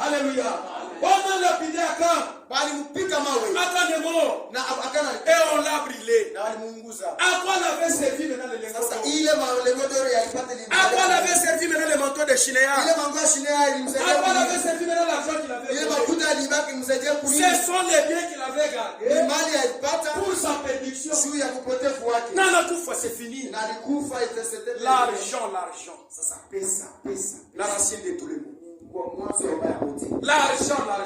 Speaker 4: Alléluia. On l'a lapidé à quand? Akan est mort. Et on l'a brûlé. À quoi l'avait servi maintenant le À quoi l'avait servi maintenant le manteau de Shinéa? À quoi l'avait servi maintenant l'argent qu'il avait volé? Ce sont les biens qu'il avait gardés pour sa prédiction. Non, c'est fini. L'argent. Ça pèse. La racine de tous les mots. L'argent. La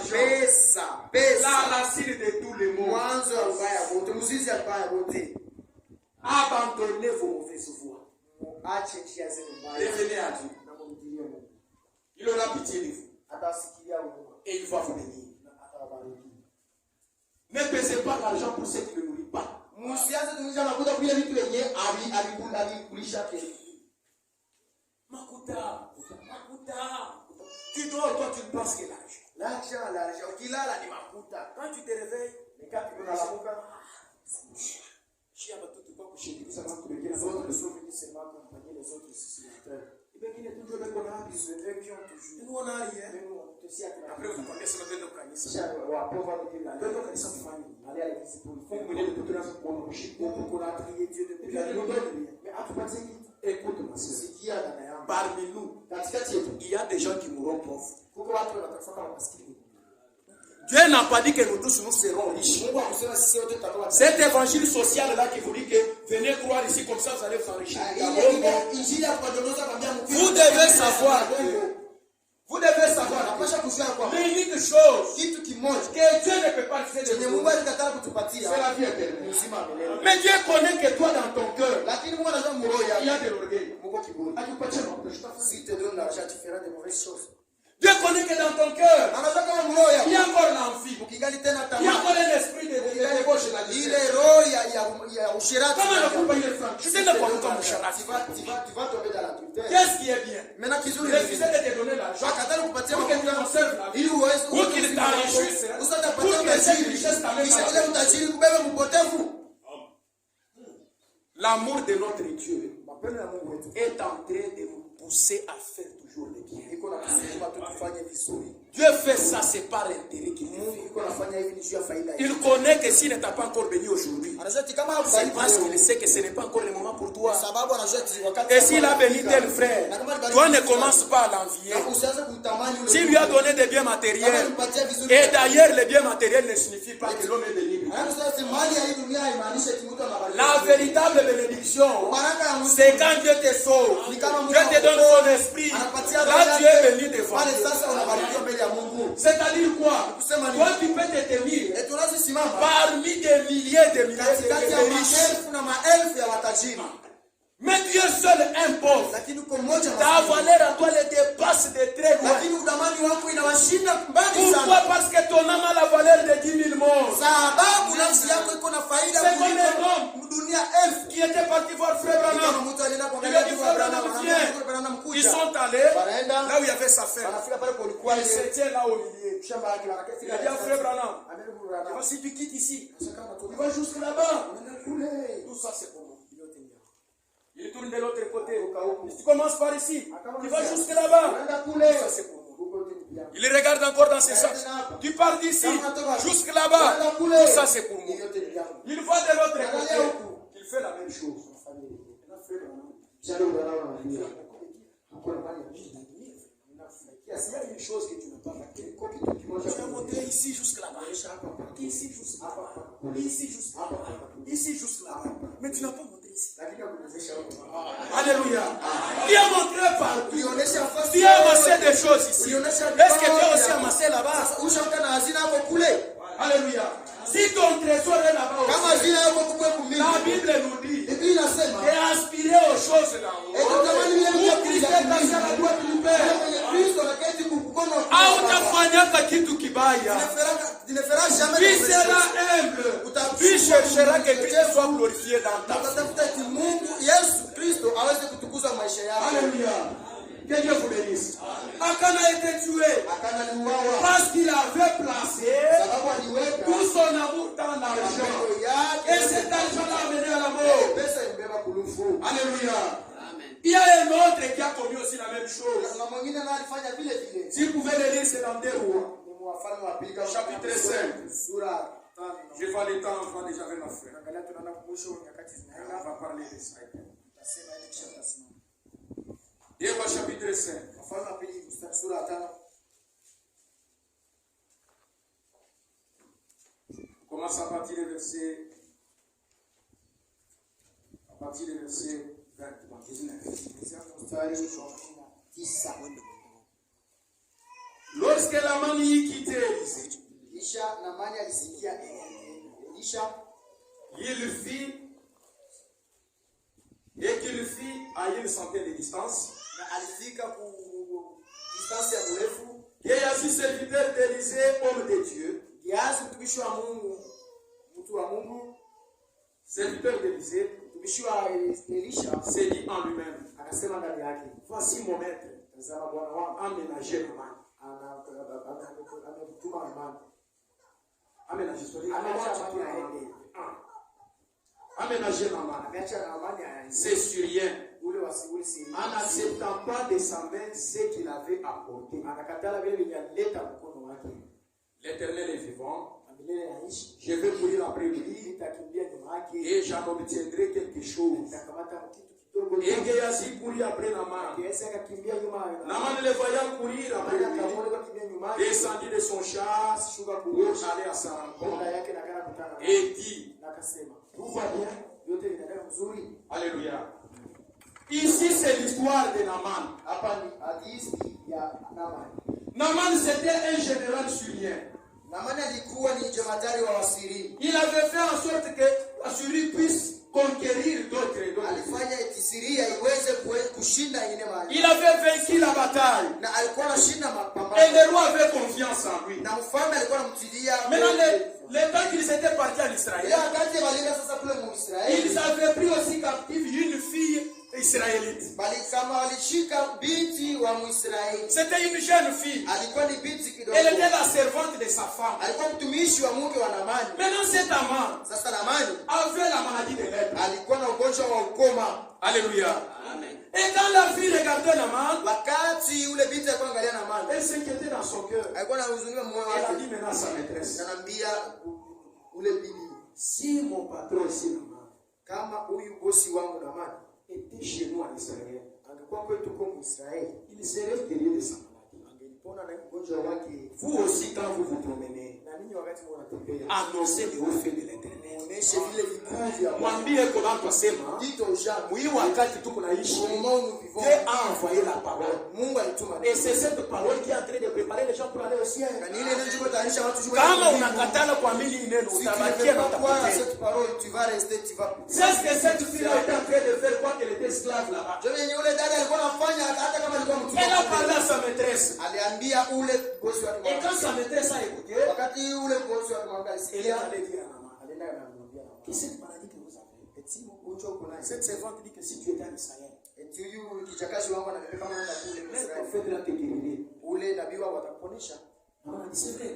Speaker 4: racine de tous les mots. Abandonnez vos mauvaises voies. Revenez à Dieu. Il aura pitié de vous. Et il va vous bénir. Ne pesez pas l'argent pour ceux qui ne nourrissent pas. Makuta. Tu dors, toi tu ne penses que l'argent. Quand tu te réveilles, après vous connaissez le vélo canissa. Écoute-moi, parmi nous, il y a des gens qui mourront pauvres. Dieu n'a pas dit que nous tous nous serons riches. Cet évangile social-là qui vous dit que venez croire ici comme ça vous allez vous enrichir. Vous devez savoir l'unique chose que Dieu ne peut pas faire de vous, c'est la vie éternelle. Mais Dieu connaît que toi dans ton cœur, il y a de l'orgueil.
Speaker 3: Si tu te donnes l'argent, tu feras de mauvaises choses.
Speaker 4: Dieu connaît que dans ton cœur, il y a encore l'envie. Il y a encore un esprit de débauche. Comment ne peut pas y être? Je sais ne pas comme
Speaker 3: tu vas tomber dans l'adultère.
Speaker 4: Qu'est-ce qui est bien? Il refusait de te donner l'argent pour que tu conserves la vie, pour qu'il t'enrichisse, pour que cette richesse t'amène à la vie. L'amour de notre Dieu est en train de vous pousser à faire toujours le bien. Dieu fait ça, c'est par intérêt qu'il fait. Il connaît que s'il ne t'a pas encore béni aujourd'hui, c'est parce qu'il sait que ce n'est pas encore le moment pour toi. Et s'il a béni tel frère, toi ne commences pas à l'envier. S'il lui a donné des biens matériels, et d'ailleurs les biens matériels ne signifient pas que l'homme est béni. La véritable bénédiction, c'est quand Dieu te sauve, Dieu te donne son esprit, là tu es béni devant Dieu. C'est-à-dire quoi? Toi tu peux te tenir parmi des milliers de riches. Mais Dieu seul impose. Ta valeur à toi les dépasse de très loin. Pourquoi? Parce que ton âme a la valeur de 10 000 morts. C'est comme un homme qui était parti voir Frère Branham. Il a dit Frère Branham, viens. Ils sont allés là où il y avait sa femme. Il se tient là au milieu. Il a dit à Frère Branham, si tu quittes ici, tu vas jusque là-bas. Tout ça c'est pour moi. Il tourne de l'autre côté. Si tu commences par ici, tu vas jusque là-bas. Ça c'est pour moi. Il regarde encore dans ses sacs. Tu pars d'ici, jusque là-bas. Ça c'est pour moi. Il va de l'autre côté. Il fait la même chose. Il y a une chose que tu ne peux pas faire. Tu vas monter ici jusque là-bas. Ici, juste là. Ici, juste là. Ici, juste là. Mais tu n'as pas montré ici. Alléluia. Qui a montré partout. Tu as amassé des choses ici. Est-ce que tu as aussi amassé là-bas? Alléluia. Si ton trésor est là-bas aussi, la Bible nous dit et aspirer aux choses là-haut. Hautafanyaka kitu kibaya. Tu seras humble. Tu chercheras que Christ soit glorifié dans ta vie. Alléluia. Que Dieu vous bénisse. Akana a été tué parce qu'il avait placé tout son amour dans l'argent. Et cet argent l'a amené à la mort. Alléluia. Il y a un autre qui a commis aussi la même chose. Si vous pouvez le lire, c'est dans 2 Rois. Chapitre 5. Je vois le temps, je vois déjà avec ma frère. On va parler de ça. 2 Rois chapitre 5. On commence à partir du verset 19. Lorsque Naman y quittait Élisée, il fit et qu'il fit à une centaine de distance. Géasi, serviteur d'Élisée, homme de Dieu. Serviteur d'Élisée, s'est dit en lui-même, voici mon maître, aménagé Naman. Aménagé Naman. C'est syrien. En n'acceptant pas de sa main ce qu'il avait apporté. L'Éternel est vivant. Je vais courir après lui et j'en obtiendrai quelque chose. Et Géasi courit après Naman. Naman le voyant courir après lui, descendit de son char pour aller à sa rencontre et dit, tout va bien? Alléluia. Ici c'est l'histoire de Naman. Naman c'était un général syrien. Il avait fait en sorte que la Syrie puisse conquérir d'autres. Il avait vaincu la bataille. Et le roi avait confiance en lui. Maintenant, le temps qu'ils étaient partis en Israël, ils avaient pris aussi captive une fille israélite. C'était une jeune fille. Elle était la servante de sa femme. Maintenant cet amant avait la maladie de lèpre. Alléluia. Et quand la fille regardait Naman, elle s'inquiétait dans son cœur. Elle a dit maintenant à sa maîtresse, si mon patron ici Naman était chez nous en Israël, il serait guéri de sa maladie. Vous aussi, quand vous vous promenez, annoncez le haut fait de l'Éternel. Mwambie kuna twasema mwi wakati tuko naishi Dieu a envoyé la parole. Et c'est cette parole qui est en train de préparer les gens pour aller au ciel. Kama unakatala kuamini neno utabakia na utapotea. C'est ce que cette fille était en train de faire quand elle était esclave là-bas. Elle a parlé à sa maîtresse. Et quand sa maîtresse a écouté, elle est allée dire à maman, que cette maladie que vous avez, cette servante dit que si tu étais en Israël, les prophètes là te guériraient. Maman a dit, c'est vrai,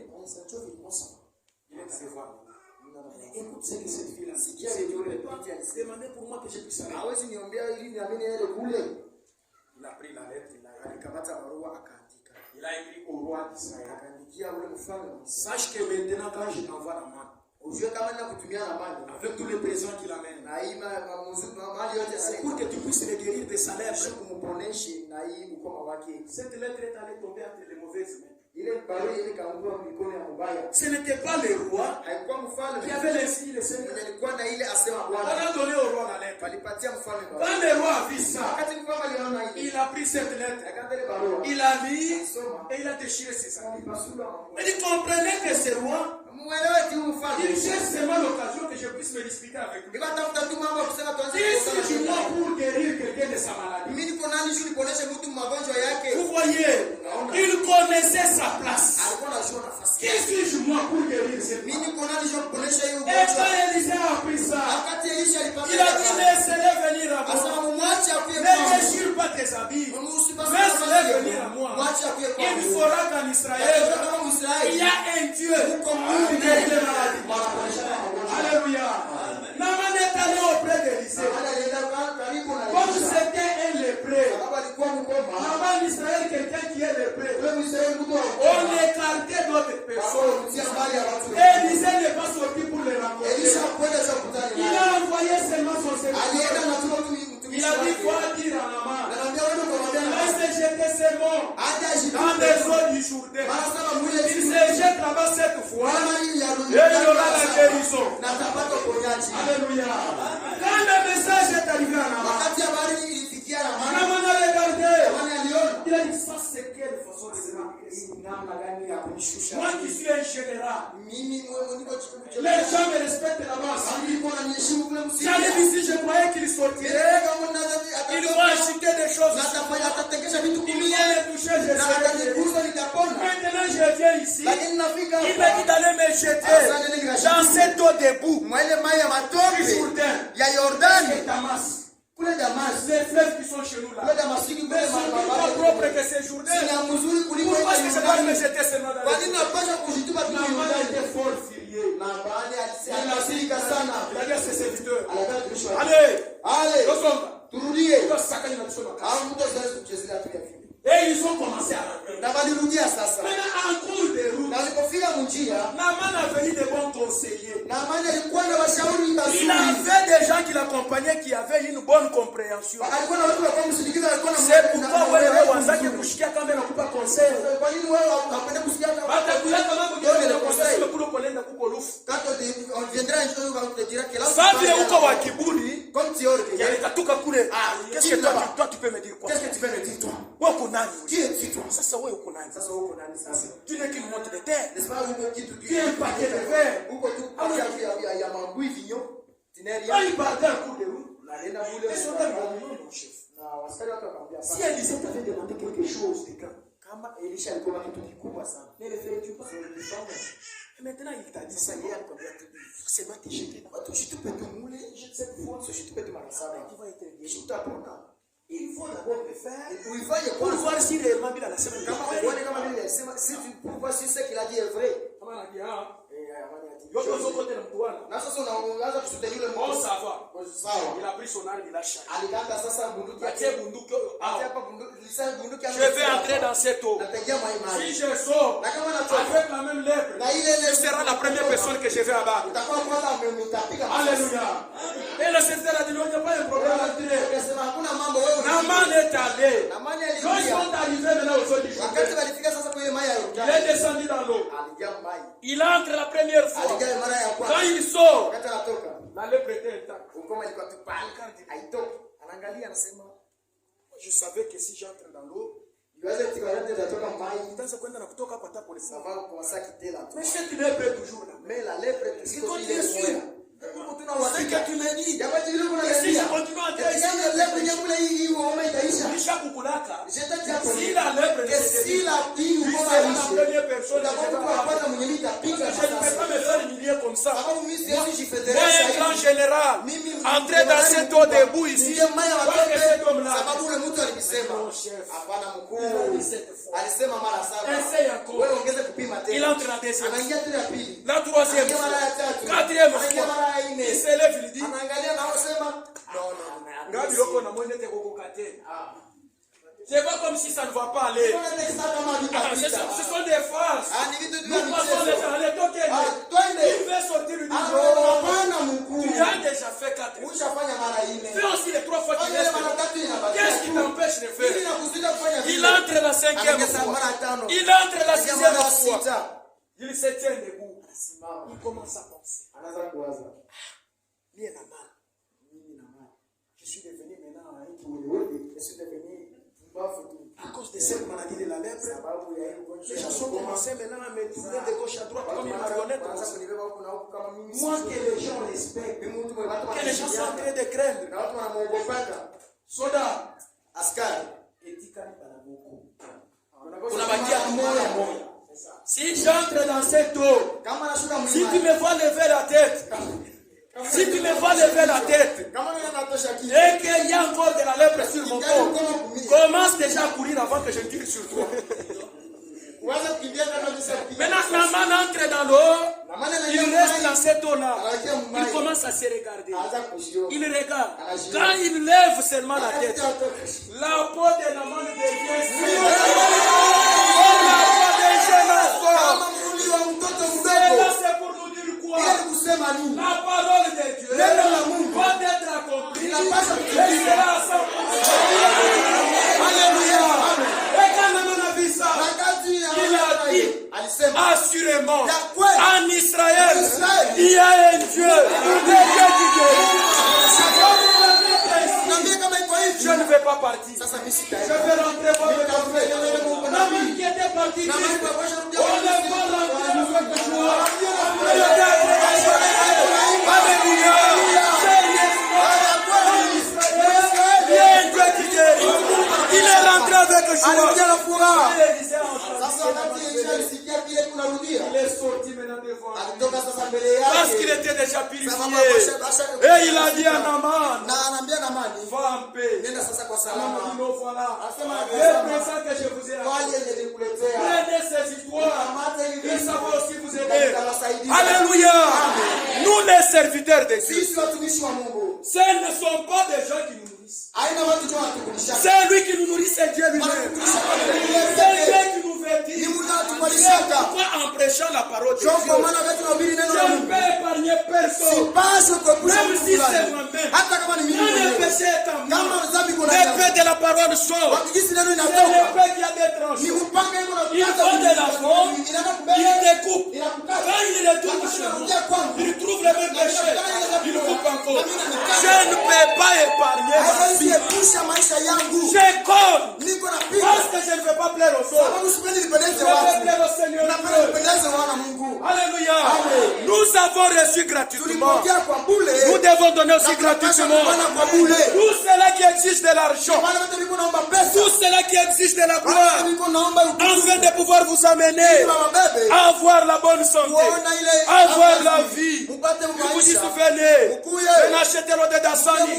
Speaker 4: il est allé voir. Écoute ce que cette fille-là dit. Demandez pour moi que je puisse aller. Il a pris la lettre, il a écrit au roi d'Israël. Sache que maintenant quand je t'envoie la main, avec tous les présents qu'il amène, c'est pour que tu puisses les guérir de sa lèpre. Cette lettre est allée tomber entre les mauvaises mains. Ce n'était pas le roi qui avait laissé le Seigneur. On a donné au roi la lettre. Quand le roi a vu ça, il a pris cette lettre, il a lu et il a déchiré ses habits. Il comprenait que ce roi, il cherche seulement l'occasion que je puisse me disputer avec lui. Si je dois pour guérir quelqu'un de sa maladie, vous voyez, il connaissait sa place. Qui suis-je moi pour guérir cette place? Et quand Élisée a appris ça, il a dit laissez-les venir à moi. Ne déchire pas tes habits. Laisse-les venir à moi. Il fera qu'en Israël, il y a un Dieu qui guérit les maladies. Alléluia. Naaman est allé auprès d'Élisée. Comme c'était un lépreux. Naaman Israël, quelqu'un qui est lépreux. On écartait d'autres personnes. Élisée n'est pas sorti pour les rencontrer. Il a envoyé seulement son serviteur. Il a dit quoi dire à Naaman? Laisse jeter ses morts dans les eaux du Jourdain. Il se jette là-bas cette fois et il y aura la guérison. Alléluia. Quand le message est arrivé à Naaman, Naaman a regardé. Il a dit ça c'est quelle façon de se marier? Moi qui suis un général, les gens me respectent là-bas. J'allais ici, je croyais qu'il sortirait. Il va acheter des choses. Il vient me toucher, je sais. Maintenant je viens ici. Il m'a dit d'aller me jeter dans cette eau debout. Il y a Jordan et Damas. Les fleuves qui sont chez nous là. Mais sont pas propres que ces Jourdain. Pourquoi est-ce que je dois me jeter seulement dans les eaux? Naaman était fort furieux. Il a dit à ses serviteurs, allez, et ils ont commencé à rentrer. Maintenant, en cours de route, Naaman a venu de bons conseillers. Il avait des gens qui l'accompagnaient qui avaient une bonne compréhension. C'est pourquoi qu'est-ce que toi tu peux me dire quoi?
Speaker 3: Qu'est-ce que tu peux me dire toi?
Speaker 4: Qui es-tu toi? Ça tu n'es qu'une montre de terre. Tu es un paquet de verre. Quand il partait en cours de route, les soldats lui ont dit mon chef. Si Élisée t'avait demandé quelque chose de grand, ne le ferais-tu pas? Et maintenant il t'a dit ça hier, c'est moi qui jeté. Je peux te mouler, cette fois, je peux te marquer ça. Tu vas être guéri. Il faut d'abord le faire pour voir si réellement il a la semaine.
Speaker 3: Si tu peux voir si ce qu'il a dit est vrai.
Speaker 4: On ça va. Il a pris son arme, il a chargé. Je vais entrer dans cette eau. Si je sors avec la même lèvre, tu seras la première personne que je vais abattre. Alléluia. Et le serviteur a dit, il n'y a pas de problème à tirer. Naaman est allé. Quand ils sont arrivés maintenant aux eaux du Jourdain, il est descendu dans l'eau. Il entre la première fois. Quand il sort, la lèpre était intacte. Je savais que si j'entre dans l'eau, mais cette lèpre est toujours là.
Speaker 3: Mais la lèpre
Speaker 4: est toujours là. C'est que tu me dis. Si je continue à dire si la lèpre est la première personne, je ne peux pas me faire humilier comme ça. Moi, un grand général, entrer dans cette eau debout ici, cet homme-là, mon chef, essaye encore. Il entre la deuxième, la troisième, quatrième fois. Il s'élève, il dit c'est pas comme si ça ne va pas aller. Ce sont des farces. Nous passons les gens. Il veut sortir le niveau. Tu as déjà fait 4 fois. Fais aussi les 3 fois qu'il reste. Qu'est-ce qui t'empêche de faire? Il entre dans 5e fois. Il entre la 6e fois. Il se tient debout. Il commence à penser. Je suis devenu maintenant je suis devenu à cause de cette maladie de la lèpre. Les gens sont commencés maintenant à me tourner de gauche à droite comme une marionnette. Moi que les gens respectent, que les gens sont en train de craindre. Soda, askari, si j'entre dans cette eau, si tu me vois lever la tête, et qu'il y a encore de la lèpre sur mon corps, commence déjà à courir avant que je tire sur toi. Maintenant, Naaman entre dans l'eau, il reste dans cette eau-là. Il commence à se regarder. Il regarde. Quand il lève seulement la tête, la peau de Naaman devient sûre. La peau de c'est pour nous dire quoi? La parole de Dieu doit être accomplie. Et sera à 100%. Alléluia. Et quand Naaman a vu ça, il a dit assurément en Israël il y a un Dieu. Je ne vais pas partir. Je vais rentrer voir le café. Naaman qui était parti. On ne va rentrer avec joie. Alléluia. Il est rentré avec joie. Il est sorti maintenant devant. Parce qu'il était déjà purifié. Et il a dit à Naaman, va en paix. Voilà. Le présent que je vous ai apporté. Prenez ces histoires. Il savoir aussi vous aider. Alléluia. Nous les serviteurs de Dieu, ce ne sont pas des gens qui nous nourrissent. C'est lui qui nous nourrit, c'est Dieu lui-même. C'est Dieu qui nous fait dire. C'est pourquoi en prêchant la parole de Dieu, je ne peux épargner personne. Même si c'est moi-même. Quand le péché est en moi, l'épée de la parole sort. C'est l'épée qui a des tranchants. Il prend de la forme, il découpe. Quand il retourne chez vous, il trouve le même péché. Il coupe encore. Je ne peux pas épargner ma vie. Je compte. Parce que je ne veux pas plaire aux autres. Je veux plaire au Seigneur. Alléluia. Nous avons reçu gratuitement. Nous devons donner aussi gratuitement. Tout cela qui exige de l'argent, tout cela qui exige de la gloire, afin de pouvoir vous amener à avoir la bonne santé, à avoir la vie. Vous vous y souvenez, on achetait l'eau de Dassani.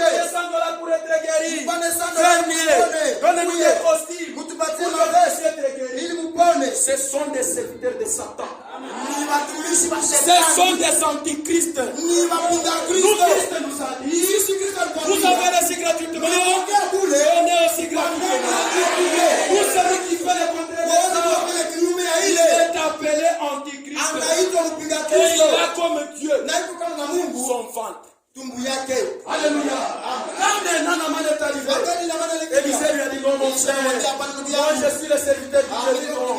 Speaker 4: Descendons là pour être guéri. Fermier, donnez-nous des costumes pour que vous puissiez être guéri. Ce sont des serviteurs de Satan. Ce sont des antichrists. Nous, Christ nous a dit, vous avez reçu gratuitement, donnez aussi gratuitement. Pour celui qui fait le contraire de ça, il est appelé antichrist. Et il a comme Dieu son ventre. Alléluia. Quand Naaman est arrivé, Élisée lui a dit non, mon frère, moi je suis le serviteur du Dieu vivant.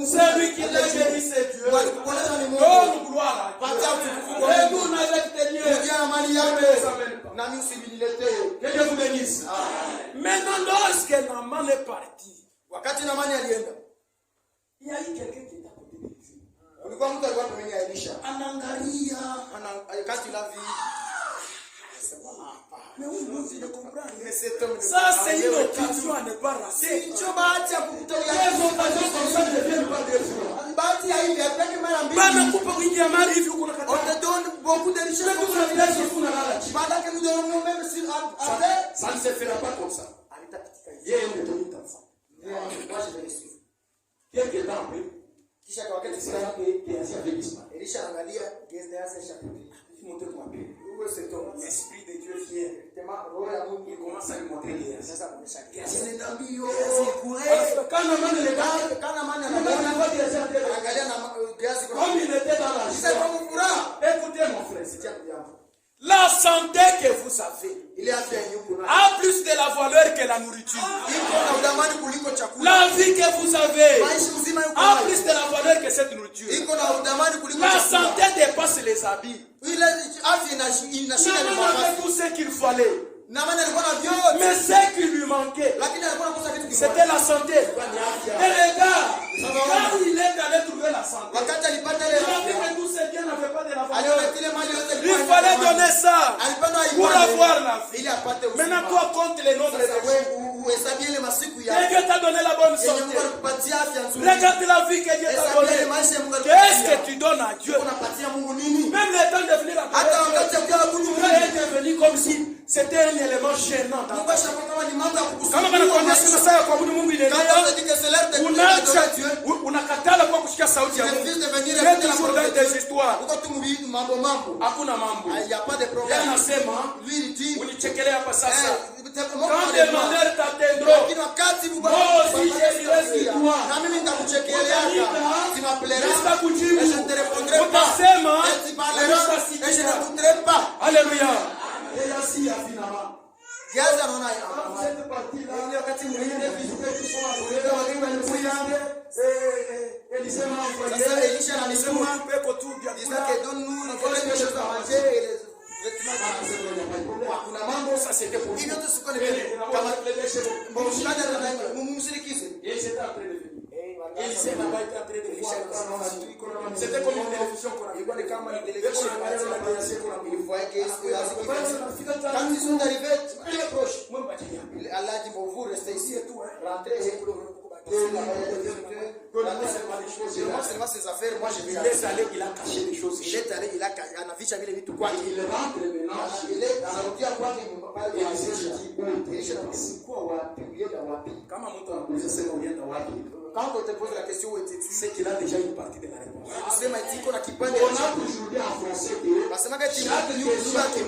Speaker 4: C'est lui qui l'a guéri, c'est Dieu. Donne gloire à Dieu. Et nous n'avons que Dieu. Que Dieu vous bénisse. Maintenant, lorsque Naaman est parti, il y a eu quelqu'un qui est à côté de Dieu. Anangaria. Mais oui, je comprends. Ça, c'est une occasion à ne pas rater. Les occasions comme ça ne viennent pas des fois. On te donne beaucoup de richesses. Ça ne se fera pas comme ça. Quelques temps après, l'esprit de Dieu vient. Il commence à lui montrer les quand Naaman comme il était dans la joie, écoutez mon frère, la santé que vous avez a plus de la valeur que que la nourriture. La vie que vous avez a plus de la valeur que cette nourriture. La santé dépasse les habits. Naaman avait tout ce qu'il fallait. Mais ce qui lui manquait, c'était la santé. Et les gars, quand il est allé trouver la santé, il a vu que tous ces biens n'avaient pas de la valeur. Il fallait donner ça pour avoir la vie. Maintenant, toi, compte les nombres de jours. Et Dieu t'a donné la bonne santé. Regarde la vie que Dieu t'a donnée. Qu'est-ce que tu donnes à Dieu? Même le temps de venir à Dieu est devenu comme si c'était un élément gênant. Kama banakuonyesha sasa kwa Mungu ile ndio unakatala kwa kusikia sauti ya Mungu. C'est toujours dans des histoires. Hakuna mambo. Yeye anasema unichekelea hapa sasa. Quand des malheurs t'atteindront, moi aussi je dirai sur toi. Na mimi nitakuchekelea hapa. Sitakujibu. Utasema et je ne voudrais pas. Alléluia. Et ainsi à finalement. Gaza naona cette partie là wakati mwingine vizuri kusoma kwa Elisha m'a envoyé. Sasa Elisha anasema peko tu vya disait donne-nous quelque chose à manger et les vêtements. Kuna mambo sasa c'était pour hivyo tusikone kama bon shida na mumshirikize. Et j'étais en train de venir. Elisha n'a pas été en train de venir. C'était comme une télévision qu'on a. Il kama une télévision il voyait que quand ils sont arrivés très proches, Allah dit bon vous restez ici et tout, rentrez et seulement ses affaires, moi je vais aller. Il a caché des choses. Il est allé, il a anaficha vile vitu kwake. Il rentre maintenant. Il est anarudia kwake nyumbani. Kama mtu anakuuliza sema unaenda wapi? Quand on te pose la question où es-tu, c'est qu'il a déjà une partie de la réponse. Sema iko na kipande. On a toujours dit en français que nasema que tu as une partie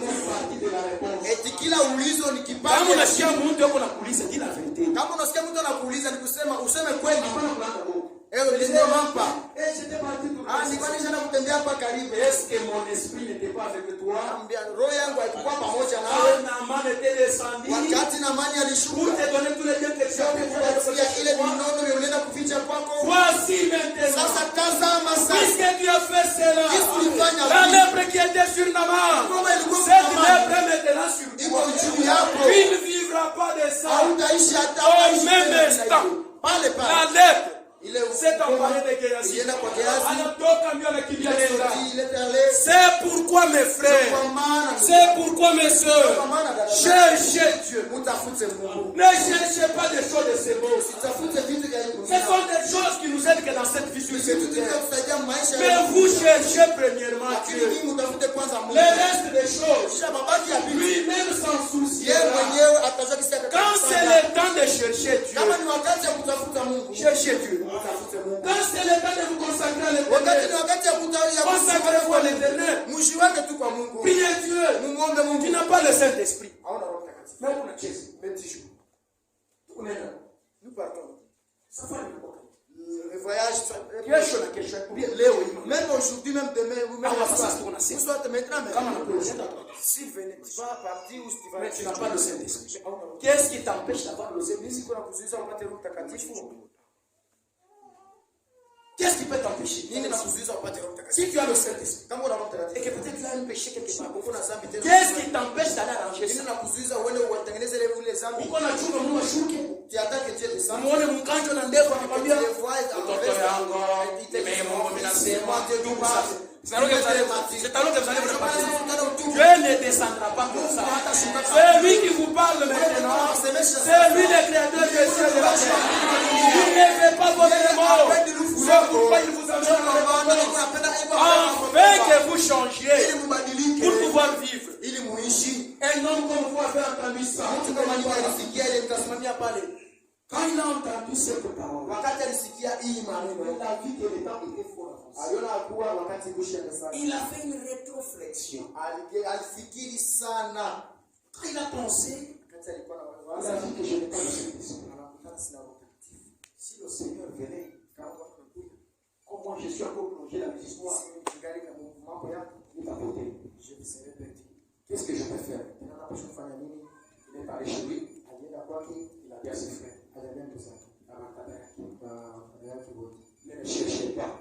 Speaker 4: de la réponse. Et kila ulizo ni kipande. Kama unasikia mtu yuko nakuuliza dis la vérité. Kama unasikia mtu anakuuliza ni kusema useme kweli. Hapana kulanda Mungu. Ndio mampa. J'étais parti tout. Nilikuwa nishaenda kutembea hapa karibu. Est-ce que mon esprit n'était pas avec toi? Ambia roho yangu haikuwa pamoja nawe. Naaman était descendu. Wakati Naaman alishuka. Pour te donner tous les biens que tu as. Ile minono ulienda kuficha kwako. Voici maintenant. Sasa tazama sasa. Puisque tu as fait cela. La lèpre qui était sur Naaman. Cette lèpre maintenant sur toi. Il ne vivra pas de ça. Au même instant. La lèpre. C'est emparé de Géasi. C'est pourquoi mes frères, c'est pourquoi mes soeurs, cherchez Dieu. Ne cherchez pas des choses de ce monde. Ce sont des choses qui nous aident que dans cette vie sur cette terre. Mais vous cherchez premièrement Dieu. Le reste des choses, lui-même s'en soucie. Quand c'est le temps de chercher Dieu, cherchez Dieu. Quand c'est le temps de vous consacrer à l'éternel, consacrez-vous à l'éternel. Priez Dieu. Tu n'as pas le Saint-Esprit. Nous partons. Ça va le voyage. Même aujourd'hui, même demain, même maintenant. Si tu vas partir ou tu vas. Mais tu n'as pas le Saint-Esprit. Qu'est-ce qui t'empêche d'avoir le Saint-Esprit? Qu'est-ce qui peut t'empêcher? Si tu as le Saint-Esprit et que peut-être tu as un péché quelque part, qu'est-ce qui t'empêche d'aller arranger ça? Tu attends que Dieu descende. C'est alors que vous allez vous répartir. Dieu ne descendra pas comme ça. C'est lui qui vous parle maintenant. C'est lui le créateur des cieux et de la terre. Il ne fait pas votre mort. C'est pourquoi il vous amène afin que vous changiez pour pouvoir vivre. Un homme comme vous avait entendu ça. Quand il a entendu cette parole, il a fait une rétroflexion. Il a pensé, il a dit que je n'ai pas le Saint-Esprit. Si le Seigneur venait, comme moi je suis encore plongé dans les histoires, je serais perdu. Qu'est-ce que je peux faire? Il est allé chez lui. Il a dit à ses frères. Ne me cherchez pas.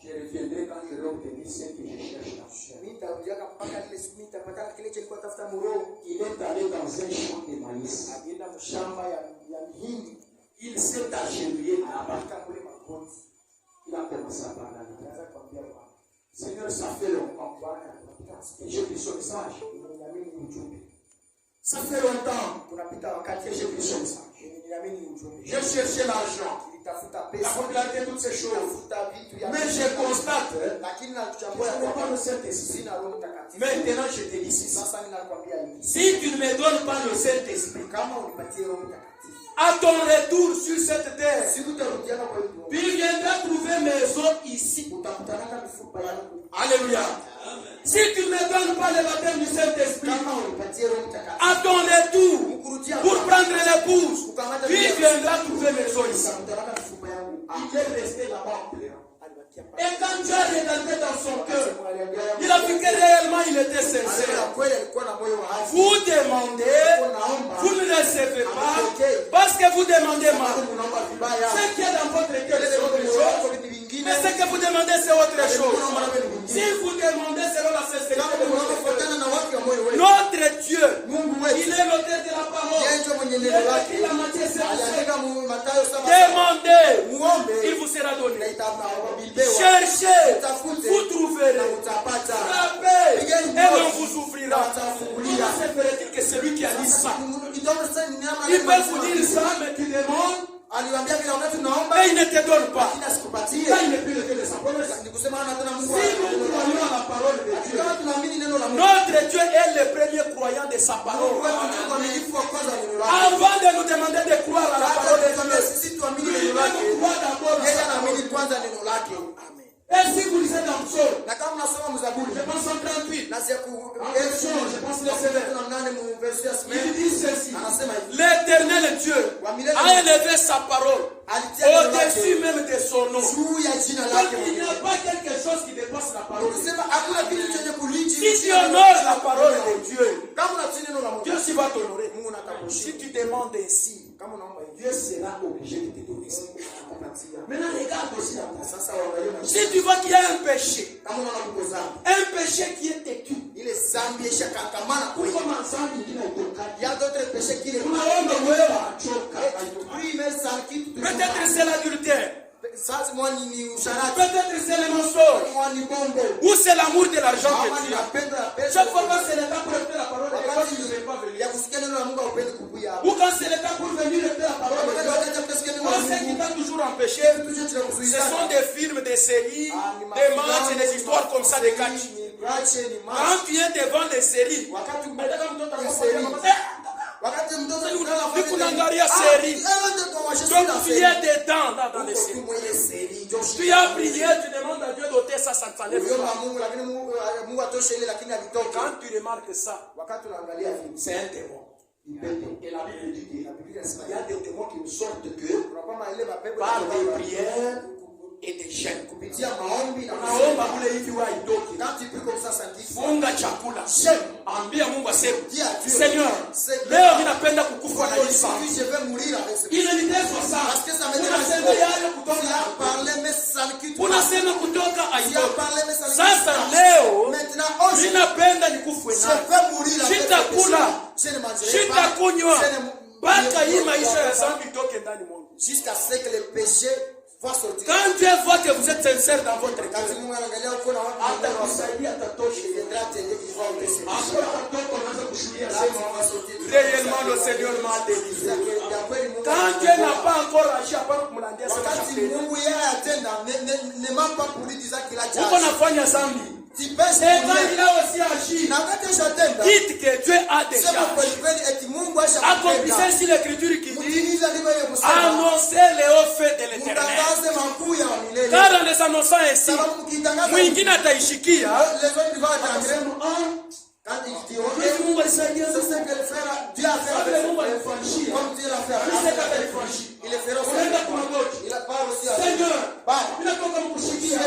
Speaker 4: Je reviendrai quand je obtenu ce que je cherche là. Il est allé dans un champ de maïs. Il s'est agenouillé là-bas. Il a commencé à parler. Seigneur, ça fait longtemps que j'ai pris son message. Ça fait longtemps que j'ai pris son message. J'ai cherché l'argent, la popularité, toutes ces choses. Mais je constate que je n'ai pas le Saint-Esprit. Maintenant, je te dis ceci. Si tu ne me donnes pas le Saint-Esprit, à ton retour sur cette terre, tu viendras trouver maison ici. Alléluia. Si tu ne me donnes pas le baptême du Saint-Esprit, à ton retour, pour prendre l'épouse, tu viendras trouver maison ici. Il est resté là-bas en pleurant. Et quand Dieu est rentré dans son cœur, il a vu que réellement il était sincère. Vous demandez, vous ne recevez pas, parce que vous demandez mal. Ce qui est dans votre cœur, c'est autre chose. Mais ce que vous demandez, c'est autre chose. Si vous demandez selon la sincérité de votre cœur, notre Dieu, il est l'auteur de la parole. Il est écrit la matière céleste. Demandez, il vous sera donné. Cherchez, vous trouverez. Frappez, et on vous ouvrira. Comment se ferait-il que celui qui a dit ça, il peut vous dire ça, mais tu demandes, et il ne te donne pas. Là, il n'est plus le Dieu de sa promesse. Si nous croyons à la parole de Dieu, notre Dieu est le premier croyant de sa parole. Avant de nous demander de croire à la parole de Dieu, il veut nous croire d'abord à sa parole. Et si vous lisez dans le psaume, je pense en 38, je pense le sévère, il dit ceci: l'Éternel Dieu a élevé sa parole au-dessus même de son nom. Donc il n'y a pas quelque chose qui dépasse la parole de Dieu. Si tu honores la parole de Dieu, Dieu s'y va t'honorer. Si tu demandes ainsi, Dieu sera obligé de te donner. Maintenant, regarde aussi la place. Si tu vois qu'il y a un péché qui est têtu, il y a d'autres péchés qui est peut-être c'est l'adultère. Peut-être c'est le mensonge. Ou c'est l'amour de l'argent que tu as. Chaque fois que c'est le temps pour écouter la parole de Dieu, tu ne veux pas venir. Ou quand c'est le temps pour venir écouter la parole de Dieu, ce qui t'a toujours empêché, ce sont des films, des séries, des matchs et des histoires comme ça de catch. Quand tu es devant les séries, donc tu es dedans dans les séries. Tu as prié, tu demandes à Dieu d'ôter ça, ça ne s'enlève pas. Quand tu remarques ça, c'est un démon. Et la Bible dit qu'il y a des démons qui ne sortent que par des prières et des jeûnes. Quand tu pries comme ça, ça dit funga chakula. Ambia Mungu aseme, Seigneur, leo ninapenda kukufa na hii saa. Inanitesa sana. Unasema yale kutoka. Unasema kutoka Ayubu. Sasa leo ninapenda nikufe na. Sitakula. Sitakunywa. Mpaka hii maisha ya dhambi itoke ndani mwangu. Jusqu'à ce que le péché quand Dieu voit que vous êtes sincère dans votre cœur, réellement le Seigneur m'a délivré. Quand Dieu n'a pas encore agi à part pour m'landia, pourquoi nafanya zambi? Et quand il a aussi agi, dites que Dieu a déjà agi. Accomplissez ainsi l'écriture qui dit: annoncez les hauts faits de l'Éternel. Car en les annonçant ainsi, mwingine ataishikia. Quand il dit Mungu alisaidia, c'est ce que le frère Dieu a fait. Mungu alifanyia. Comme Dieu l'a fait. C'est ce qu'il a fait. Il est féroce. Il a pas aussi. Seigneur, ninatoka mkushikia.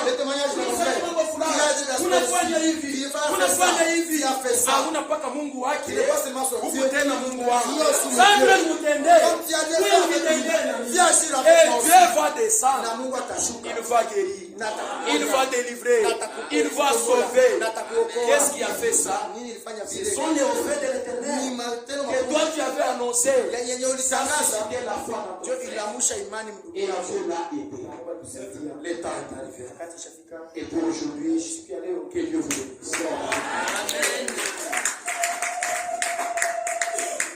Speaker 4: Le témoignage de mon frère. Unafanya hivi. unafanya hivi, hauna mpaka Mungu wake, huku tena Mungu wangu. Sasa mtendee, Dieu va descendre, il va guérir, il va délivrer, il va sauver. Qu'est-ce qui a fait ça? Ce sont les faits de l'Éternel que toi tu avais annoncé. Dieu il a mouché imani et le temps est arrivé. Et pour aujourd'hui, que Dieu vous bénisse. Amen.